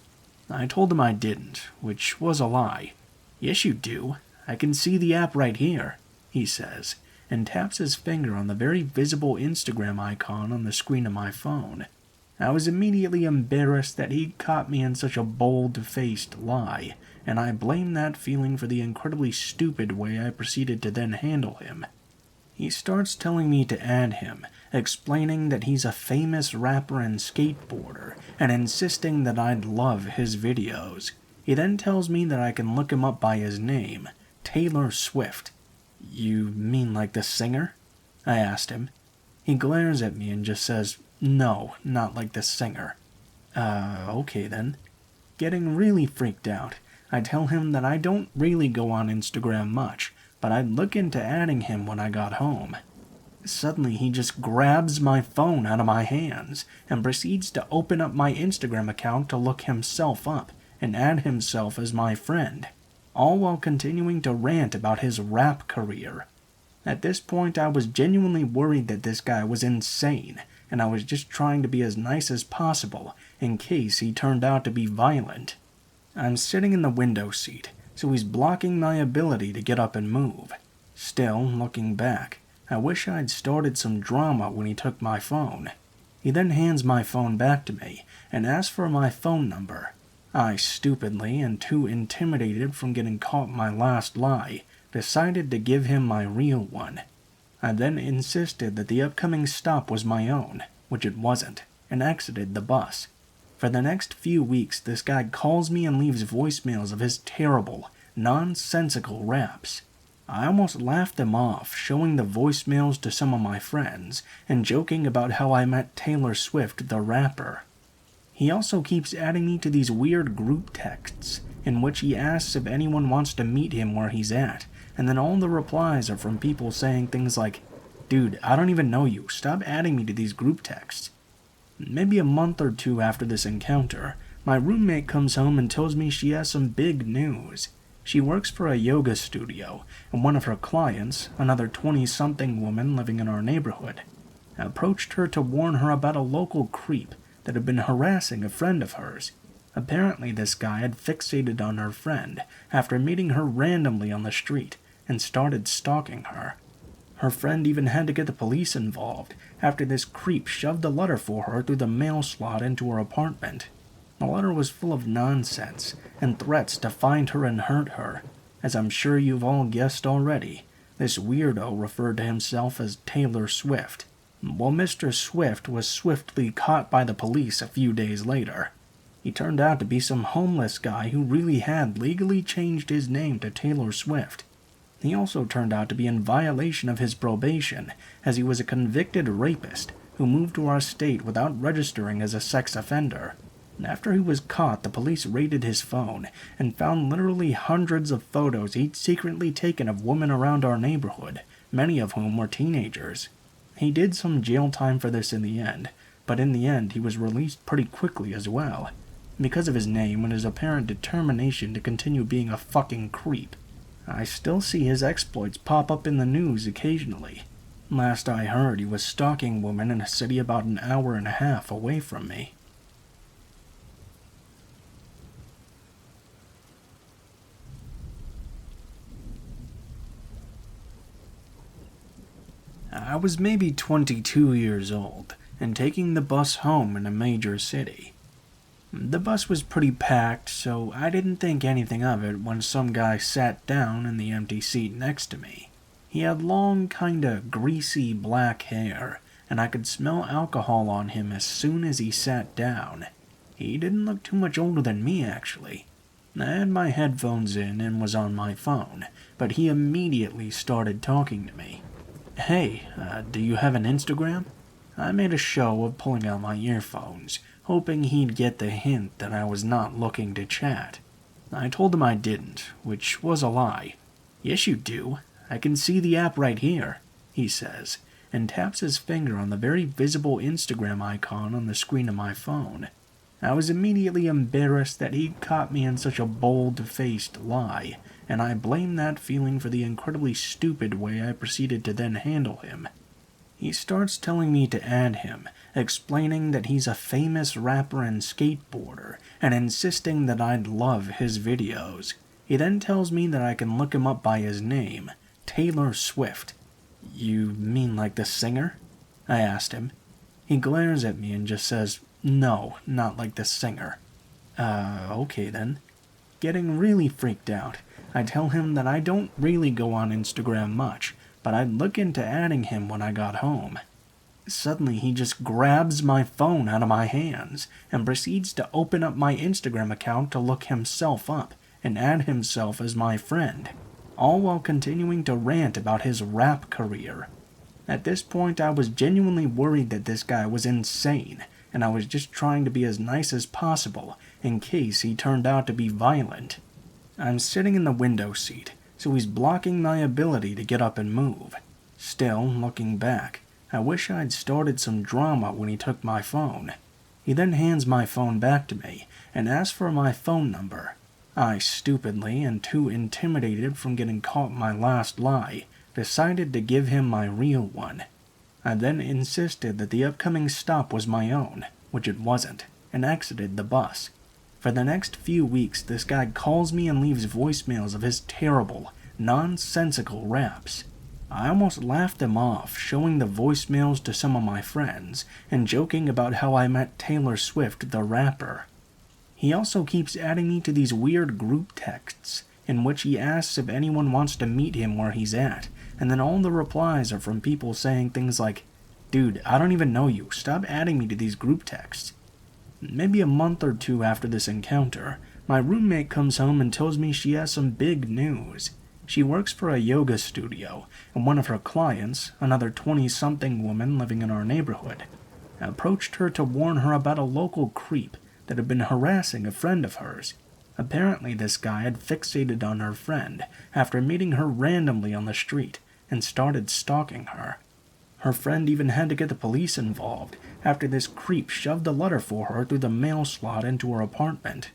I told him I didn't, which was a lie. Yes, you do. I can see the app right here, he says, and taps his finger on the very visible Instagram icon on the screen of my phone. I was immediately embarrassed that he'd caught me in such a bold-faced lie, and I blamed that feeling for the incredibly stupid way I proceeded to then handle him. He starts telling me to add him, explaining that he's a famous rapper and skateboarder, and insisting that I'd love his videos. He then tells me that I can look him up by his name, Taylor Swift. You mean like the singer? I asked him. He glares at me and just says, no, not like the singer. Okay then. Getting really freaked out, I tell him that I don't really go on Instagram much, but I'd look into adding him when I got home. Suddenly he just grabs my phone out of my hands and proceeds to open up my Instagram account to look himself up and add himself as my friend, all while continuing to rant about his rap career. At this point I was genuinely worried that this guy was insane, and I was just trying to be as nice as possible in case he turned out to be violent. I'm sitting in the window seat, so he's blocking my ability to get up and move. Still, looking back, I wish I'd started some drama when he took my phone. He then hands my phone back to me and asks for my phone number. I stupidly, and too intimidated from getting caught in my last lie, decided to give him my real one. I then insisted that the upcoming stop was my own, which it wasn't, and exited the bus. For the next few weeks, this guy calls me and leaves voicemails of his terrible, nonsensical raps. I almost laughed them off, showing the voicemails to some of my friends, and joking about how I met Taylor Swift, the rapper. He also keeps adding me to these weird group texts, in which he asks if anyone wants to meet him where he's at, and then all the replies are from people saying things like, "Dude, I don't even know you, stop adding me to these group texts." Maybe a month or two after this encounter, my roommate comes home and tells me she has some big news. She works for a yoga studio, and one of her clients, another 20-something woman living in our neighborhood, approached her to warn her about a local creep that had been harassing a friend of hers. Apparently this guy had fixated on her friend after meeting her randomly on the street and started stalking her. Her friend even had to get the police involved after this creep shoved a letter for her through the mail slot into her apartment. The letter was full of nonsense and threats to find her and hurt her. As I'm sure you've all guessed already, this weirdo referred to himself as Taylor Swift. Well, Mr. Swift was swiftly caught by the police a few days later. He turned out to be some homeless guy who really had legally changed his name to Taylor Swift. He also turned out to be in violation of his probation, as he was a convicted rapist who moved to our state without registering as a sex offender. After he was caught, the police raided his phone and found literally hundreds of photos he'd secretly taken of women around our neighborhood, many of whom were teenagers. He did some jail time for this in the end, but in the end he was released pretty quickly as well, because of his name and his apparent determination to continue being a fucking creep. I still see his exploits pop up in the news occasionally. Last I heard, he was stalking women in a city about an hour and a half away from me. I was maybe 22 years old, and taking the bus home in a major city. The bus was pretty packed, so I didn't think anything of it when some guy sat down in the empty seat next to me. He had long, kinda greasy black hair, and I could smell alcohol on him as soon as he sat down. He didn't look too much older than me, actually. I had my headphones in and was on my phone, but he immediately started talking to me. "Hey, do you have an Instagram?" I made a show of pulling out my earphones, hoping he'd get the hint that I was not looking to chat. I told him I didn't, which was a lie. "Yes, you do. I can see the app right here," he says, and taps his finger on the very visible Instagram icon on the screen of my phone. I was immediately embarrassed that he'd caught me in such a bold-faced lie, and I blamed that feeling for the incredibly stupid way I proceeded to then handle him. He starts telling me to add him, explaining that he's a famous rapper and skateboarder, and insisting that I'd love his videos. He then tells me that I can look him up by his name, Taylor Swift. "You mean like the singer?" I asked him. He glares at me and just says, "No, not like the singer." Okay then. Getting really freaked out, I tell him that I don't really go on Instagram much, but I'd look into adding him when I got home. Suddenly he just grabs my phone out of my hands and proceeds to open up my Instagram account to look himself up and add himself as my friend, all while continuing to rant about his rap career. At this point I was genuinely worried that this guy was insane, and I was just trying to be as nice as possible in case he turned out to be violent. I'm sitting in the window seat, so he's blocking my ability to get up and move. Still, looking back, I wish I'd started some drama when he took my phone. He then hands my phone back to me and asks for my phone number. I stupidly, and too intimidated from getting caught in my last lie, decided to give him my real one. I then insisted that the upcoming stop was my own, which it wasn't, and exited the bus. For the next few weeks, this guy calls me and leaves voicemails of his terrible, nonsensical raps. I almost laughed them off, showing the voicemails to some of my friends, and joking about how I met Taylor Swift, the rapper. He also keeps adding me to these weird group texts, in which he asks if anyone wants to meet him where he's at, and then all the replies are from people saying things like, "Dude, I don't even know you, stop adding me to these group texts." Maybe a month or two after this encounter, my roommate comes home and tells me she has some big news. She works for a yoga studio, and one of her clients, another 20-something woman living in our neighborhood, approached her to warn her about a local creep that had been harassing a friend of hers. Apparently this guy had fixated on her friend after meeting her randomly on the street and started stalking her. Her friend even had to get the police involved after this creep shoved a letter for her through the mail slot into her apartment.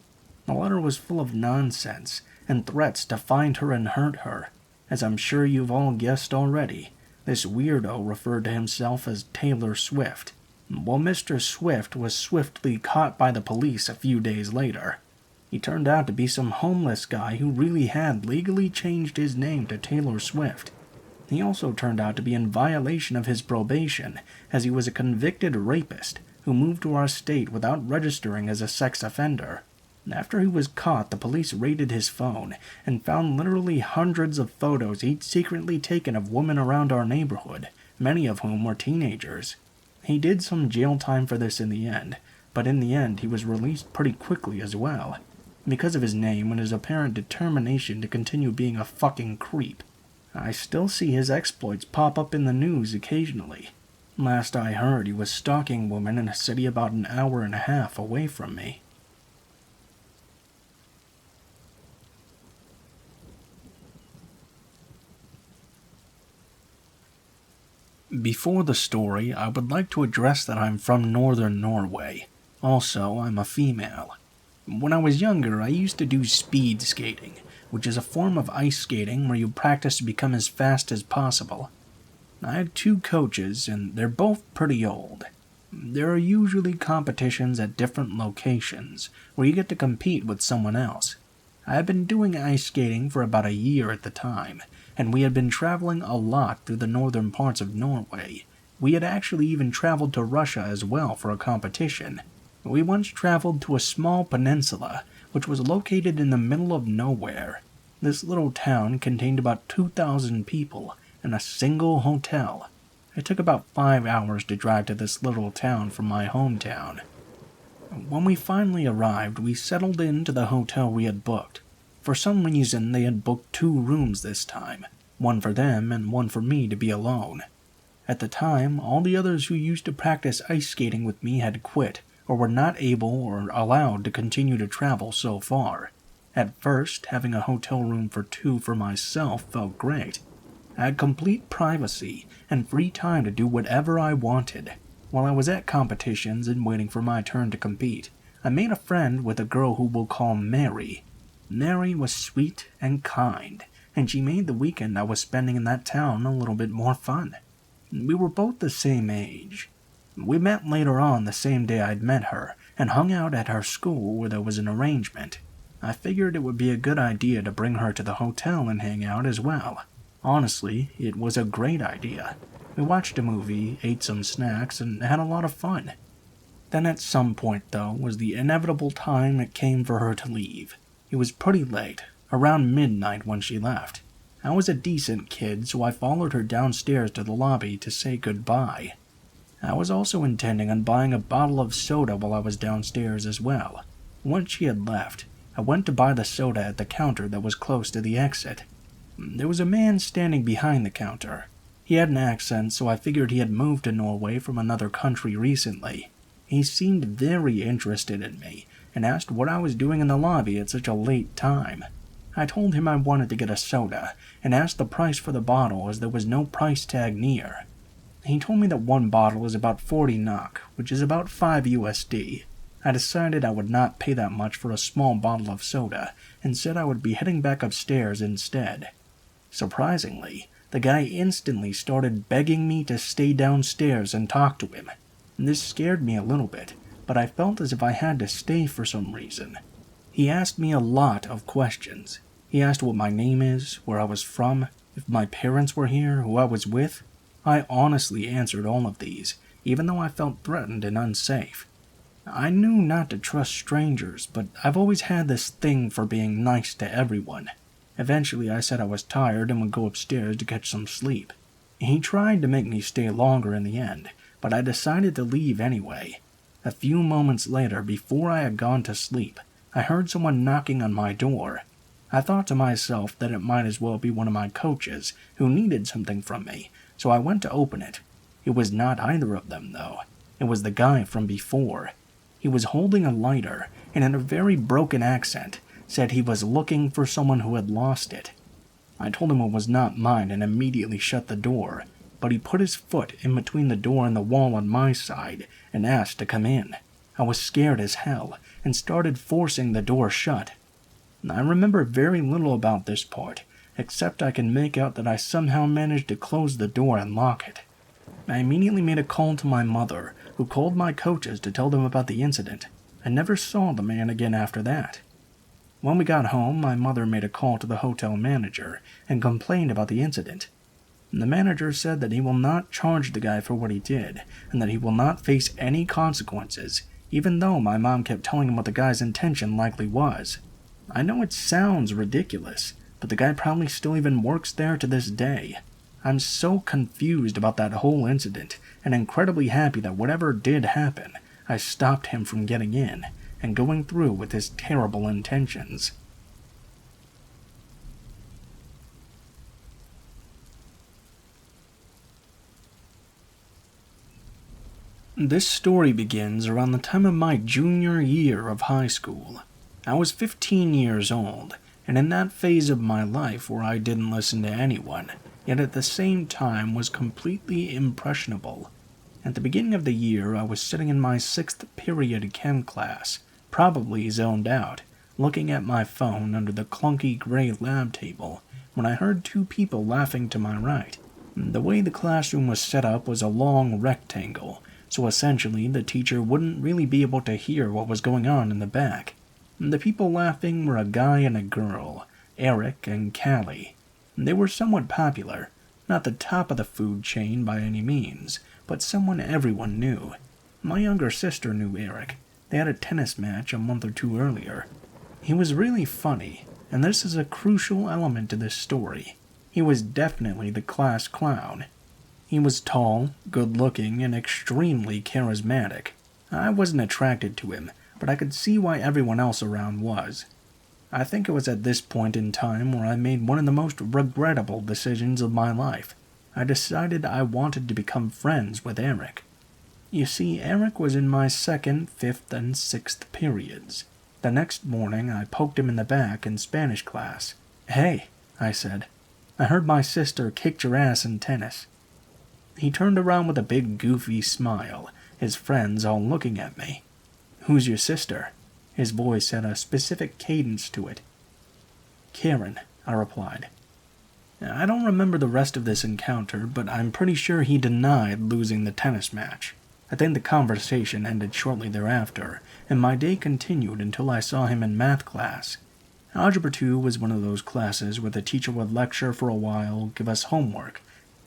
The letter was full of nonsense and threats to find her and hurt her. As I'm sure you've all guessed already, this weirdo referred to himself as Taylor Swift. Well, Mr. Swift was swiftly caught by the police a few days later. He turned out to be some homeless guy who really had legally changed his name to Taylor Swift. He also turned out to be in violation of his probation, as he was a convicted rapist who moved to our state without registering as a sex offender. After he was caught, the police raided his phone and found literally hundreds of photos he'd secretly taken of women around our neighborhood, many of whom were teenagers. He did some jail time for this in the end, but in the end he was released pretty quickly as well, because of his name and his apparent determination to continue being a fucking creep. I still see his exploits pop up in the news occasionally. Last I heard, he was stalking women in a city about an hour and a half away from me. Before the story, I would like to address that I'm from northern Norway. Also, I'm a female. When I was younger, I used to do speed skating, which is a form of ice skating where you practice to become as fast as possible. I had 2 coaches, and they're both pretty old. There are usually competitions at different locations, where you get to compete with someone else. I had been doing ice skating for about a year at the time, and we had been traveling a lot through the northern parts of Norway. We had actually even traveled to Russia as well for a competition. We once traveled to a small peninsula, which was located in the middle of nowhere. This little town contained about 2,000 people and a single hotel. It took about 5 hours to drive to this little town from my hometown. When we finally arrived, we settled into the hotel we had booked. For some reason, they had booked 2 rooms this time, one for them and one for me to be alone. At the time, all the others who used to practice ice skating with me had quit, or were not able or allowed to continue to travel so far. At first, having a hotel room for 2 for myself felt great. I had complete privacy and free time to do whatever I wanted. While I was at competitions and waiting for my turn to compete, I made a friend with a girl who we'll call Mary. Mary was sweet and kind, and she made the weekend I was spending in that town a little bit more fun. We were both the same age. We met later on the same day I'd met her, and hung out at her school where there was an arrangement. I figured it would be a good idea to bring her to the hotel and hang out as well. Honestly, it was a great idea. We watched a movie, ate some snacks, and had a lot of fun. Then at some point, though, was the inevitable time it came for her to leave. It was pretty late, around midnight when she left. I was a decent kid, so I followed her downstairs to the lobby to say goodbye. I was also intending on buying a bottle of soda while I was downstairs as well. Once she had left, I went to buy the soda at the counter that was close to the exit. There was a man standing behind the counter. He had an accent, so I figured he had moved to Norway from another country recently. He seemed very interested in me, and asked what I was doing in the lobby at such a late time. I told him I wanted to get a soda, and asked the price for the bottle as there was no price tag near. He told me that one bottle was about 40 NOK, which is about 5 USD. I decided I would not pay that much for a small bottle of soda, and said I would be heading back upstairs instead. Surprisingly, the guy instantly started begging me to stay downstairs and talk to him. This scared me a little bit, but I felt as if I had to stay for some reason. He asked me a lot of questions. He asked what my name is, where I was from, if my parents were here, who I was with. I honestly answered all of these, even though I felt threatened and unsafe. I knew not to trust strangers, but I've always had this thing for being nice to everyone. Eventually, I said I was tired and would go upstairs to catch some sleep. He tried to make me stay longer in the end, but I decided to leave anyway. A few moments later, before I had gone to sleep, I heard someone knocking on my door. I thought to myself that it might as well be one of my coaches who needed something from me, so I went to open it. It was not either of them, though. It was the guy from before. He was holding a lighter, and in a very broken accent, said he was looking for someone who had lost it. I told him it was not mine and immediately shut the door, but he put his foot in between the door and the wall on my side and asked to come in. I was scared as hell and started forcing the door shut. I remember very little about this part, except I can make out that I somehow managed to close the door and lock it. I immediately made a call to my mother, who called my coaches to tell them about the incident. I never saw the man again after that. When we got home, my mother made a call to the hotel manager and complained about the incident. The manager said that he will not charge the guy for what he did, and that he will not face any consequences, even though my mom kept telling him what the guy's intention likely was. I know it sounds ridiculous, but the guy probably still even works there to this day. I'm so confused about that whole incident, and incredibly happy that whatever did happen, I stopped him from getting in and going through with his terrible intentions. This story begins around the time of my junior year of high school. I was 15 years old, and in that phase of my life where I didn't listen to anyone, yet at the same time was completely impressionable. At the beginning of the year, I was sitting in my 6th period chem class, probably zoned out, looking at my phone under the clunky gray lab table, when I heard two people laughing to my right. The way the classroom was set up was a long rectangle, so essentially the teacher wouldn't really be able to hear what was going on in the back. The people laughing were a guy and a girl, Eric and Callie. They were somewhat popular, not the top of the food chain by any means, but someone everyone knew. My younger sister knew Eric. They had a tennis match a month or two earlier. He was really funny, and this is a crucial element to this story. He was definitely the class clown. He was tall, good-looking, and extremely charismatic. I wasn't attracted to him, but I could see why everyone else around was. I think it was at this point in time where I made one of the most regrettable decisions of my life. I decided I wanted to become friends with Eric. You see, Eric was in my 2nd, 5th, and 6th periods. The next morning, I poked him in the back in Spanish class. "Hey," I said, "I heard my sister kicked your ass in tennis." He turned around with a big goofy smile, his friends all looking at me. "Who's your sister?" His voice had a specific cadence to it. "Karen," I replied. I don't remember the rest of this encounter, but I'm pretty sure he denied losing the tennis match. I think the conversation ended shortly thereafter, and my day continued until I saw him in math class. Algebra 2 was one of those classes where the teacher would lecture for a while, give us homework,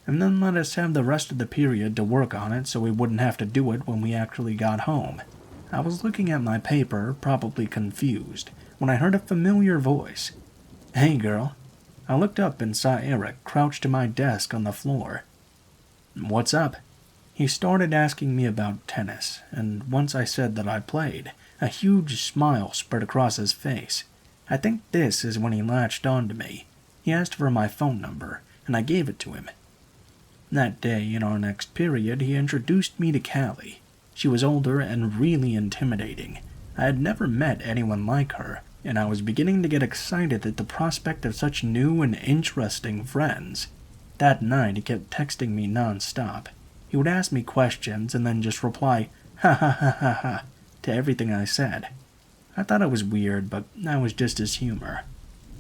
and then let us have the rest of the period to work on it so we wouldn't have to do it when we actually got home. I was looking at my paper, probably confused, when I heard a familiar voice. "Hey, girl." I looked up and saw Eric crouched to my desk on the floor. "What's up?" He started asking me about tennis, and once I said that I played, a huge smile spread across his face. I think this is when he latched on to me. He asked for my phone number, and I gave it to him. That day, in our next period, he introduced me to Callie. She was older and really intimidating. I had never met anyone like her, and I was beginning to get excited at the prospect of such new and interesting friends. That night, he kept texting me non-stop. He would ask me questions and then just reply, "Ha ha ha ha ha," to everything I said. I thought it was weird, but that was just his humor.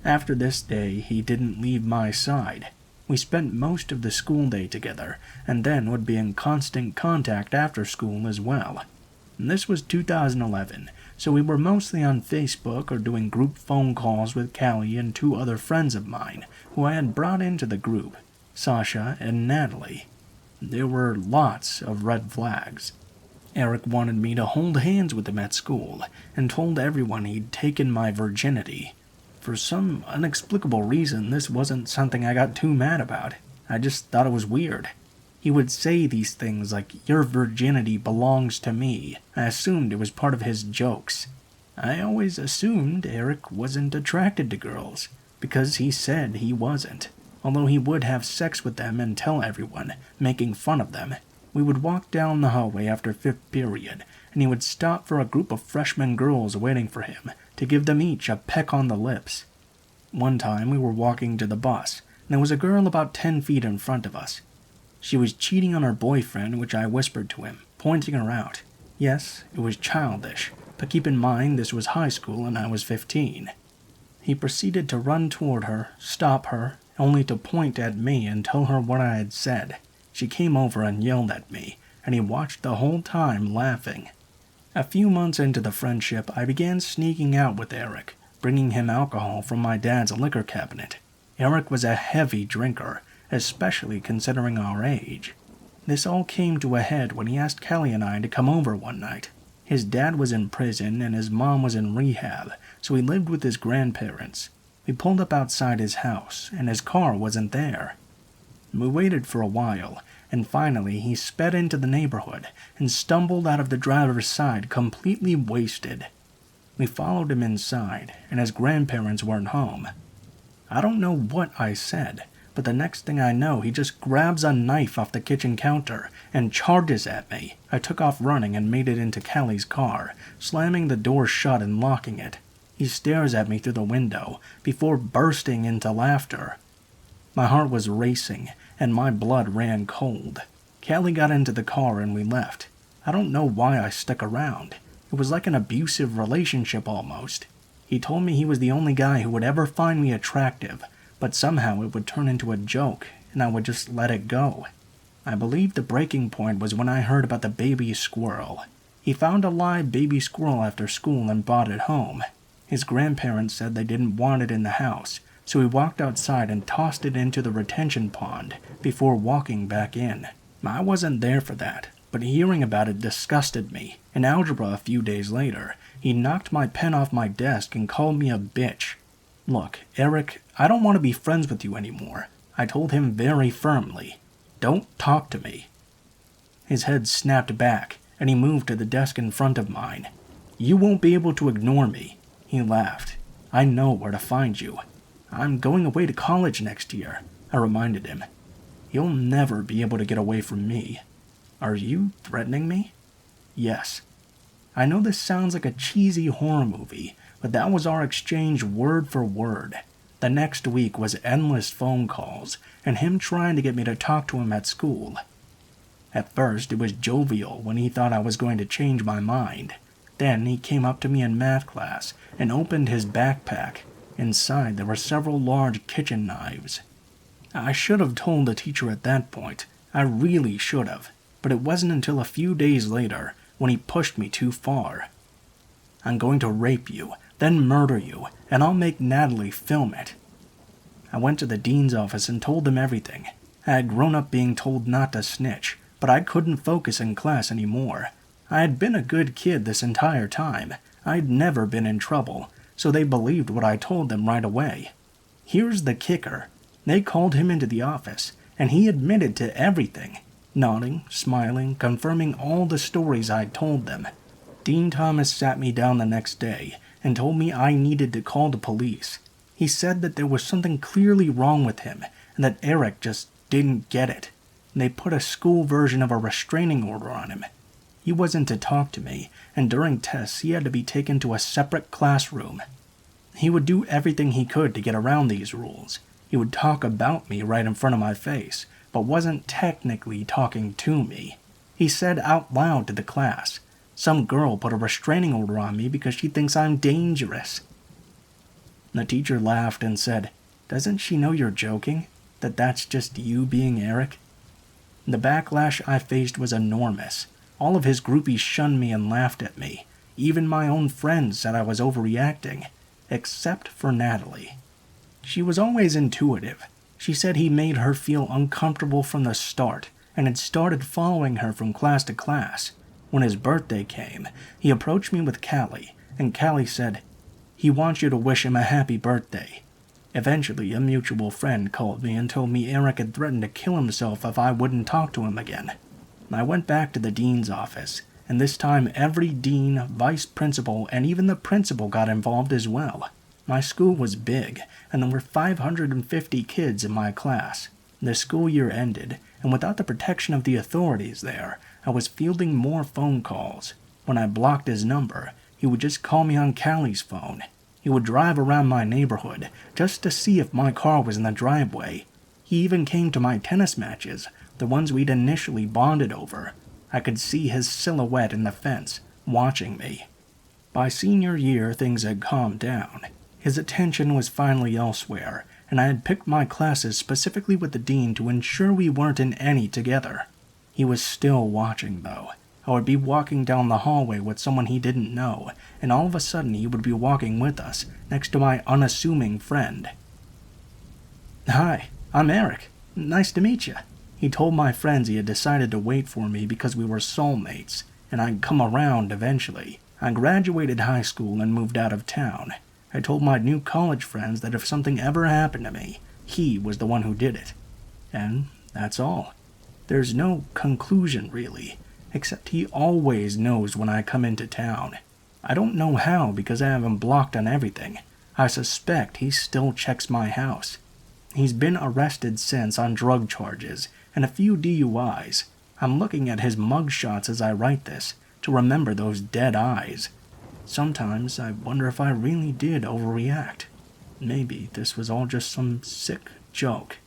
After this day, he didn't leave my side. We spent most of the school day together, and then would be in constant contact after school as well. This was 2011, so we were mostly on Facebook or doing group phone calls with Callie and 2 other friends of mine who I had brought into the group, Sasha and Natalie. There were lots of red flags. Eric wanted me to hold hands with him at school and told everyone he'd taken my virginity. For some inexplicable reason, this wasn't something I got too mad about. I just thought it was weird. He would say these things like, "Your virginity belongs to me." I assumed it was part of his jokes. I always assumed Eric wasn't attracted to girls, because he said he wasn't. Although he would have sex with them and tell everyone, making fun of them. We would walk down the hallway after 5th period, and he would stop for a group of freshman girls waiting for him to give them each a peck on the lips. One time we were walking to the bus, and there was a girl about 10 feet in front of us. She was cheating on her boyfriend, which I whispered to him, pointing her out. Yes, it was childish, but keep in mind this was high school and I was 15. He proceeded to run toward her, stop her, only to point at me and tell her what I had said. She came over and yelled at me, and he watched the whole time laughing. A few months into the friendship, I began sneaking out with Eric, bringing him alcohol from my dad's liquor cabinet. Eric was a heavy drinker, especially considering our age. This all came to a head when he asked Kelly and I to come over one night. His dad was in prison and his mom was in rehab, so he lived with his grandparents. We pulled up outside his house, and his car wasn't there. We waited for a while, and finally he sped into the neighborhood and stumbled out of the driver's side completely wasted. We followed him inside, and his grandparents weren't home. I don't know what I said, but the next thing I know, he just grabs a knife off the kitchen counter and charges at me. I took off running and made it into Callie's car, slamming the door shut and locking it. He stares at me through the window before bursting into laughter. My heart was racing, and my blood ran cold. Callie got into the car and we left. I don't know why I stuck around. It was like an abusive relationship almost. He told me he was the only guy who would ever find me attractive, but somehow it would turn into a joke, and I would just let it go. I believe the breaking point was when I heard about the baby squirrel. He found a live baby squirrel after school and brought it home. His grandparents said they didn't want it in the house, so he walked outside and tossed it into the retention pond before walking back in. I wasn't there for that, but hearing about it disgusted me. In algebra a few days later, he knocked my pen off my desk and called me a bitch. Look, Eric, I don't want to be friends with you anymore, I told him very firmly. Don't talk to me. His head snapped back, and he moved to the desk in front of mine. You won't be able to ignore me. He laughed. I know where to find you. I'm going away to college next year, I reminded him. You'll never be able to get away from me. Are you threatening me? Yes. I know this sounds like a cheesy horror movie, but that was our exchange word for word. The next week was endless phone calls, and him trying to get me to talk to him at school. At first, it was jovial when he thought I was going to change my mind. Then he came up to me in math class and opened his backpack. Inside there were several large kitchen knives. I should have told the teacher at that point. I really should have. But it wasn't until a few days later when he pushed me too far. I'm going to rape you, then murder you, and I'll make Natalie film it. I went to the dean's office and told them everything. I had grown up being told not to snitch, but I couldn't focus in class anymore. I had been a good kid this entire time. I'd never been in trouble, so they believed what I told them right away. Here's the kicker. They called him into the office, and he admitted to everything, nodding, smiling, confirming all the stories I'd told them. Dean Thomas sat me down the next day and told me I needed to call the police. He said that there was something clearly wrong with him and that Eric just didn't get it. They put a school version of a restraining order on him. He wasn't to talk to me, and during tests he had to be taken to a separate classroom. He would do everything he could to get around these rules. He would talk about me right in front of my face, but wasn't technically talking to me. He said out loud to the class, "Some girl put a restraining order on me because she thinks I'm dangerous." The teacher laughed and said, "Doesn't she know you're joking? That that's just you being Eric?" The backlash I faced was enormous. All of his groupies shunned me and laughed at me. Even my own friends said I was overreacting, except for Natalie. She was always intuitive. She said he made her feel uncomfortable from the start and had started following her from class to class. When his birthday came, he approached me with Callie, and Callie said, "He wants you to wish him a happy birthday." Eventually, a mutual friend called me and told me Eric had threatened to kill himself if I wouldn't talk to him again. I went back to the dean's office, and this time every dean, vice principal, and even the principal got involved as well. My school was big, and there were 550 kids in my class. The school year ended, and without the protection of the authorities there, I was fielding more phone calls. When I blocked his number, he would just call me on Callie's phone. He would drive around my neighborhood just to see if my car was in the driveway. He even came to my tennis matches, the ones we'd initially bonded over. I could see his silhouette in the fence, watching me. By senior year, things had calmed down. His attention was finally elsewhere, and I had picked my classes specifically with the dean to ensure we weren't in any together. He was still watching, though. I would be walking down the hallway with someone he didn't know, and all of a sudden he would be walking with us, next to my unassuming friend. "Hi, I'm Eric. Nice to meet you." He told my friends he had decided to wait for me because we were soulmates, and I'd come around eventually. I graduated high school and moved out of town. I told my new college friends that if something ever happened to me, he was the one who did it. And that's all. There's no conclusion, really, except he always knows when I come into town. I don't know how because I have him blocked on everything. I suspect he still checks my house. He's been arrested since on drug charges and a few DUIs. I'm looking at his mugshots as I write this to remember those dead eyes. Sometimes I wonder if I really did overreact. Maybe this was all just some sick joke.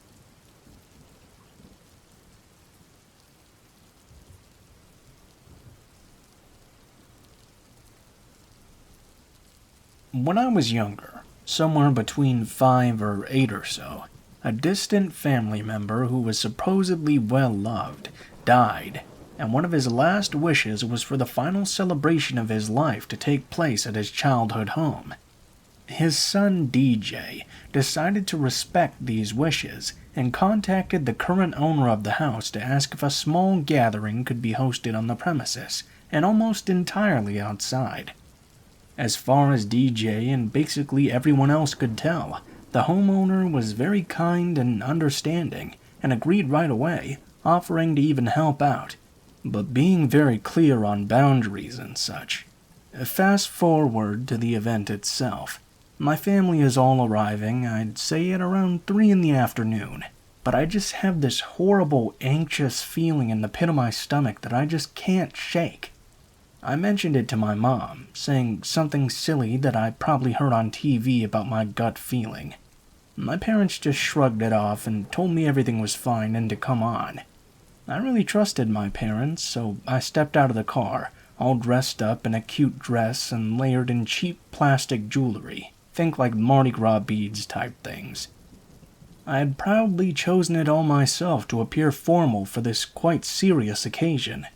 When I was younger, somewhere between 5 or 8 or so, a distant family member who was supposedly well-loved died, and one of his last wishes was for the final celebration of his life to take place at his childhood home. His son DJ decided to respect these wishes and contacted the current owner of the house to ask if a small gathering could be hosted on the premises, and almost entirely outside. As far as DJ and basically everyone else could tell, the homeowner was very kind and understanding, and agreed right away, offering to even help out, but being very clear on boundaries and such. Fast forward to the event itself. My family is all arriving, I'd say at around 3 in the afternoon, but I just have this horrible, anxious feeling in the pit of my stomach that I just can't shake. I mentioned it to my mom, saying something silly that I probably heard on TV about my gut feeling. My parents just shrugged it off and told me everything was fine and to come on. I really trusted my parents, so I stepped out of the car, all dressed up in a cute dress and layered in cheap plastic jewelry, think like Mardi Gras beads type things. I had proudly chosen it all myself to appear formal for this quite serious occasion.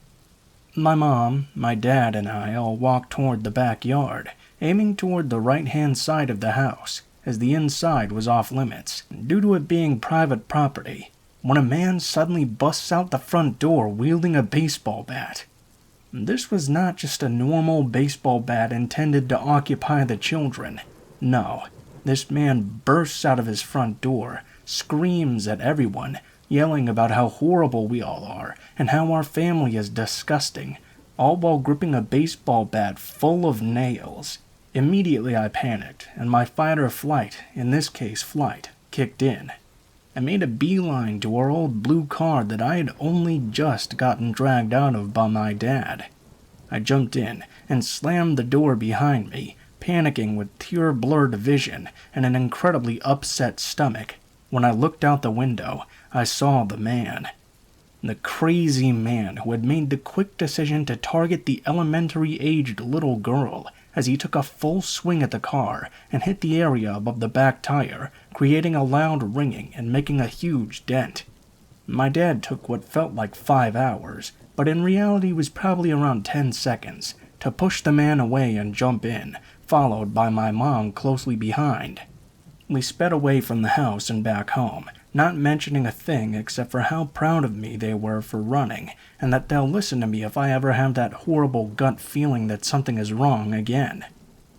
My mom, my dad, and I all walked toward the backyard, aiming toward the right-hand side of the house, as the inside was off-limits, due to it being private property, when a man suddenly busts out the front door wielding a baseball bat. This was not just a normal baseball bat intended to occupy the children. No, this man bursts out of his front door, screams at everyone, yelling about how horrible we all are and how our family is disgusting, all while gripping a baseball bat full of nails. Immediately I panicked, and my fight or flight, in this case flight, kicked in. I made a beeline to our old blue car that I had only just gotten dragged out of by my dad. I jumped in and slammed the door behind me, panicking with tear-blurred vision and an incredibly upset stomach. When I looked out the window, I saw the man. The crazy man who had made the quick decision to target the elementary-aged little girl as he took a full swing at the car and hit the area above the back tire, creating a loud ringing and making a huge dent. My dad took what felt like 5 hours, but in reality was probably around 10 seconds, to push the man away and jump in, followed by my mom closely behind. We sped away from the house and back home, not mentioning a thing except for how proud of me they were for running, and that they'll listen to me if I ever have that horrible gut feeling that something is wrong again.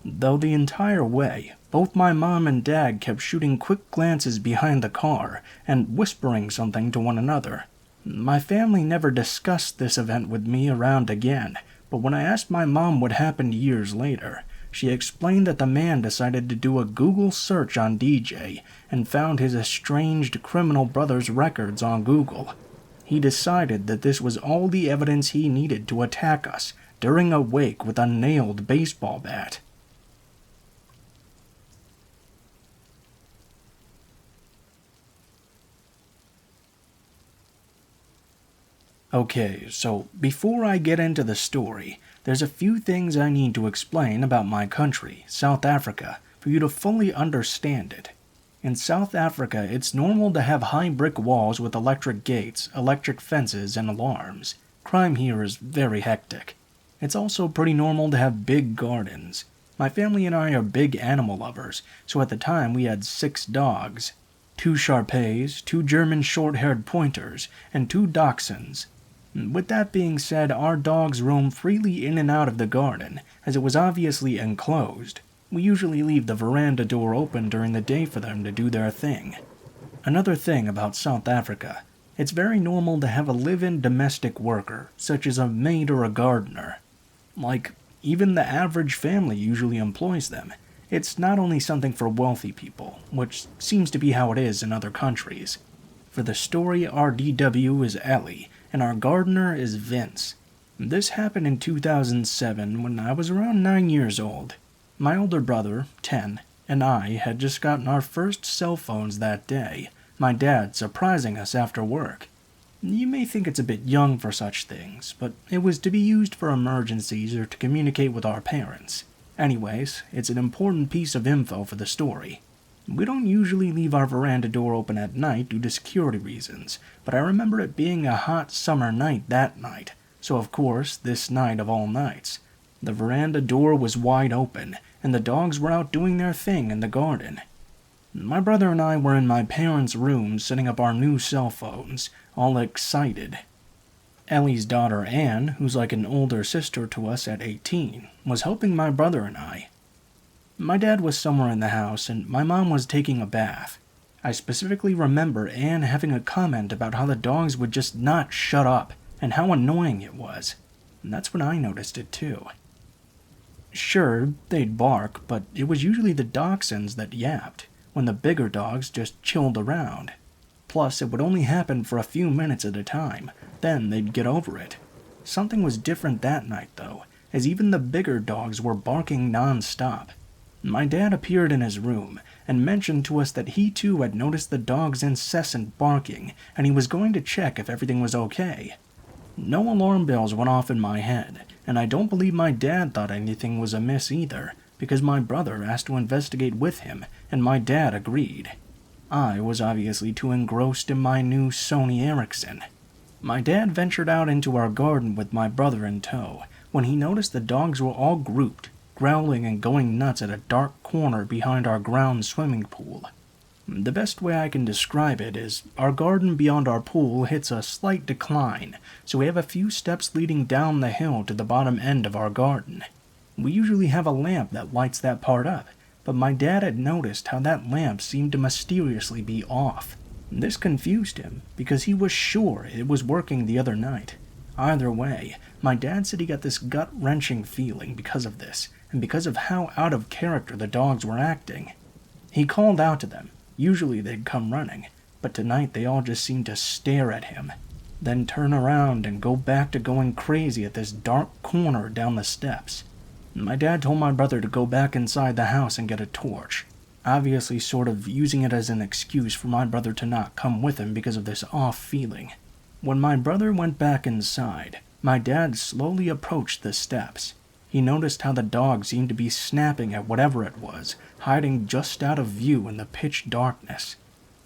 Though the entire way, both my mom and dad kept shooting quick glances behind the car and whispering something to one another. My family never discussed this event with me around again, but when I asked my mom what happened years later, she explained that the man decided to do a Google search on DJ and found his estranged criminal brother's records on Google. He decided that this was all the evidence he needed to attack us during a wake with a nailed baseball bat. Okay, so before I get into the story, there's a few things I need to explain about my country, South Africa, for you to fully understand it. In South Africa, it's normal to have high brick walls with electric gates, electric fences, and alarms. Crime here is very hectic. It's also pretty normal to have big gardens. My family and I are big animal lovers, so at the time we had 6 dogs. 2 Shar-Peis, 2 German short-haired pointers, and 2 Dachshunds. With that being said, our dogs roam freely in and out of the garden, as it was obviously enclosed. We usually leave the veranda door open during the day for them to do their thing. Another thing about South Africa, it's very normal to have a live-in domestic worker, such as a maid or a gardener. Like, even the average family usually employs them. It's not only something for wealthy people, which seems to be how it is in other countries. For the story, our DW is Ellie, and our gardener is Vince. This happened in 2007 when I was around 9 years old. My older brother, 10, and I had just gotten our first cell phones that day, my dad surprising us after work. You may think it's a bit young for such things, but it was to be used for emergencies or to communicate with our parents. Anyways, it's an important piece of info for the story. We don't usually leave our veranda door open at night due to security reasons, but I remember it being a hot summer night that night, so of course, this night of all nights. The veranda door was wide open, and the dogs were out doing their thing in the garden. My brother and I were in my parents' room setting up our new cell phones, all excited. Ellie's daughter Anne, who's like an older sister to us at 18, was helping my brother and I. My dad was somewhere in the house, and my mom was taking a bath. I specifically remember Anne having a comment about how the dogs would just not shut up, and how annoying it was. And that's when I noticed it too. Sure, they'd bark, but it was usually the dachshunds that yapped, when the bigger dogs just chilled around. Plus, it would only happen for a few minutes at a time, then they'd get over it. Something was different that night, though, as even the bigger dogs were barking non-stop. My dad appeared in his room, and mentioned to us that he too had noticed the dog's incessant barking, and he was going to check if everything was okay. No alarm bells went off in my head, and I don't believe my dad thought anything was amiss either, because my brother asked to investigate with him, and my dad agreed. I was obviously too engrossed in my new Sony Ericsson. My dad ventured out into our garden with my brother in tow, when he noticed the dogs were all grouped, growling and going nuts at a dark corner behind our ground swimming pool. The best way I can describe it is, our garden beyond our pool hits a slight decline, so we have a few steps leading down the hill to the bottom end of our garden. We usually have a lamp that lights that part up, but my dad had noticed how that lamp seemed to mysteriously be off. This confused him, because he was sure it was working the other night. Either way, my dad said he got this gut-wrenching feeling because of this, and because of how out of character the dogs were acting. He called out to them. Usually they'd come running, but tonight they all just seemed to stare at him, then turn around and go back to going crazy at this dark corner down the steps. My dad told my brother to go back inside the house and get a torch, obviously sort of using it as an excuse for my brother to not come with him because of this off feeling. When my brother went back inside, my dad slowly approached the steps. He noticed how the dog seemed to be snapping at whatever it was, hiding just out of view in the pitch darkness.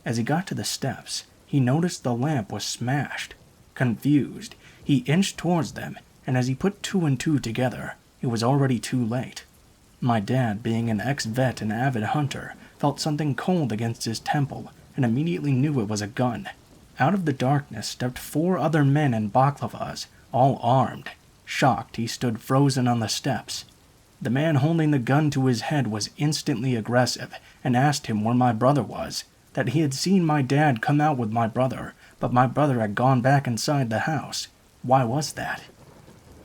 As he got to the steps, he noticed the lamp was smashed. Confused, he inched towards them, and as he put 2 and 2 together, it was already too late. My dad, being an ex-vet and avid hunter, felt something cold against his temple and immediately knew it was a gun. Out of the darkness stepped 4 other men in baklavas, all armed. Shocked, he stood frozen on the steps. The man holding the gun to his head was instantly aggressive and asked him where my brother was, that he had seen my dad come out with my brother, but my brother had gone back inside the house. Why was that?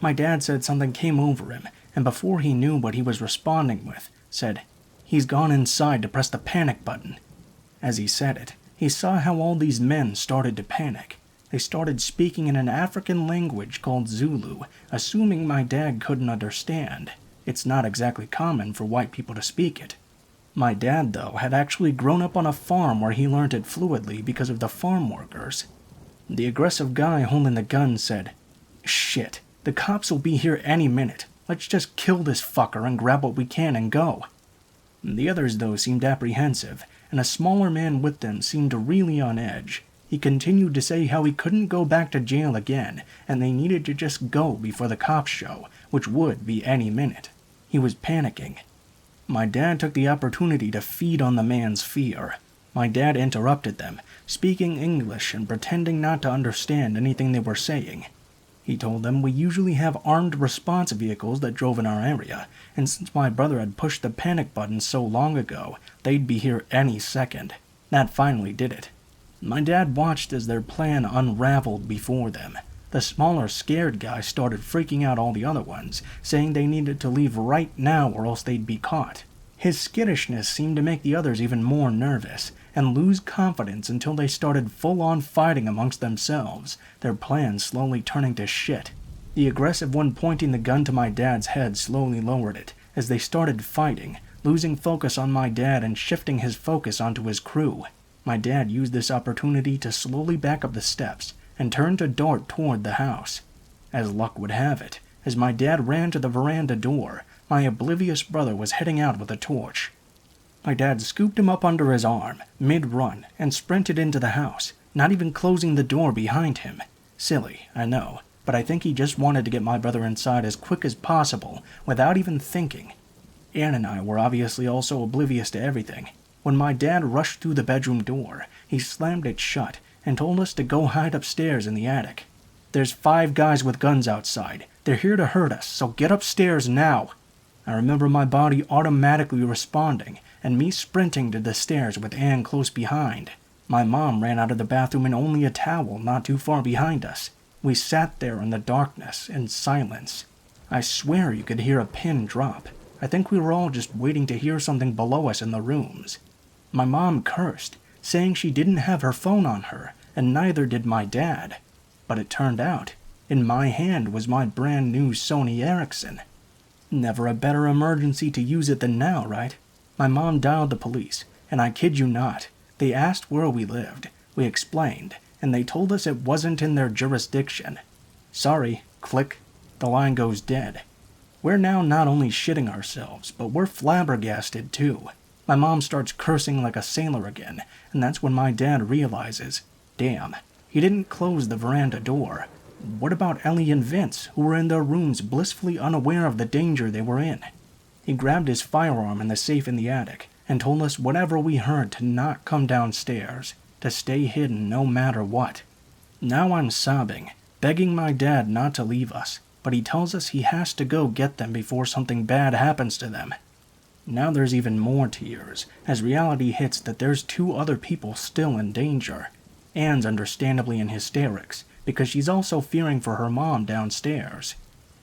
My dad said something came over him, and before he knew what he was responding with, said, "He's gone inside to press the panic button." As he said it, he saw how all these men started to panic. They started speaking in an African language called Zulu, assuming my dad couldn't understand. It's not exactly common for white people to speak it. My dad, though, had actually grown up on a farm where he learned it fluidly because of the farm workers. The aggressive guy holding the gun said, "Shit, the cops will be here any minute. Let's just kill this fucker and grab what we can and go." The others, though, seemed apprehensive, and a smaller man with them seemed really on edge. He continued to say how he couldn't go back to jail again, and they needed to just go before the cops show, which would be any minute. He was panicking. My dad took the opportunity to feed on the man's fear. My dad interrupted them, speaking English and pretending not to understand anything they were saying. He told them we usually have armed response vehicles that drove in our area, and since my brother had pushed the panic button so long ago, they'd be here any second. That finally did it. My dad watched as their plan unraveled before them. The smaller, scared guy started freaking out all the other ones, saying they needed to leave right now or else they'd be caught. His skittishness seemed to make the others even more nervous, and lose confidence until they started full-on fighting amongst themselves, their plans slowly turning to shit. The aggressive one pointing the gun to my dad's head slowly lowered it, as they started fighting, losing focus on my dad and shifting his focus onto his crew. My dad used this opportunity to slowly back up the steps, and turned to dart toward the house. As luck would have it, as my dad ran to the veranda door, my oblivious brother was heading out with a torch. My dad scooped him up under his arm, mid-run, and sprinted into the house, not even closing the door behind him. Silly, I know, but I think he just wanted to get my brother inside as quick as possible, without even thinking. Ann and I were obviously also oblivious to everything. When my dad rushed through the bedroom door, he slammed it shut, and told us to go hide upstairs in the attic. "There's 5 guys with guns outside. They're here to hurt us, so get upstairs now." I remember my body automatically responding, and me sprinting to the stairs with Anne close behind. My mom ran out of the bathroom in only a towel not too far behind us. We sat there in the darkness, in silence. I swear you could hear a pin drop. I think we were all just waiting to hear something below us in the rooms. My mom cursed, saying she didn't have her phone on her, and neither did my dad. But it turned out, in my hand was my brand new Sony Ericsson. Never a better emergency to use it than now, right? My mom dialed the police, and I kid you not, they asked where we lived. We explained, and they told us it wasn't in their jurisdiction. Sorry, click, the line goes dead. We're now not only shitting ourselves, but we're flabbergasted too. My mom starts cursing like a sailor again, and that's when my dad realizes, damn, he didn't close the veranda door. What about Ellie and Vince, who were in their rooms blissfully unaware of the danger they were in? He grabbed his firearm in the safe in the attic, and told us whatever we heard to not come downstairs, to stay hidden no matter what. Now I'm sobbing, begging my dad not to leave us, but he tells us he has to go get them before something bad happens to them. Now there's even more tears, as reality hits that there's 2 other people still in danger. Anne's understandably in hysterics, because she's also fearing for her mom downstairs.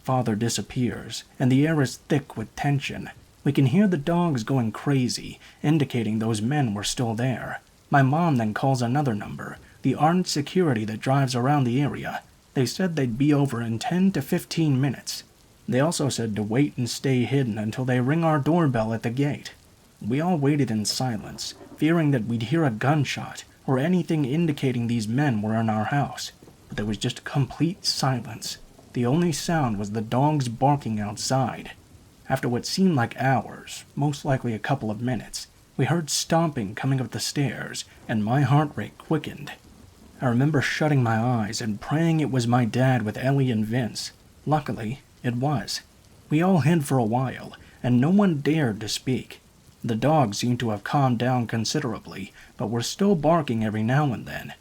Father disappears, and the air is thick with tension. We can hear the dogs going crazy, indicating those men were still there. My mom then calls another number, the armed security that drives around the area. They said they'd be over in 10 to 15 minutes. They also said to wait and stay hidden until they ring our doorbell at the gate. We all waited in silence, fearing that we'd hear a gunshot or anything indicating these men were in our house. But there was just complete silence. The only sound was the dogs barking outside. After what seemed like hours, most likely a couple of minutes, we heard stomping coming up the stairs, and my heart rate quickened. I remember shutting my eyes and praying it was my dad with Ellie and Vince. Luckily, it was. We all hid for a while, and no one dared to speak. The dogs seemed to have calmed down considerably, but were still barking every now and then.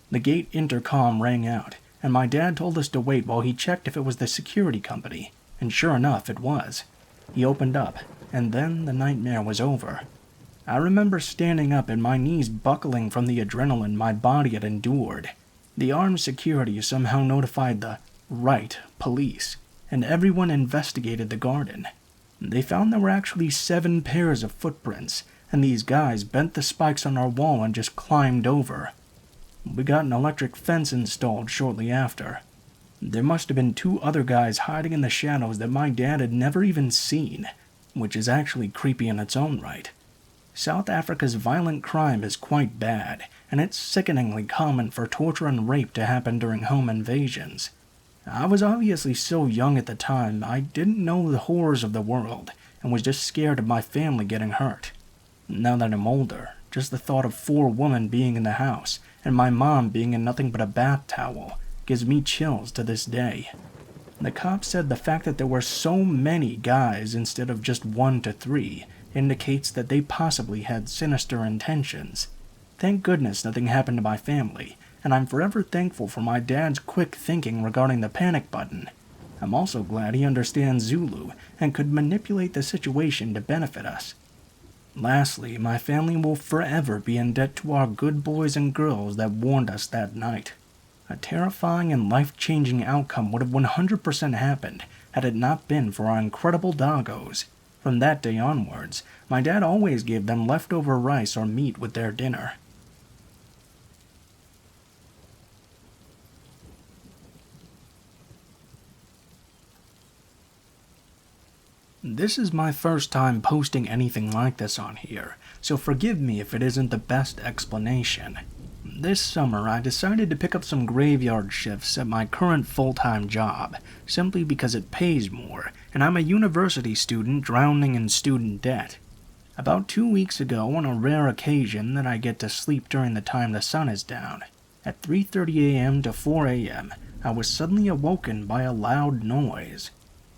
The gate intercom rang out, and my dad told us to wait while he checked if it was the security company, and sure enough, it was. He opened up, and then the nightmare was over. I remember standing up and my knees buckling from the adrenaline my body had endured. The armed security somehow notified the police, and everyone investigated the garden. They found there were actually 7 pairs of footprints, and these guys bent the spikes on our wall and just climbed over. We got an electric fence installed shortly after. There must have been 2 other guys hiding in the shadows that my dad had never even seen, which is actually creepy in its own right. South Africa's violent crime is quite bad, and it's sickeningly common for torture and rape to happen during home invasions. I was obviously so young at the time, I didn't know the horrors of the world, and was just scared of my family getting hurt. Now that I'm older, just the thought of 4 women being in the house, and my mom being in nothing but a bath towel, gives me chills to this day. The cops said the fact that there were so many guys instead of just 1 to 3 indicates that they possibly had sinister intentions. Thank goodness nothing happened to my family, and I'm forever thankful for my dad's quick thinking regarding the panic button. I'm also glad he understands Zulu and could manipulate the situation to benefit us. Lastly, my family will forever be in debt to our good boys and girls that warned us that night. A terrifying and life-changing outcome would have 100% happened had it not been for our incredible doggos. From that day onwards, my dad always gave them leftover rice or meat with their dinner. This is my first time posting anything like this on here, so forgive me if it isn't the best explanation. This summer, I decided to pick up some graveyard shifts at my current full-time job, simply because it pays more, and I'm a university student drowning in student debt. About 2 weeks ago, on a rare occasion that I get to sleep during the time the sun is down, at 3:30 a.m. to 4 a.m., I was suddenly awoken by a loud noise.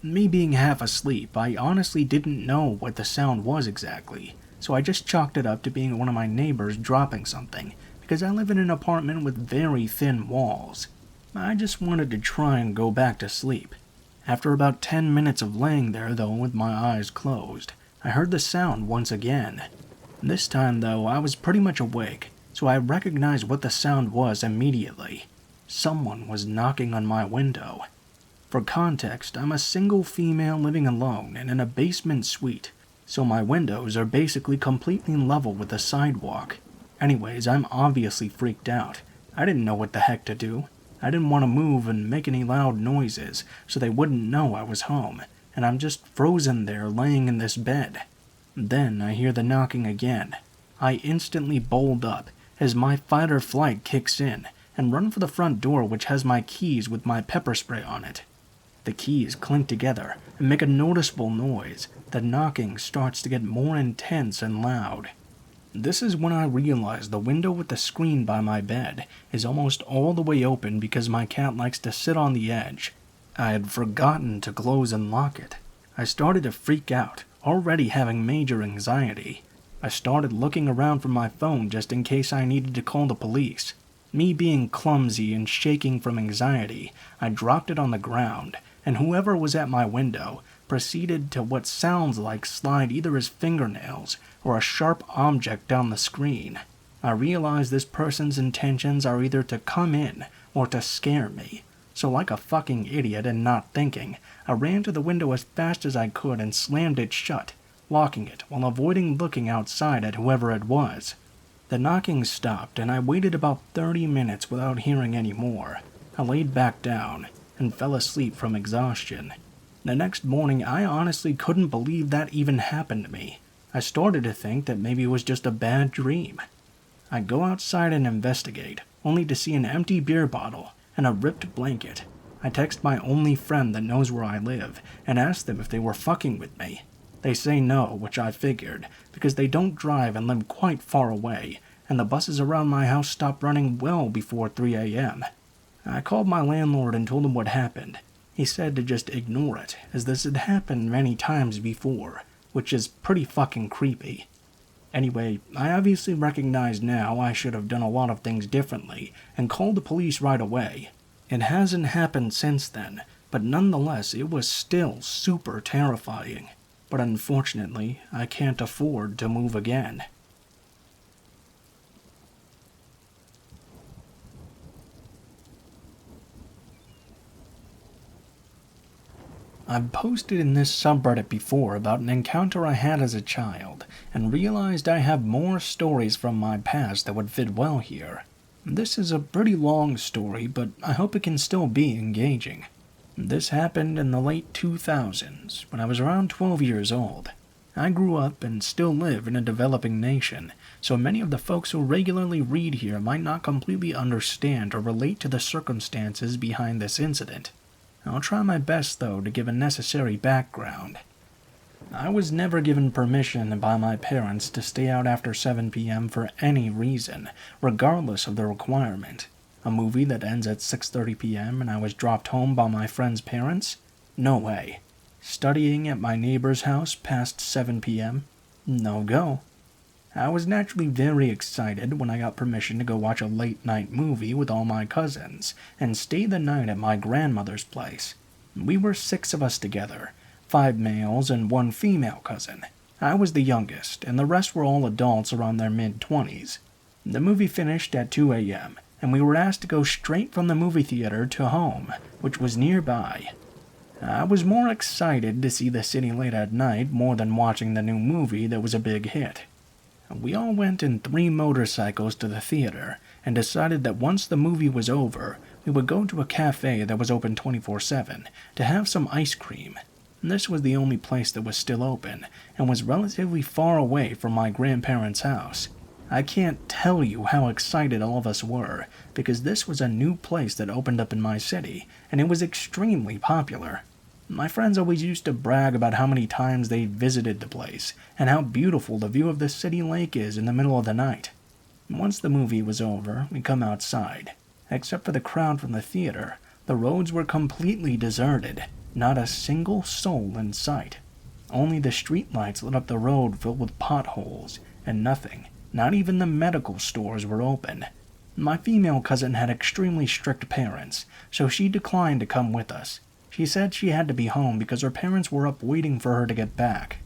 Me being half asleep, I honestly didn't know what the sound was exactly, so I just chalked it up to being one of my neighbors dropping something, because I live in an apartment with very thin walls. I just wanted to try and go back to sleep. After about 10 minutes of laying there, though, with my eyes closed, I heard the sound once again. This time, though, I was pretty much awake, so I recognized what the sound was immediately. Someone was knocking on my window. For context, I'm a single female living alone and in a basement suite, so my windows are basically completely level with the sidewalk. Anyways, I'm obviously freaked out. I didn't know what the heck to do. I didn't want to move and make any loud noises, so they wouldn't know I was home, and I'm just frozen there laying in this bed. Then I hear the knocking again. I instantly bolt up, as my fight or flight kicks in, and run for the front door, which has my keys with my pepper spray on it. The keys clink together and make a noticeable noise. The knocking starts to get more intense and loud. This is when I realize the window with the screen by my bed is almost all the way open because my cat likes to sit on the edge. I had forgotten to close and lock it. I started to freak out, already having major anxiety. I started looking around for my phone just in case I needed to call the police. Me being clumsy and shaking from anxiety, I dropped it on the ground, and whoever was at my window proceeded to what sounds like slide either his fingernails or a sharp object down the screen. I realize this person's intentions are either to come in or to scare me, so like a fucking idiot and not thinking, I ran to the window as fast as I could and slammed it shut, locking it while avoiding looking outside at whoever it was. The knocking stopped, and I waited about 30 minutes without hearing any more. I laid back down and fell asleep from exhaustion. The next morning, I honestly couldn't believe that even happened to me. I started to think that maybe it was just a bad dream. I go outside and investigate, only to see an empty beer bottle and a ripped blanket. I text my only friend that knows where I live and ask them if they were fucking with me. They say no, which I figured, because they don't drive and live quite far away, and the buses around my house stop running well before 3 a.m. I called my landlord and told him what happened. He said to just ignore it, as this had happened many times before, which is pretty fucking creepy. Anyway, I obviously recognize now I should have done a lot of things differently and called the police right away. It hasn't happened since then, but nonetheless it was still super terrifying. But unfortunately, I can't afford to move again. I've posted in this subreddit before about an encounter I had as a child, and realized I have more stories from my past that would fit well here. This is a pretty long story, but I hope it can still be engaging. This happened in the late 2000s, when I was around 12 years old. I grew up and still live in a developing nation, so many of the folks who regularly read here might not completely understand or relate to the circumstances behind this incident. I'll try my best, though, to give a necessary background. I was never given permission by my parents to stay out after 7 p.m. for any reason, regardless of the requirement. A movie that ends at 6:30 p.m. and I was dropped home by my friend's parents? No way. Studying at my neighbor's house past 7 p.m.? No go. I was naturally very excited when I got permission to go watch a late-night movie with all my cousins and stay the night at my grandmother's place. We were 6 of us together, 5 males and 1 female cousin. I was the youngest, and the rest were all adults around their mid-20s. The movie finished at 2 a.m., and we were asked to go straight from the movie theater to home, which was nearby. I was more excited to see the city late at night more than watching the new movie that was a big hit. We all went in 3 motorcycles to the theater, and decided that once the movie was over, we would go to a cafe that was open 24/7 to have some ice cream. This was the only place that was still open, and was relatively far away from my grandparents' house. I can't tell you how excited all of us were, because this was a new place that opened up in my city, and it was extremely popular. My friends always used to brag about how many times they visited the place, and how beautiful the view of the city lake is in the middle of the night. Once the movie was over, we come outside. Except for the crowd from the theater, the roads were completely deserted, not a single soul in sight. Only the streetlights lit up the road filled with potholes, and nothing, not even the medical stores, were open. My female cousin had extremely strict parents, so she declined to come with us. She said she had to be home because her parents were up waiting for her to get back.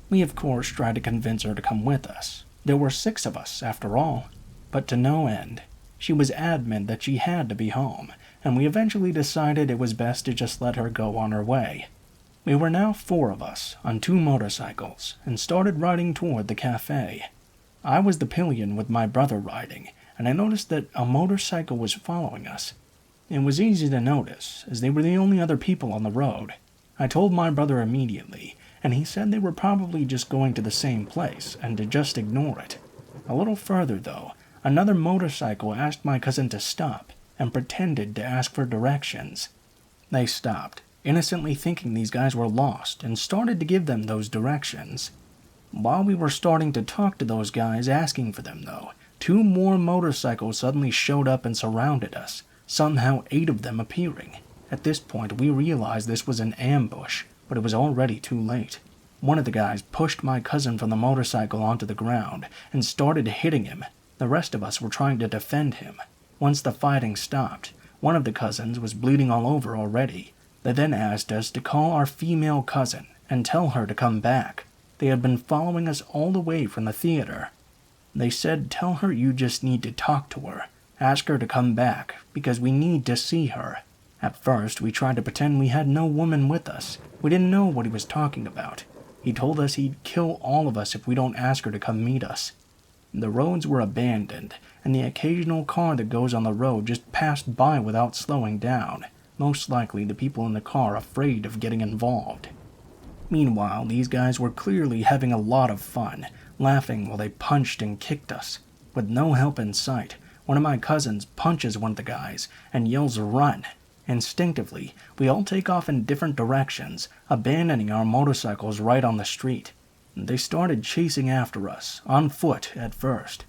We of course tried to convince her to come with us. There were 6 of us, after all, but to no end. She was adamant that she had to be home, and we eventually decided it was best to just let her go on her way. We were now 4 of us, on 2 motorcycles, and started riding toward the cafe. I was the pillion with my brother riding, and I noticed that a motorcycle was following us. It was easy to notice, as they were the only other people on the road. I told my brother immediately, and he said they were probably just going to the same place, and to just ignore it. A little further, though, another motorcycle asked my cousin to stop, and pretended to ask for directions. They stopped, innocently thinking these guys were lost, and started to give them those directions. While we were starting to talk to those guys asking for them, though, 2 more motorcycles suddenly showed up and surrounded us, somehow 8 of them appearing. At this point, we realized this was an ambush, but it was already too late. One of the guys pushed my cousin from the motorcycle onto the ground and started hitting him. The rest of us were trying to defend him. Once the fighting stopped, one of the cousins was bleeding all over already. They then asked us to call our female cousin and tell her to come back. They had been following us all the way from the theater. They said, "Tell her you just need to talk to her. Ask her to come back, because we need to see her." At first, we tried to pretend we had no woman with us. We didn't know what he was talking about. He told us he'd kill all of us if we don't ask her to come meet us. The roads were abandoned, and the occasional car that goes on the road just passed by without slowing down, most likely the people in the car afraid of getting involved. Meanwhile, these guys were clearly having a lot of fun, laughing while they punched and kicked us. With no help in sight, one of my cousins punches one of the guys and yells, "Run!" Instinctively, we all take off in different directions, abandoning our motorcycles right on the street. They started chasing after us, on foot at first.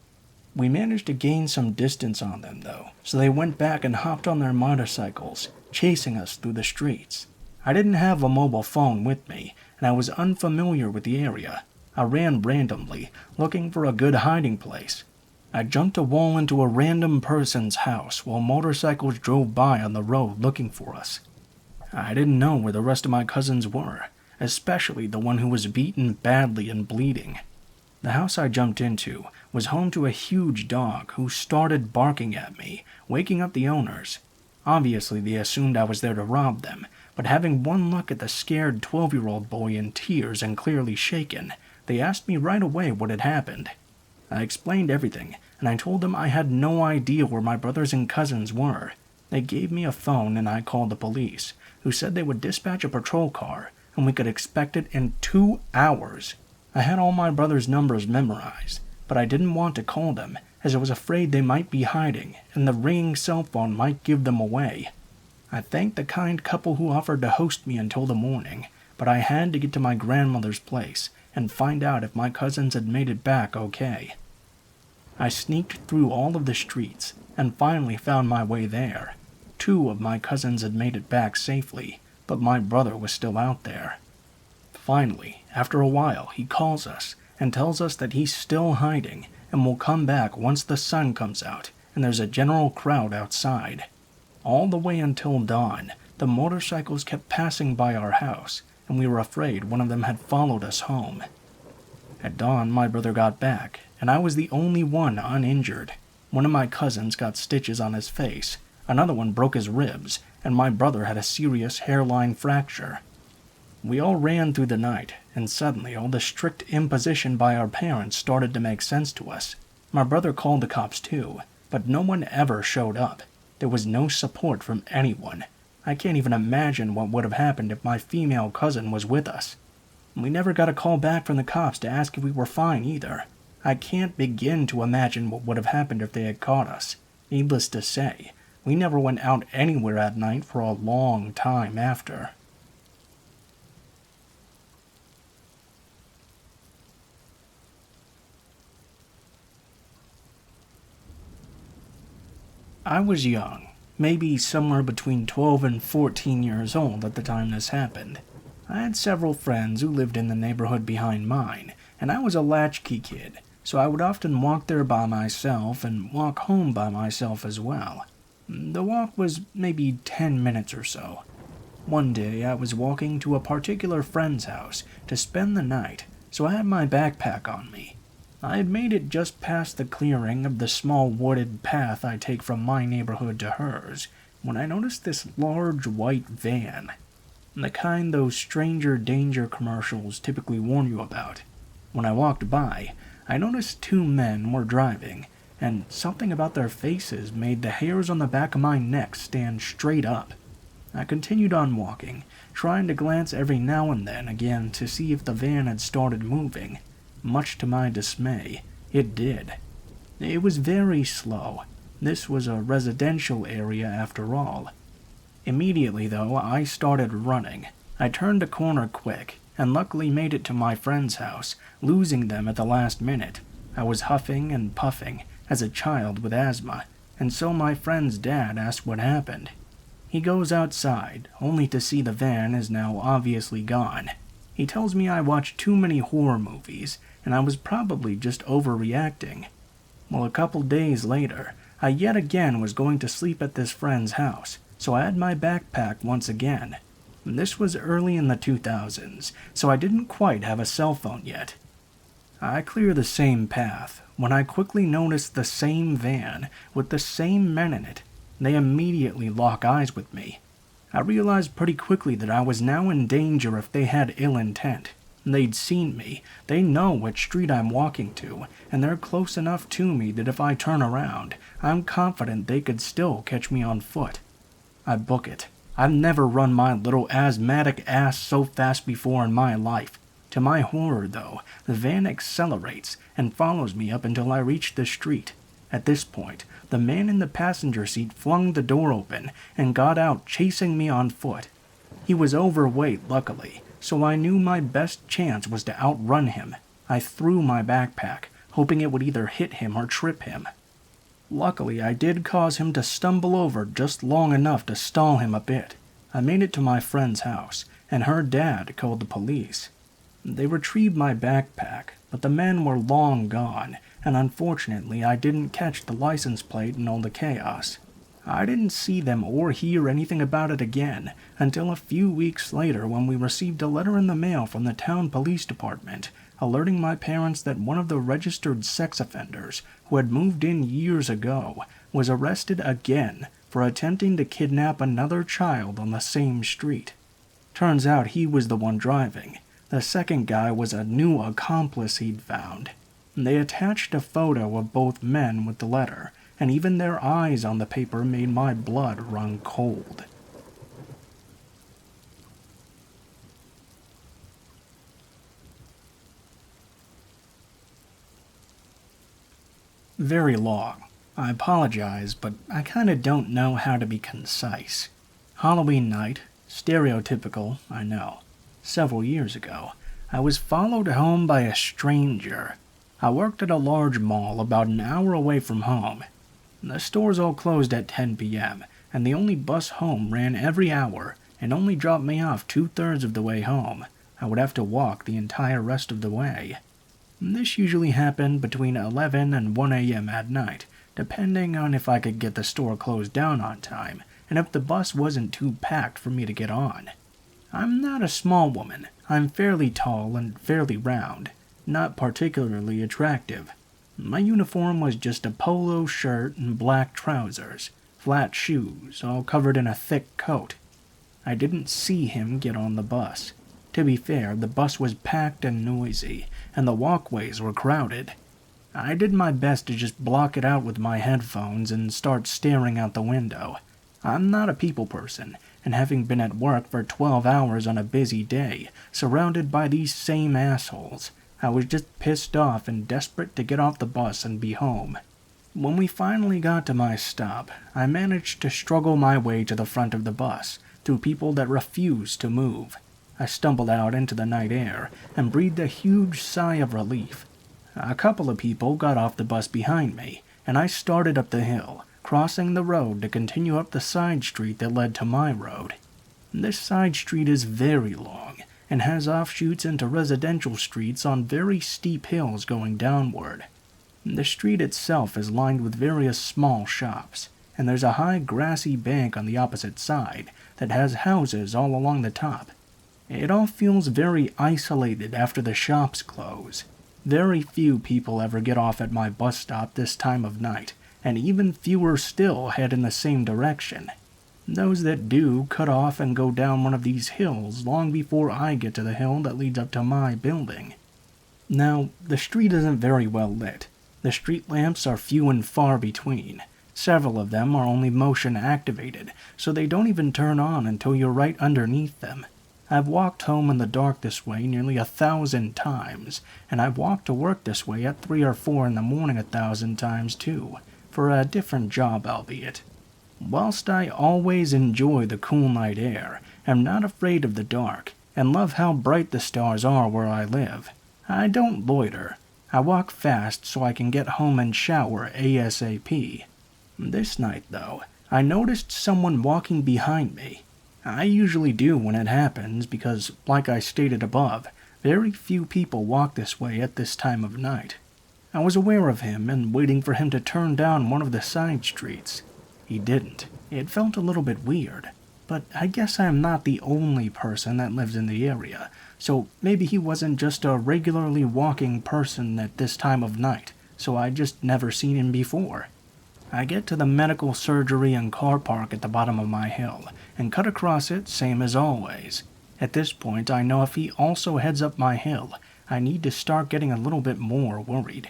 We managed to gain some distance on them though, so they went back and hopped on their motorcycles, chasing us through the streets. I didn't have a mobile phone with me, and I was unfamiliar with the area. I ran randomly, looking for a good hiding place. I jumped a wall into a random person's house while motorcycles drove by on the road looking for us. I didn't know where the rest of my cousins were, especially the one who was beaten badly and bleeding. The house I jumped into was home to a huge dog who started barking at me, waking up the owners. Obviously, they assumed I was there to rob them, but having one look at the scared 12-year-old boy in tears and clearly shaken, they asked me right away what had happened. I explained everything, and I told them I had no idea where my brothers and cousins were. They gave me a phone and I called the police, who said they would dispatch a patrol car, and we could expect it in 2 hours. I had all my brothers' numbers memorized, but I didn't want to call them, as I was afraid they might be hiding, and the ringing cell phone might give them away. I thanked the kind couple who offered to host me until the morning, but I had to get to my grandmother's place and find out if my cousins had made it back okay. I sneaked through all of the streets and finally found my way there. 2 of my cousins had made it back safely, but my brother was still out there. Finally, after a while, he calls us and tells us that he's still hiding and will come back once the sun comes out and there's a general crowd outside. All the way until dawn, the motorcycles kept passing by our house, and we were afraid one of them had followed us home. At dawn, my brother got back, and I was the only one uninjured. One of my cousins got stitches on his face, another one broke his ribs, and my brother had a serious hairline fracture. We all ran through the night, and suddenly all the strict imposition by our parents started to make sense to us. My brother called the cops too, but no one ever showed up. There was no support from anyone. I can't even imagine what would have happened if my female cousin was with us. We never got a call back from the cops to ask if we were fine either. I can't begin to imagine what would have happened if they had caught us. Needless to say, we never went out anywhere at night for a long time after. I was young, maybe somewhere between 12 and 14 years old at the time this happened. I had several friends who lived in the neighborhood behind mine, and I was a latchkey kid, so I would often walk there by myself and walk home by myself as well. The walk was maybe 10 minutes or so. One day I was walking to a particular friend's house to spend the night, so I had my backpack on me. I had made it just past the clearing of the small wooded path I take from my neighborhood to hers, when I noticed this large white van. The kind those stranger danger commercials typically warn you about. When I walked by, I noticed 2 men were driving, and something about their faces made the hairs on the back of my neck stand straight up. I continued on walking, trying to glance every now and then again to see if the van had started moving. Much to my dismay, it did. It was very slow. This was a residential area after all. Immediately, though, I started running. I turned a corner quick, and luckily made it to my friend's house, losing them at the last minute. I was huffing and puffing, as a child with asthma, and so my friend's dad asked what happened. He goes outside, only to see the van is now obviously gone. He tells me I watched too many horror movies, and I was probably just overreacting. Well, a couple days later, I yet again was going to sleep at this friend's house, so I had my backpack once again. This was early in the 2000s, so I didn't quite have a cell phone yet. I clear the same path when I quickly noticed the same van with the same men in it. They immediately lock eyes with me. I realized pretty quickly that I was now in danger if they had ill intent. They'd seen me, they know which street I'm walking to, and they're close enough to me that if I turn around, I'm confident they could still catch me on foot. I book it. I've never run my little asthmatic ass so fast before in my life. To my horror, though, the van accelerates and follows me up until I reach the street. At this point, the man in the passenger seat flung the door open and got out chasing me on foot. He was overweight, luckily, so I knew my best chance was to outrun him. I threw my backpack, hoping it would either hit him or trip him. Luckily, I did cause him to stumble over just long enough to stall him a bit. I made it to my friend's house, and her dad called the police. They retrieved my backpack, but the men were long gone, and unfortunately I didn't catch the license plate in all the chaos. I didn't see them or hear anything about it again until a few weeks later when we received a letter in the mail from the town police department alerting my parents that one of the registered sex offenders who had moved in years ago was arrested again for attempting to kidnap another child on the same street. Turns out he was the one driving. The second guy was a new accomplice he'd found. They attached a photo of both men with the letter, and even their eyes on the paper made my blood run cold. Very long. I apologize, but I kinda don't know how to be concise. Halloween night, stereotypical, I know. Several years ago, I was followed home by a stranger. I worked at a large mall about an hour away from home. The stores all closed at 10 p.m., and the only bus home ran every hour and only dropped me off 2/3 of the way home. I would have to walk the entire rest of the way. This usually happened between 11 and 1 a.m. at night, depending on if I could get the store closed down on time and if the bus wasn't too packed for me to get on. I'm not a small woman. I'm fairly tall and fairly round, not particularly attractive. My uniform was just a polo shirt and black trousers, flat shoes, all covered in a thick coat. I didn't see him get on the bus. To be fair, the bus was packed and noisy, and the walkways were crowded. I did my best to just block it out with my headphones and start staring out the window. I'm not a people person, and having been at work for 12 hours on a busy day, surrounded by these same assholes, I was just pissed off and desperate to get off the bus and be home. When we finally got to my stop, I managed to struggle my way to the front of the bus, through people that refused to move. I stumbled out into the night air and breathed a huge sigh of relief. A couple of people got off the bus behind me, and I started up the hill, crossing the road to continue up the side street that led to my road. This side street is very long, and has offshoots into residential streets on very steep hills going downward. The street itself is lined with various small shops, and there's a high grassy bank on the opposite side that has houses all along the top. It all feels very isolated after the shops close. Very few people ever get off at my bus stop this time of night, and even fewer still head in the same direction. Those that do cut off and go down one of these hills long before I get to the hill that leads up to my building. Now, the street isn't very well lit. The street lamps are few and far between. Several of them are only motion activated, so they don't even turn on until you're right underneath them. I've walked home in the dark this way nearly 1,000 times, and I've walked to work this way at 3 or 4 in the morning 1,000 times too, for a different job albeit. Whilst I always enjoy the cool night air, am not afraid of the dark, and love how bright the stars are where I live, I don't loiter. I walk fast so I can get home and shower ASAP. This night, though, I noticed someone walking behind me. I usually do when it happens because, like I stated above, very few people walk this way at this time of night. I was aware of him and waiting for him to turn down one of the side streets. He didn't. It felt a little bit weird, but I guess I'm not the only person that lives in the area, so maybe he wasn't just a regularly walking person at this time of night, so I just never seen him before. I get to the medical surgery and car park at the bottom of my hill, and cut across it same as always. At this point, I know if he also heads up my hill, I need to start getting a little bit more worried.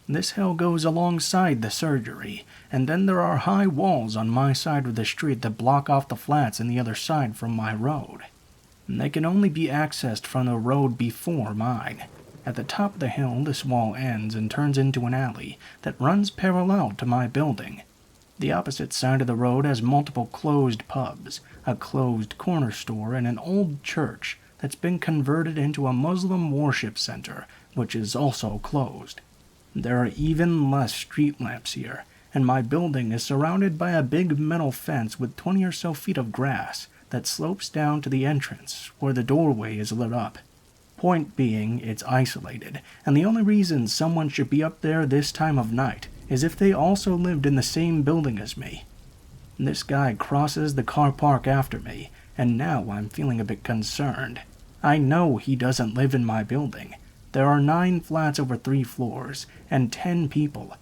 This hill goes alongside the surgery, and then there are high walls on my side of the street that block off the flats on the other side from my road. They can only be accessed from the road before mine. At the top of the hill, this wall ends and turns into an alley that runs parallel to my building. The opposite side of the road has multiple closed pubs, a closed corner store, and an old church that's been converted into a Muslim worship center, which is also closed. There are even less street lamps here, and my building is surrounded by a big metal fence with 20 or so feet of grass that slopes down to the entrance where the doorway is lit up. Point being, it's isolated, and the only reason someone should be up there this time of night is if they also lived in the same building as me. This guy crosses the car park after me, and now I'm feeling a bit concerned. I know he doesn't live in my building. There are 9 flats over 3 floors, and 10 people.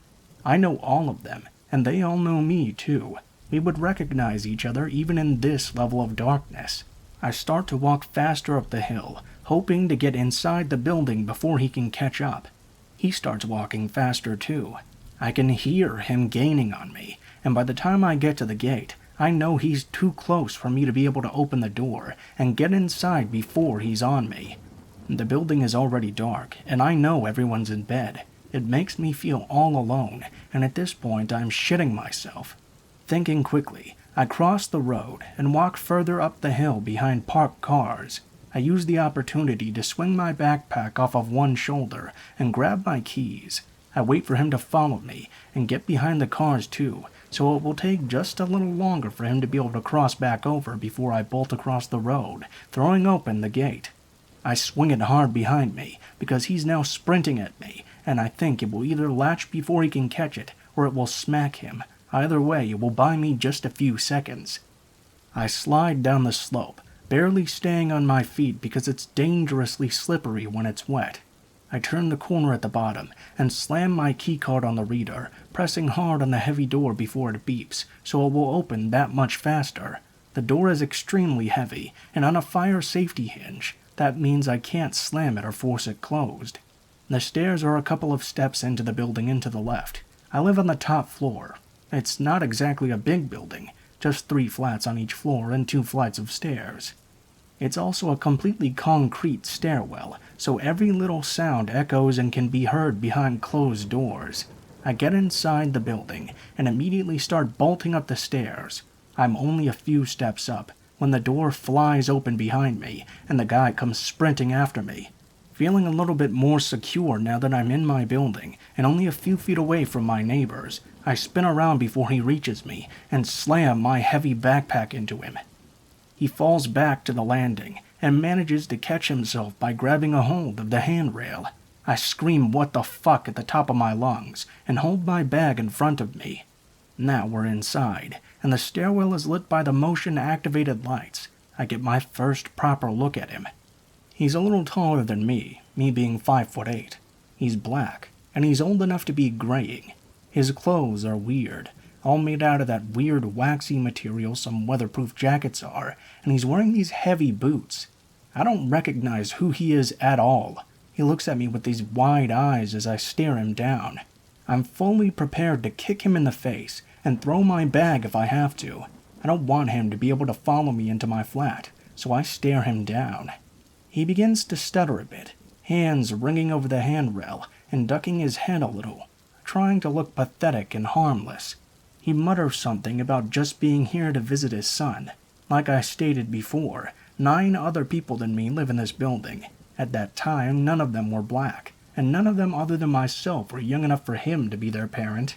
I know all of them, and they all know me too. We would recognize each other even in this level of darkness. I start to walk faster up the hill, hoping to get inside the building before he can catch up. He starts walking faster too. I can hear him gaining on me, and by the time I get to the gate, I know he's too close for me to be able to open the door and get inside before he's on me. The building is already dark, and I know everyone's in bed. It makes me feel all alone, and at this point I'm shitting myself. Thinking quickly, I cross the road and walk further up the hill behind parked cars. I use the opportunity to swing my backpack off of one shoulder and grab my keys. I wait for him to follow me and get behind the cars too, so it will take just a little longer for him to be able to cross back over before I bolt across the road, throwing open the gate. I swing it hard behind me because he's now sprinting at me, and I think it will either latch before he can catch it or it will smack him. Either way, it will buy me just a few seconds. I slide down the slope, barely staying on my feet because it's dangerously slippery when it's wet. I turn the corner at the bottom and slam my keycard on the reader, pressing hard on the heavy door before it beeps, so it will open that much faster. The door is extremely heavy and on a fire safety hinge. That means I can't slam it or force it closed. The stairs are a couple of steps into the building and to the left. I live on the top floor. It's not exactly a big building, just 3 flats on each floor and 2 flights of stairs. It's also a completely concrete stairwell, so every little sound echoes and can be heard behind closed doors. I get inside the building and immediately start bolting up the stairs. I'm only a few steps up when the door flies open behind me and the guy comes sprinting after me. Feeling a little bit more secure now that I'm in my building and only a few feet away from my neighbors, I spin around before he reaches me and slam my heavy backpack into him. He falls back to the landing and manages to catch himself by grabbing a hold of the handrail. I scream "what the fuck" at the top of my lungs and hold my bag in front of me. Now we're inside, and the stairwell is lit by the motion-activated lights. I get my first proper look at him. He's a little taller than me being 5'8". He's black, and he's old enough to be graying. His clothes are weird, all made out of that weird waxy material some weatherproof jackets are, and he's wearing these heavy boots. I don't recognize who he is at all. He looks at me with these wide eyes as I stare him down. I'm fully prepared to kick him in the face and throw my bag if I have to. I don't want him to be able to follow me into my flat, so I stare him down. He begins to stutter a bit, hands ringing over the handrail and ducking his head a little, trying to look pathetic and harmless. He mutters something about just being here to visit his son. Like I stated before, 9 other people than me live in this building. At that time, none of them were black, and none of them other than myself were young enough for him to be their parent.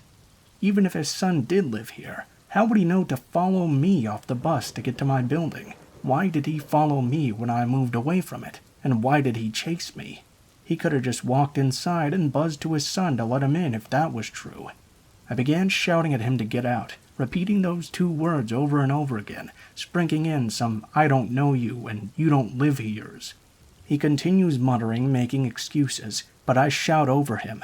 Even if his son did live here, how would he know to follow me off the bus to get to my building? Why did he follow me when I moved away from it? And why did he chase me? He could have just walked inside and buzzed to his son to let him in if that was true. I began shouting at him to get out, repeating those 2 words over and over again, sprinkling in some "I don't know you" and "you don't live here's." He continues muttering, making excuses, but I shout over him.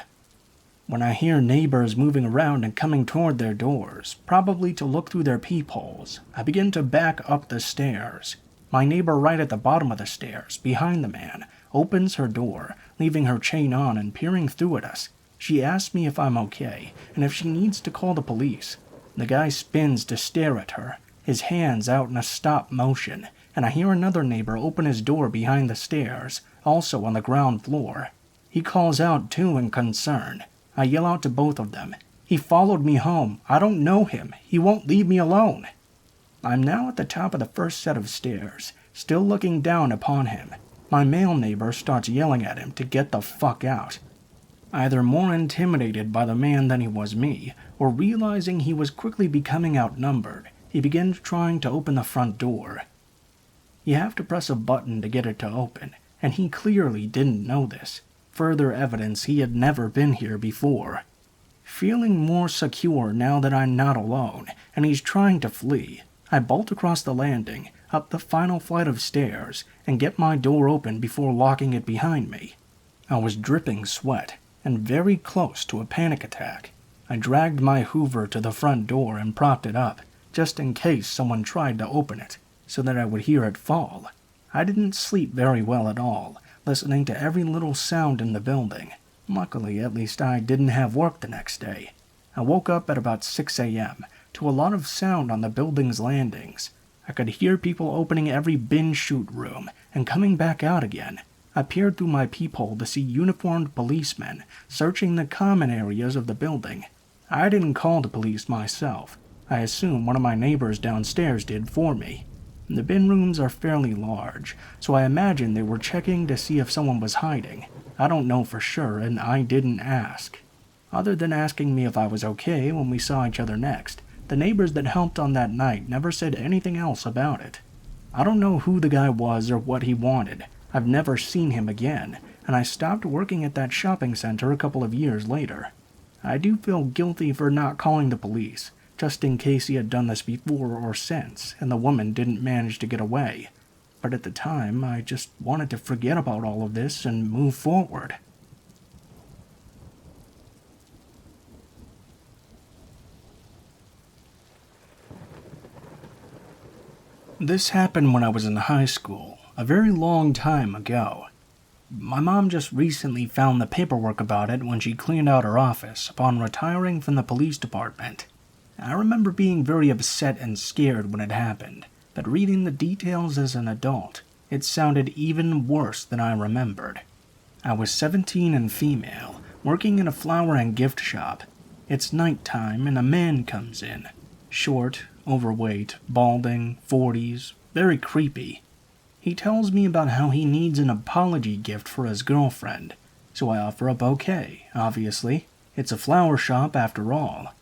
When I hear neighbors moving around and coming toward their doors, probably to look through their peepholes, I begin to back up the stairs. My neighbor right at the bottom of the stairs, behind the man, opens her door, leaving her chain on and peering through at us. She asks me if I'm okay, and if she needs to call the police. The guy spins to stare at her, his hands out in a stop motion, and I hear another neighbor open his door behind the stairs, also on the ground floor. He calls out too in concern. I yell out to both of them. "He followed me home. I don't know him. He won't leave me alone." I'm now at the top of the first set of stairs, still looking down upon him. My male neighbor starts yelling at him to get the fuck out. either more intimidated by the man than he was me, or realizing he was quickly becoming outnumbered. He began trying to open the front door. You have to press a button to get it to open, and he clearly didn't know this. Further evidence he had never been here before. Feeling more secure now that I'm not alone, and he's trying to flee, I bolt across the landing, up the final flight of stairs, and get my door open before locking it behind me. I was dripping sweat, and very close to a panic attack. I dragged my Hoover to the front door and propped it up, just in case someone tried to open it, so that I would hear it fall. I didn't sleep very well at all, listening to every little sound in the building. Luckily, at least I didn't have work the next day. I woke up at about 6 a.m. to a lot of sound on the building's landings. I could hear people opening every bin chute room and coming back out again. I peered through my peephole to see uniformed policemen searching the common areas of the building. I didn't call the police myself. I assume one of my neighbors downstairs did for me. The bin rooms are fairly large, so I imagine they were checking to see if someone was hiding. I don't know for sure, and I didn't ask. Other than asking me if I was okay when we saw each other next, the neighbors that helped on that night never said anything else about it. I don't know who the guy was or what he wanted. I've never seen him again, and I stopped working at that shopping center a couple of years later. I do feel guilty for not calling the police, just in case he had done this before or since, and the woman didn't manage to get away. But at the time, I just wanted to forget about all of this and move forward. This happened when I was in high school, a very long time ago. My mom just recently found the paperwork about it when she cleaned out her office upon retiring from the police department. I remember being very upset and scared when it happened, but reading the details as an adult, it sounded even worse than I remembered. I was 17 and female, working in a flower and gift shop. It's nighttime and a man comes in. Short, overweight, balding, 40s, very creepy. He tells me about how he needs an apology gift for his girlfriend, so I offer a bouquet, obviously. It's a flower shop after all.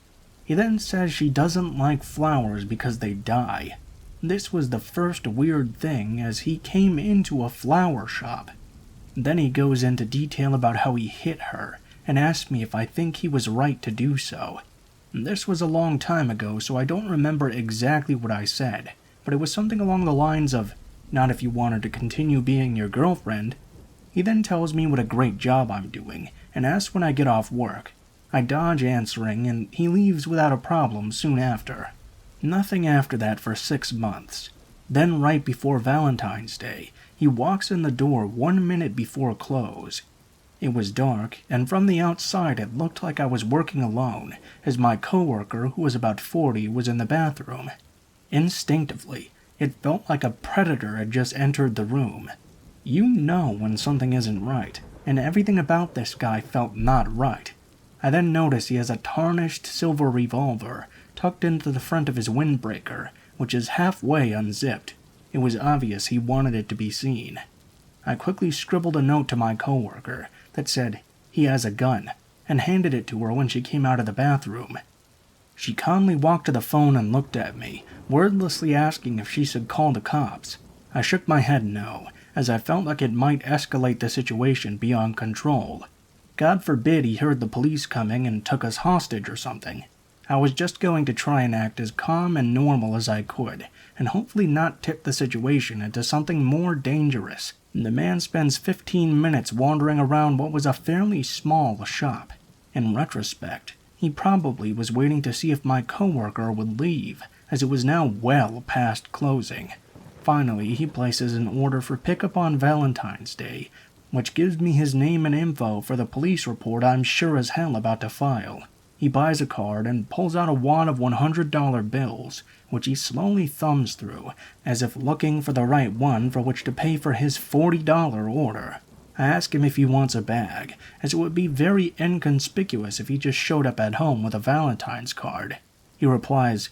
He then says she doesn't like flowers because they die. This was the first weird thing as he came into a flower shop. Then he goes into detail about how he hit her and asked me if I think he was right to do so. This was a long time ago, so I don't remember exactly what I said, but it was something along the lines of, not if you wanted to continue being your girlfriend. He then tells me what a great job I'm doing and asks when I get off work. I dodge answering, and he leaves without a problem soon after. Nothing after that for 6 months. Then right before Valentine's Day, he walks in the door 1 minute before close. It was dark, and from the outside it looked like I was working alone, as my coworker, who was about 40, was in the bathroom. Instinctively, it felt like a predator had just entered the room. You know when something isn't right, and everything about this guy felt not right. I then notice he has a tarnished silver revolver tucked into the front of his windbreaker, which is halfway unzipped. It was obvious he wanted it to be seen. I quickly scribbled a note to my coworker that said, "He has a gun," and handed it to her when she came out of the bathroom. She calmly walked to the phone and looked at me, wordlessly asking if she should call the cops. I shook my head no, as I felt like it might escalate the situation beyond control. God forbid he heard the police coming and took us hostage or something. I was just going to try and act as calm and normal as I could, and hopefully not tip the situation into something more dangerous. The man spends 15 minutes wandering around what was a fairly small shop. In retrospect, he probably was waiting to see if my coworker would leave, as it was now well past closing. Finally, he places an order for pickup on Valentine's Day, which gives me his name and info for the police report I'm sure as hell about to file. He buys a card and pulls out a wad of $100 bills, which he slowly thumbs through, as if looking for the right one for which to pay for his $40 order. I ask him if he wants a bag, as it would be very inconspicuous if he just showed up at home with a Valentine's card. He replies,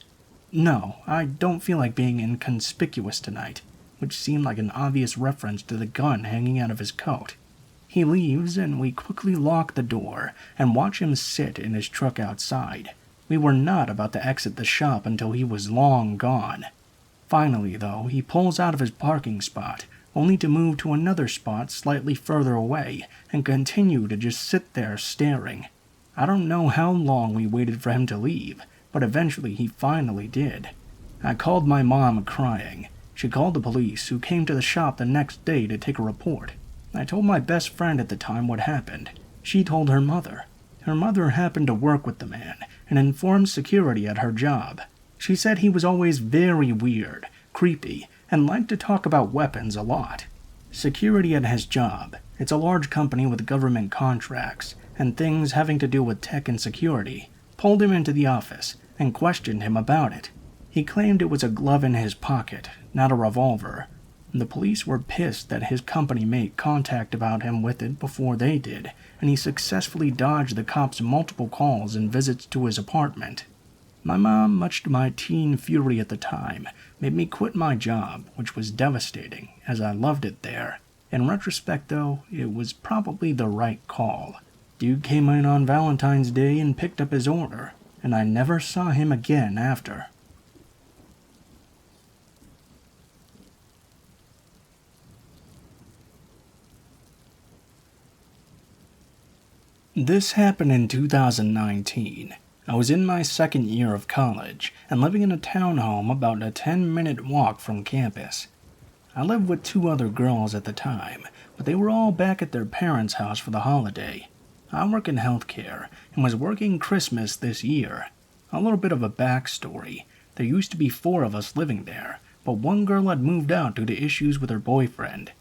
"No, I don't feel like being inconspicuous tonight," which seemed like an obvious reference to the gun hanging out of his coat. He leaves, and we quickly lock the door and watch him sit in his truck outside. We were not about to exit the shop until he was long gone. Finally, though, he pulls out of his parking spot, only to move to another spot slightly further away and continue to just sit there staring. I don't know how long we waited for him to leave, but eventually he finally did. I called my mom crying. She called the police, who came to the shop the next day to take a report. I told my best friend at the time what happened. She told her mother. Her mother happened to work with the man and informed security at her job. She said he was always very weird, creepy, and liked to talk about weapons a lot. Security at his job, it's a large company with government contracts and things having to do with tech and security, pulled him into the office and questioned him about it. He claimed it was a glove in his pocket, not a revolver. The police were pissed that his company made contact about him with it before they did, and he successfully dodged the cops' multiple calls and visits to his apartment. My mom, much to my teen fury at the time, made me quit my job, which was devastating, as I loved it there. In retrospect, though, it was probably the right call. Dude came in on Valentine's Day and picked up his order, and I never saw him again after. This happened in 2019. I was in my second year of college and living in a townhome about a 10-minute walk from campus. I lived with 2 other girls at the time, but they were all back at their parents' house for the holiday. I work in healthcare and was working Christmas this year. A little bit of a backstory. There used to be 4 of us living there, but one girl had moved out due to issues with her boyfriend.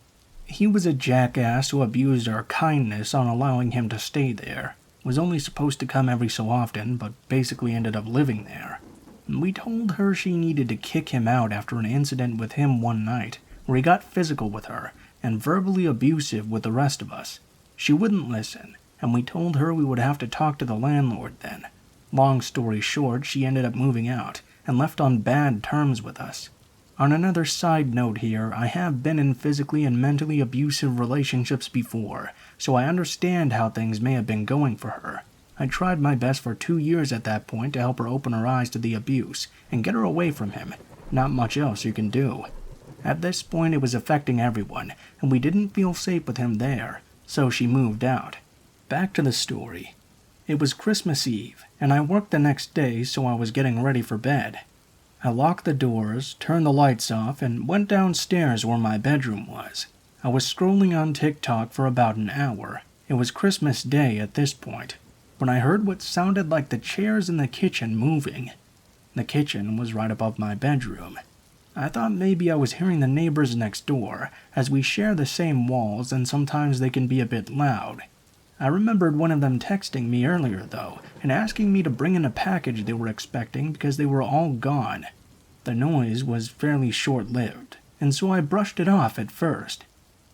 He was a jackass who abused our kindness on allowing him to stay there. Was only supposed to come every so often, but basically ended up living there. We told her she needed to kick him out after an incident with him one night, where he got physical with her and verbally abusive with the rest of us. She wouldn't listen, and we told her we would have to talk to the landlord then. Long story short, she ended up moving out and left on bad terms with us. On another side note here, I have been in physically and mentally abusive relationships before, so I understand how things may have been going for her. I tried my best for 2 years at that point to help her open her eyes to the abuse and get her away from him. Not much else you can do. At this point it was affecting everyone, and we didn't feel safe with him there, so she moved out. Back to the story. It was Christmas Eve, and I worked the next day, so I was getting ready for bed. I locked the doors, turned the lights off, and went downstairs where my bedroom was. I was scrolling on TikTok for about an hour. It was Christmas Day at this point, when I heard what sounded like the chairs in the kitchen moving. The kitchen was right above my bedroom. I thought maybe I was hearing the neighbors next door, as we share the same walls and sometimes they can be a bit loud. I remembered one of them texting me earlier, though, and asking me to bring in a package they were expecting because they were all gone. The noise was fairly short-lived, and so I brushed it off at first.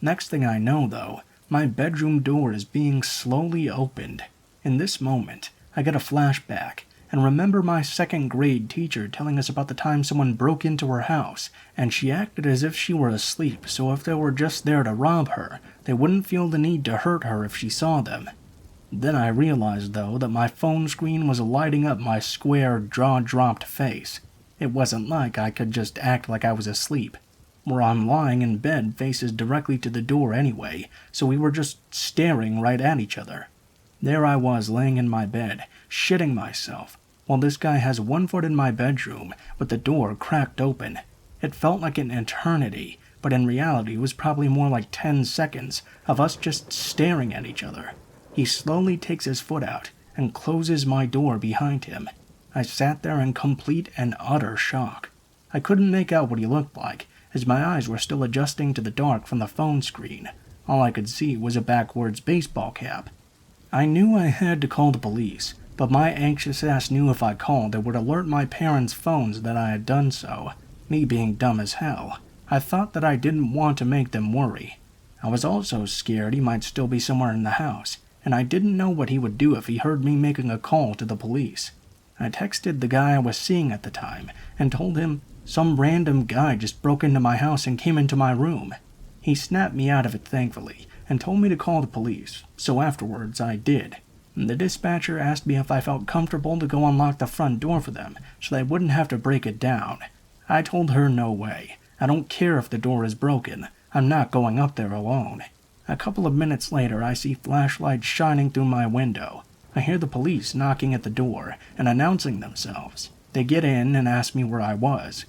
Next thing I know, though, my bedroom door is being slowly opened. In this moment, I get a flashback, and remember my second-grade teacher telling us about the time someone broke into her house, and she acted as if she were asleep, so if they were just there to rob her, they wouldn't feel the need to hurt her if she saw them. Then I realized, though, that my phone screen was lighting up my square, jaw-dropped face. It wasn't like I could just act like I was asleep. Where I'm lying in bed faces directly to the door anyway, so we were just staring right at each other. There I was laying in my bed, shitting myself, while this guy has 1 foot in my bedroom with the door cracked open. It felt like an eternity, but in reality it was probably more like 10 seconds of us just staring at each other. He slowly takes his foot out and closes my door behind him. I sat there in complete and utter shock. I couldn't make out what he looked like, as my eyes were still adjusting to the dark from the phone screen. All I could see was a backwards baseball cap. I knew I had to call the police, but my anxious ass knew if I called it would alert my parents' phones that I had done so. Me being dumb as hell, I thought that I didn't want to make them worry. I was also scared he might still be somewhere in the house, and I didn't know what he would do if he heard me making a call to the police. I texted the guy I was seeing at the time and told him some random guy just broke into my house and came into my room. He snapped me out of it thankfully, and told me to call the police, so afterwards I did. The dispatcher asked me if I felt comfortable to go unlock the front door for them so they wouldn't have to break it down. I told her no way. I don't care if the door is broken. I'm not going up there alone. A couple of minutes later, I see flashlights shining through my window. I hear the police knocking at the door and announcing themselves. They get in and ask me where I was.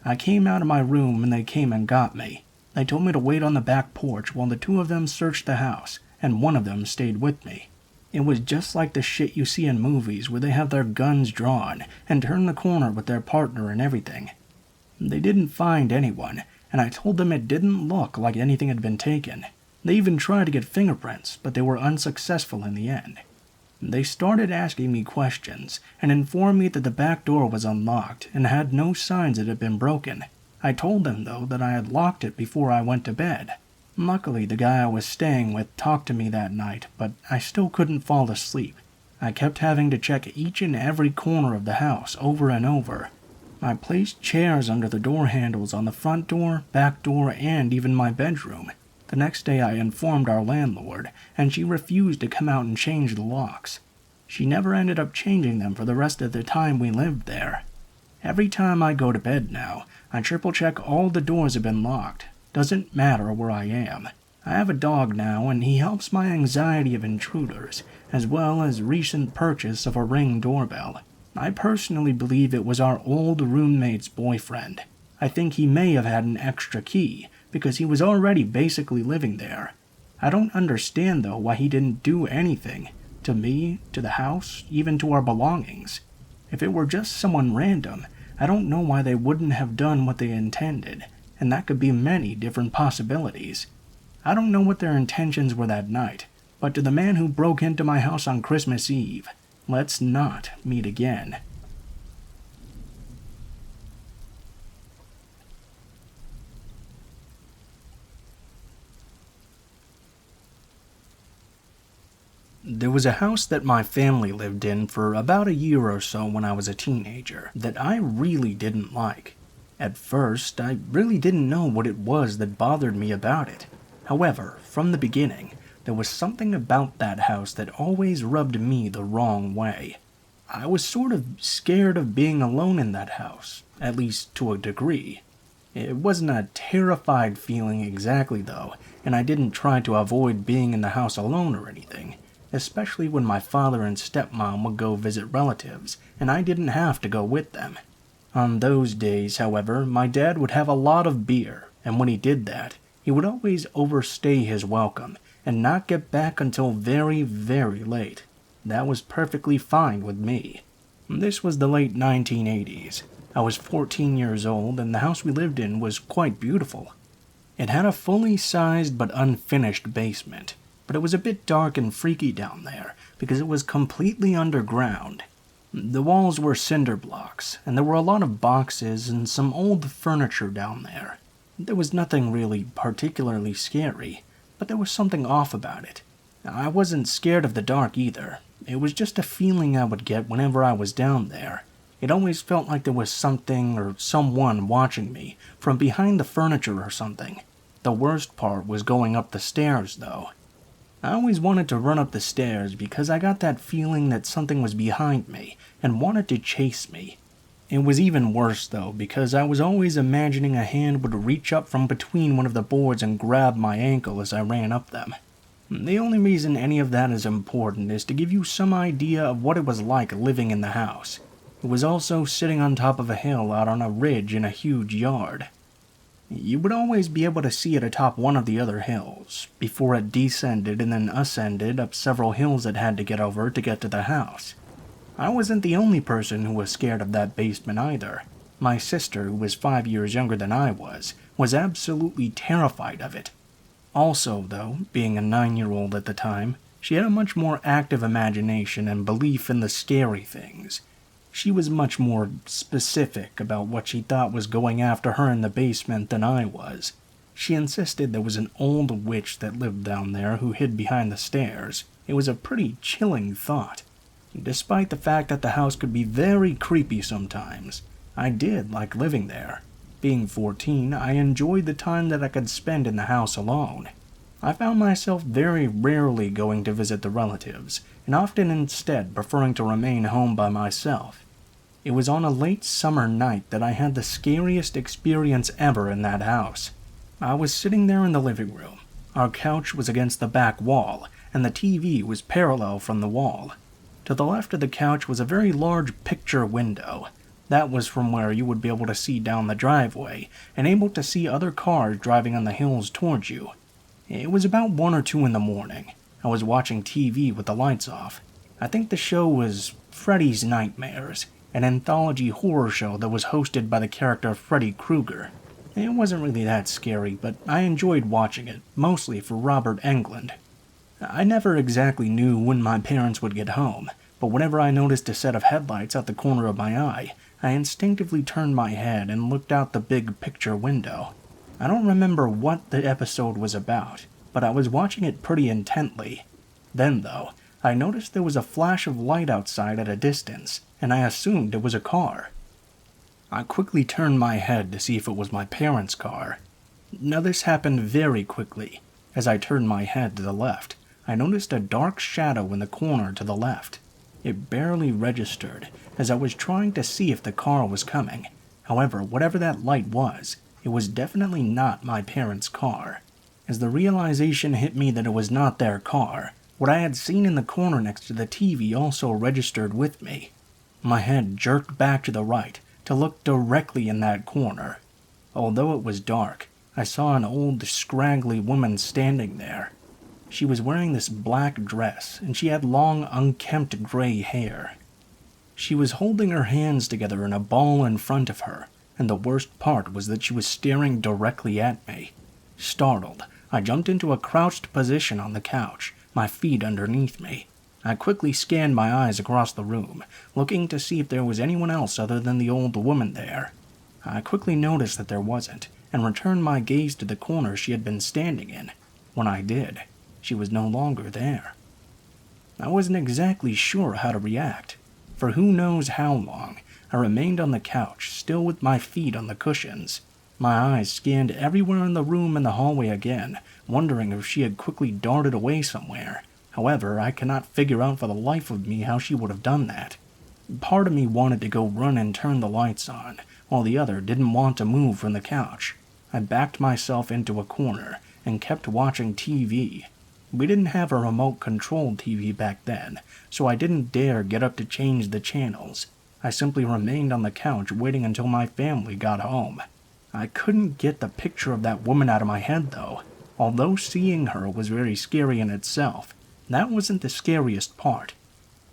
I came out of my room and they came and got me. They told me to wait on the back porch while the two of them searched the house, and one of them stayed with me. It was just like the shit you see in movies where they have their guns drawn and turn the corner with their partner and everything. They didn't find anyone, and I told them it didn't look like anything had been taken. They even tried to get fingerprints, but they were unsuccessful in the end. They started asking me questions and informed me that the back door was unlocked and had no signs it had been broken. I told them, though, that I had locked it before I went to bed. Luckily, the guy I was staying with talked to me that night, but I still couldn't fall asleep. I kept having to check each and every corner of the house over and over. I placed chairs under the door handles on the front door, back door, and even my bedroom. The next day I informed our landlord, and she refused to come out and change the locks. She never ended up changing them for the rest of the time we lived there. Every time I go to bed now, I triple check all the doors have been locked. Doesn't matter where I am. I have a dog now, and he helps my anxiety of intruders, as well as recent purchase of a Ring doorbell. I personally believe it was our old roommate's boyfriend. I think he may have had an extra key, because he was already basically living there. I don't understand, though, why he didn't do anything. To me, to the house, even to our belongings. If it were just someone random, I don't know why they wouldn't have done what they intended, and that could be many different possibilities. I don't know what their intentions were that night, but to the man who broke into my house on Christmas Eve, let's not meet again. There was a house that my family lived in for about a year or so when I was a teenager that I really didn't like. At first, I really didn't know what it was that bothered me about it. However, from the beginning, there was something about that house that always rubbed me the wrong way. I was sort of scared of being alone in that house, at least to a degree. It wasn't a terrified feeling exactly, though, and I didn't try to avoid being in the house alone or anything. Especially when my father and stepmom would go visit relatives, and I didn't have to go with them. On those days, however, my dad would have a lot of beer, and when he did that, he would always overstay his welcome, and not get back until very, very late. That was perfectly fine with me. This was the late 1980s. I was 14 years old, and the house we lived in was quite beautiful. It had a fully sized but unfinished basement, but it was a bit dark and freaky down there because it was completely underground. The walls were cinder blocks, and there were a lot of boxes and some old furniture down there. There was nothing really particularly scary, but there was something off about it. I wasn't scared of the dark either. It was just a feeling I would get whenever I was down there. It always felt like there was something or someone watching me from behind the furniture or something. The worst part was going up the stairs, though. I always wanted to run up the stairs because I got that feeling that something was behind me and wanted to chase me. It was even worse, though, because I was always imagining a hand would reach up from between one of the boards and grab my ankle as I ran up them. The only reason any of that is important is to give you some idea of what it was like living in the house. It was also sitting on top of a hill out on a ridge in a huge yard. You would always be able to see it atop one of the other hills, before it descended and then ascended up several hills it had to get over to get to the house. I wasn't the only person who was scared of that basement either. My sister, who was 5 years younger than I was absolutely terrified of it. Also, though, being a 9-year-old at the time, she had a much more active imagination and belief in the scary things. She was much more specific about what she thought was going after her in the basement than I was. She insisted there was an old witch that lived down there who hid behind the stairs. It was a pretty chilling thought. Despite the fact that the house could be very creepy sometimes, I did like living there. Being 14, I enjoyed the time that I could spend in the house alone. I found myself very rarely going to visit the relatives, and often instead preferring to remain home by myself. It was on a late summer night that I had the scariest experience ever in that house. I was sitting there in the living room. Our couch was against the back wall, and the TV was parallel from the wall. To the left of the couch was a very large picture window. That was from where you would be able to see down the driveway, and able to see other cars driving on the hills towards you. It was about 1 or 2 in the morning. I was watching TV with the lights off. I think the show was Freddy's Nightmares, an anthology horror show that was hosted by the character Freddy Krueger. It wasn't really that scary, but I enjoyed watching it, mostly for Robert Englund. I never exactly knew when my parents would get home, but whenever I noticed a set of headlights out the corner of my eye, I instinctively turned my head and looked out the big picture window. I don't remember what the episode was about, but I was watching it pretty intently. Then, though, I noticed there was a flash of light outside at a distance, and I assumed it was a car. I quickly turned my head to see if it was my parents' car. Now this happened very quickly. As I turned my head to the left, I noticed a dark shadow in the corner to the left. It barely registered, as I was trying to see if the car was coming. However, whatever that light was, it was definitely not my parents' car. As the realization hit me that it was not their car, what I had seen in the corner next to the TV also registered with me. My head jerked back to the right to look directly in that corner. Although it was dark, I saw an old, scraggly woman standing there. She was wearing this black dress, and she had long, unkempt gray hair. She was holding her hands together in a ball in front of her, and the worst part was that she was staring directly at me. Startled, I jumped into a crouched position on the couch, my feet underneath me. I quickly scanned my eyes across the room, looking to see if there was anyone else other than the old woman there. I quickly noticed that there wasn't, and returned my gaze to the corner she had been standing in. When I did, she was no longer there. I wasn't exactly sure how to react. For who knows how long, I remained on the couch, still with my feet on the cushions. My eyes scanned everywhere in the room and the hallway again, wondering if she had quickly darted away somewhere. However, I cannot figure out for the life of me how she would have done that. Part of me wanted to go run and turn the lights on, while the other didn't want to move from the couch. I backed myself into a corner and kept watching TV. We didn't have a remote-controlled TV back then, so I didn't dare get up to change the channels. I simply remained on the couch waiting until my family got home. I couldn't get the picture of that woman out of my head, though. Although seeing her was very scary in itself, that wasn't the scariest part.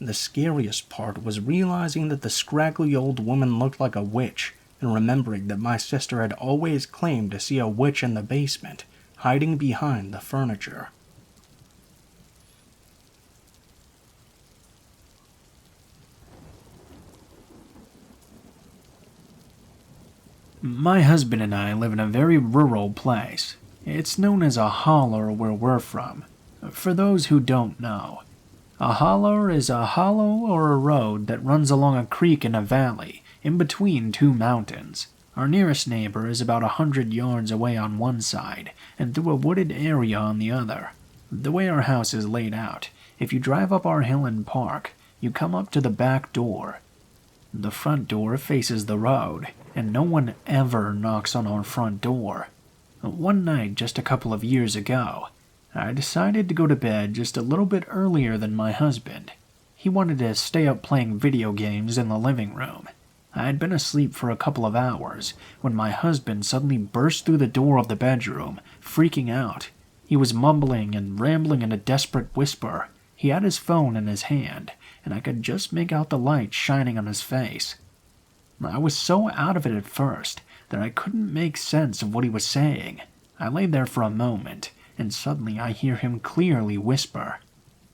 The scariest part was realizing that the scraggly old woman looked like a witch, and remembering that my sister had always claimed to see a witch in the basement, hiding behind the furniture. My husband and I live in a very rural place. It's known as a holler where we're from. For those who don't know, a holler is a hollow or a road that runs along a creek in a valley, in between 2 mountains. Our nearest neighbor is about 100 yards away on one side, and through a wooded area on the other. The way our house is laid out, if you drive up our hill and park, you come up to the back door. The front door faces the road, and no one ever knocks on our front door. One night, just a couple of years ago, I decided to go to bed just a little bit earlier than my husband. He wanted to stay up playing video games in the living room. I had been asleep for a couple of hours when my husband suddenly burst through the door of the bedroom, freaking out. He was mumbling and rambling in a desperate whisper. He had his phone in his hand, and I could just make out the light shining on his face. I was so out of it at first that I couldn't make sense of what he was saying. I lay there for a moment, and suddenly I hear him clearly whisper,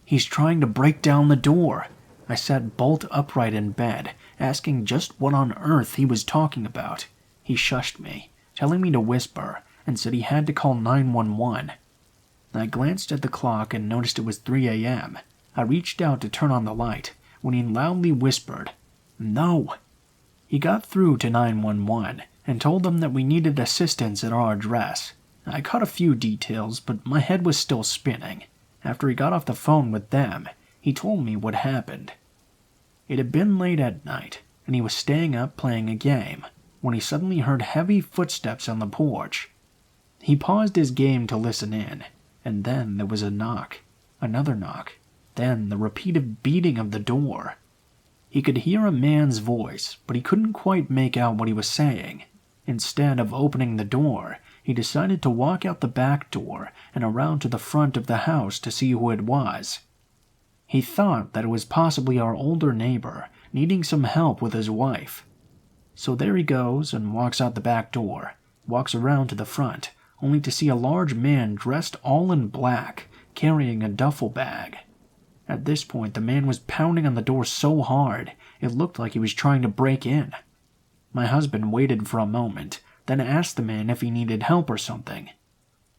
"He's trying to break down the door." I sat bolt upright in bed, asking just what on earth he was talking about. He shushed me, telling me to whisper, and said he had to call 911. I glanced at the clock and noticed it was 3 a.m. I reached out to turn on the light when he loudly whispered, "No." He got through to 911 and told them that we needed assistance at our address. I caught a few details, but my head was still spinning. After he got off the phone with them, he told me what happened. It had been late at night, and he was staying up playing a game, when he suddenly heard heavy footsteps on the porch. He paused his game to listen in, and then there was a knock, another knock, then the repeated beating of the door. He could hear a man's voice, but he couldn't quite make out what he was saying. Instead of opening the door, he decided to walk out the back door and around to the front of the house to see who it was. He thought that it was possibly our older neighbor needing some help with his wife. So there he goes and walks out the back door, walks around to the front, only to see a large man dressed all in black, carrying a duffel bag. At this point, the man was pounding on the door so hard, it looked like he was trying to break in. My husband waited for a moment, then asked the man if he needed help or something.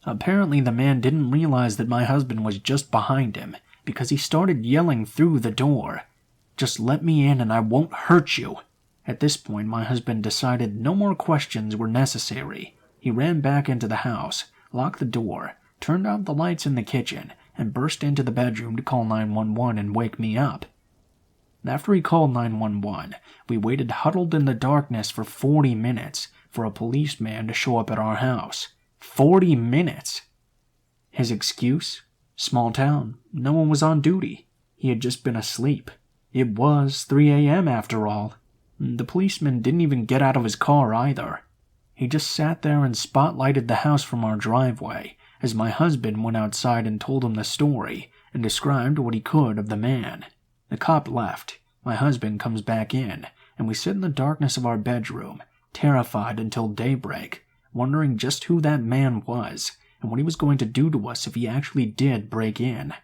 Apparently, the man didn't realize that my husband was just behind him, because he started yelling through the door, "Just let me in and I won't hurt you." At this point, my husband decided no more questions were necessary. He ran back into the house, locked the door, turned out the lights in the kitchen, and burst into the bedroom to call 911 and wake me up. After he called 911, we waited huddled in the darkness for 40 minutes for a policeman to show up at our house. 40 minutes! His excuse? Small town. No one was on duty. He had just been asleep. It was 3 a.m. after all. The policeman didn't even get out of his car either. He just sat there and spotlighted the house from our driveway as my husband went outside and told him the story and described what he could of the man. The cop left. My husband comes back in, and we sit in the darkness of our bedroom, terrified until daybreak, wondering just who that man was and what he was going to do to us if he actually did break in.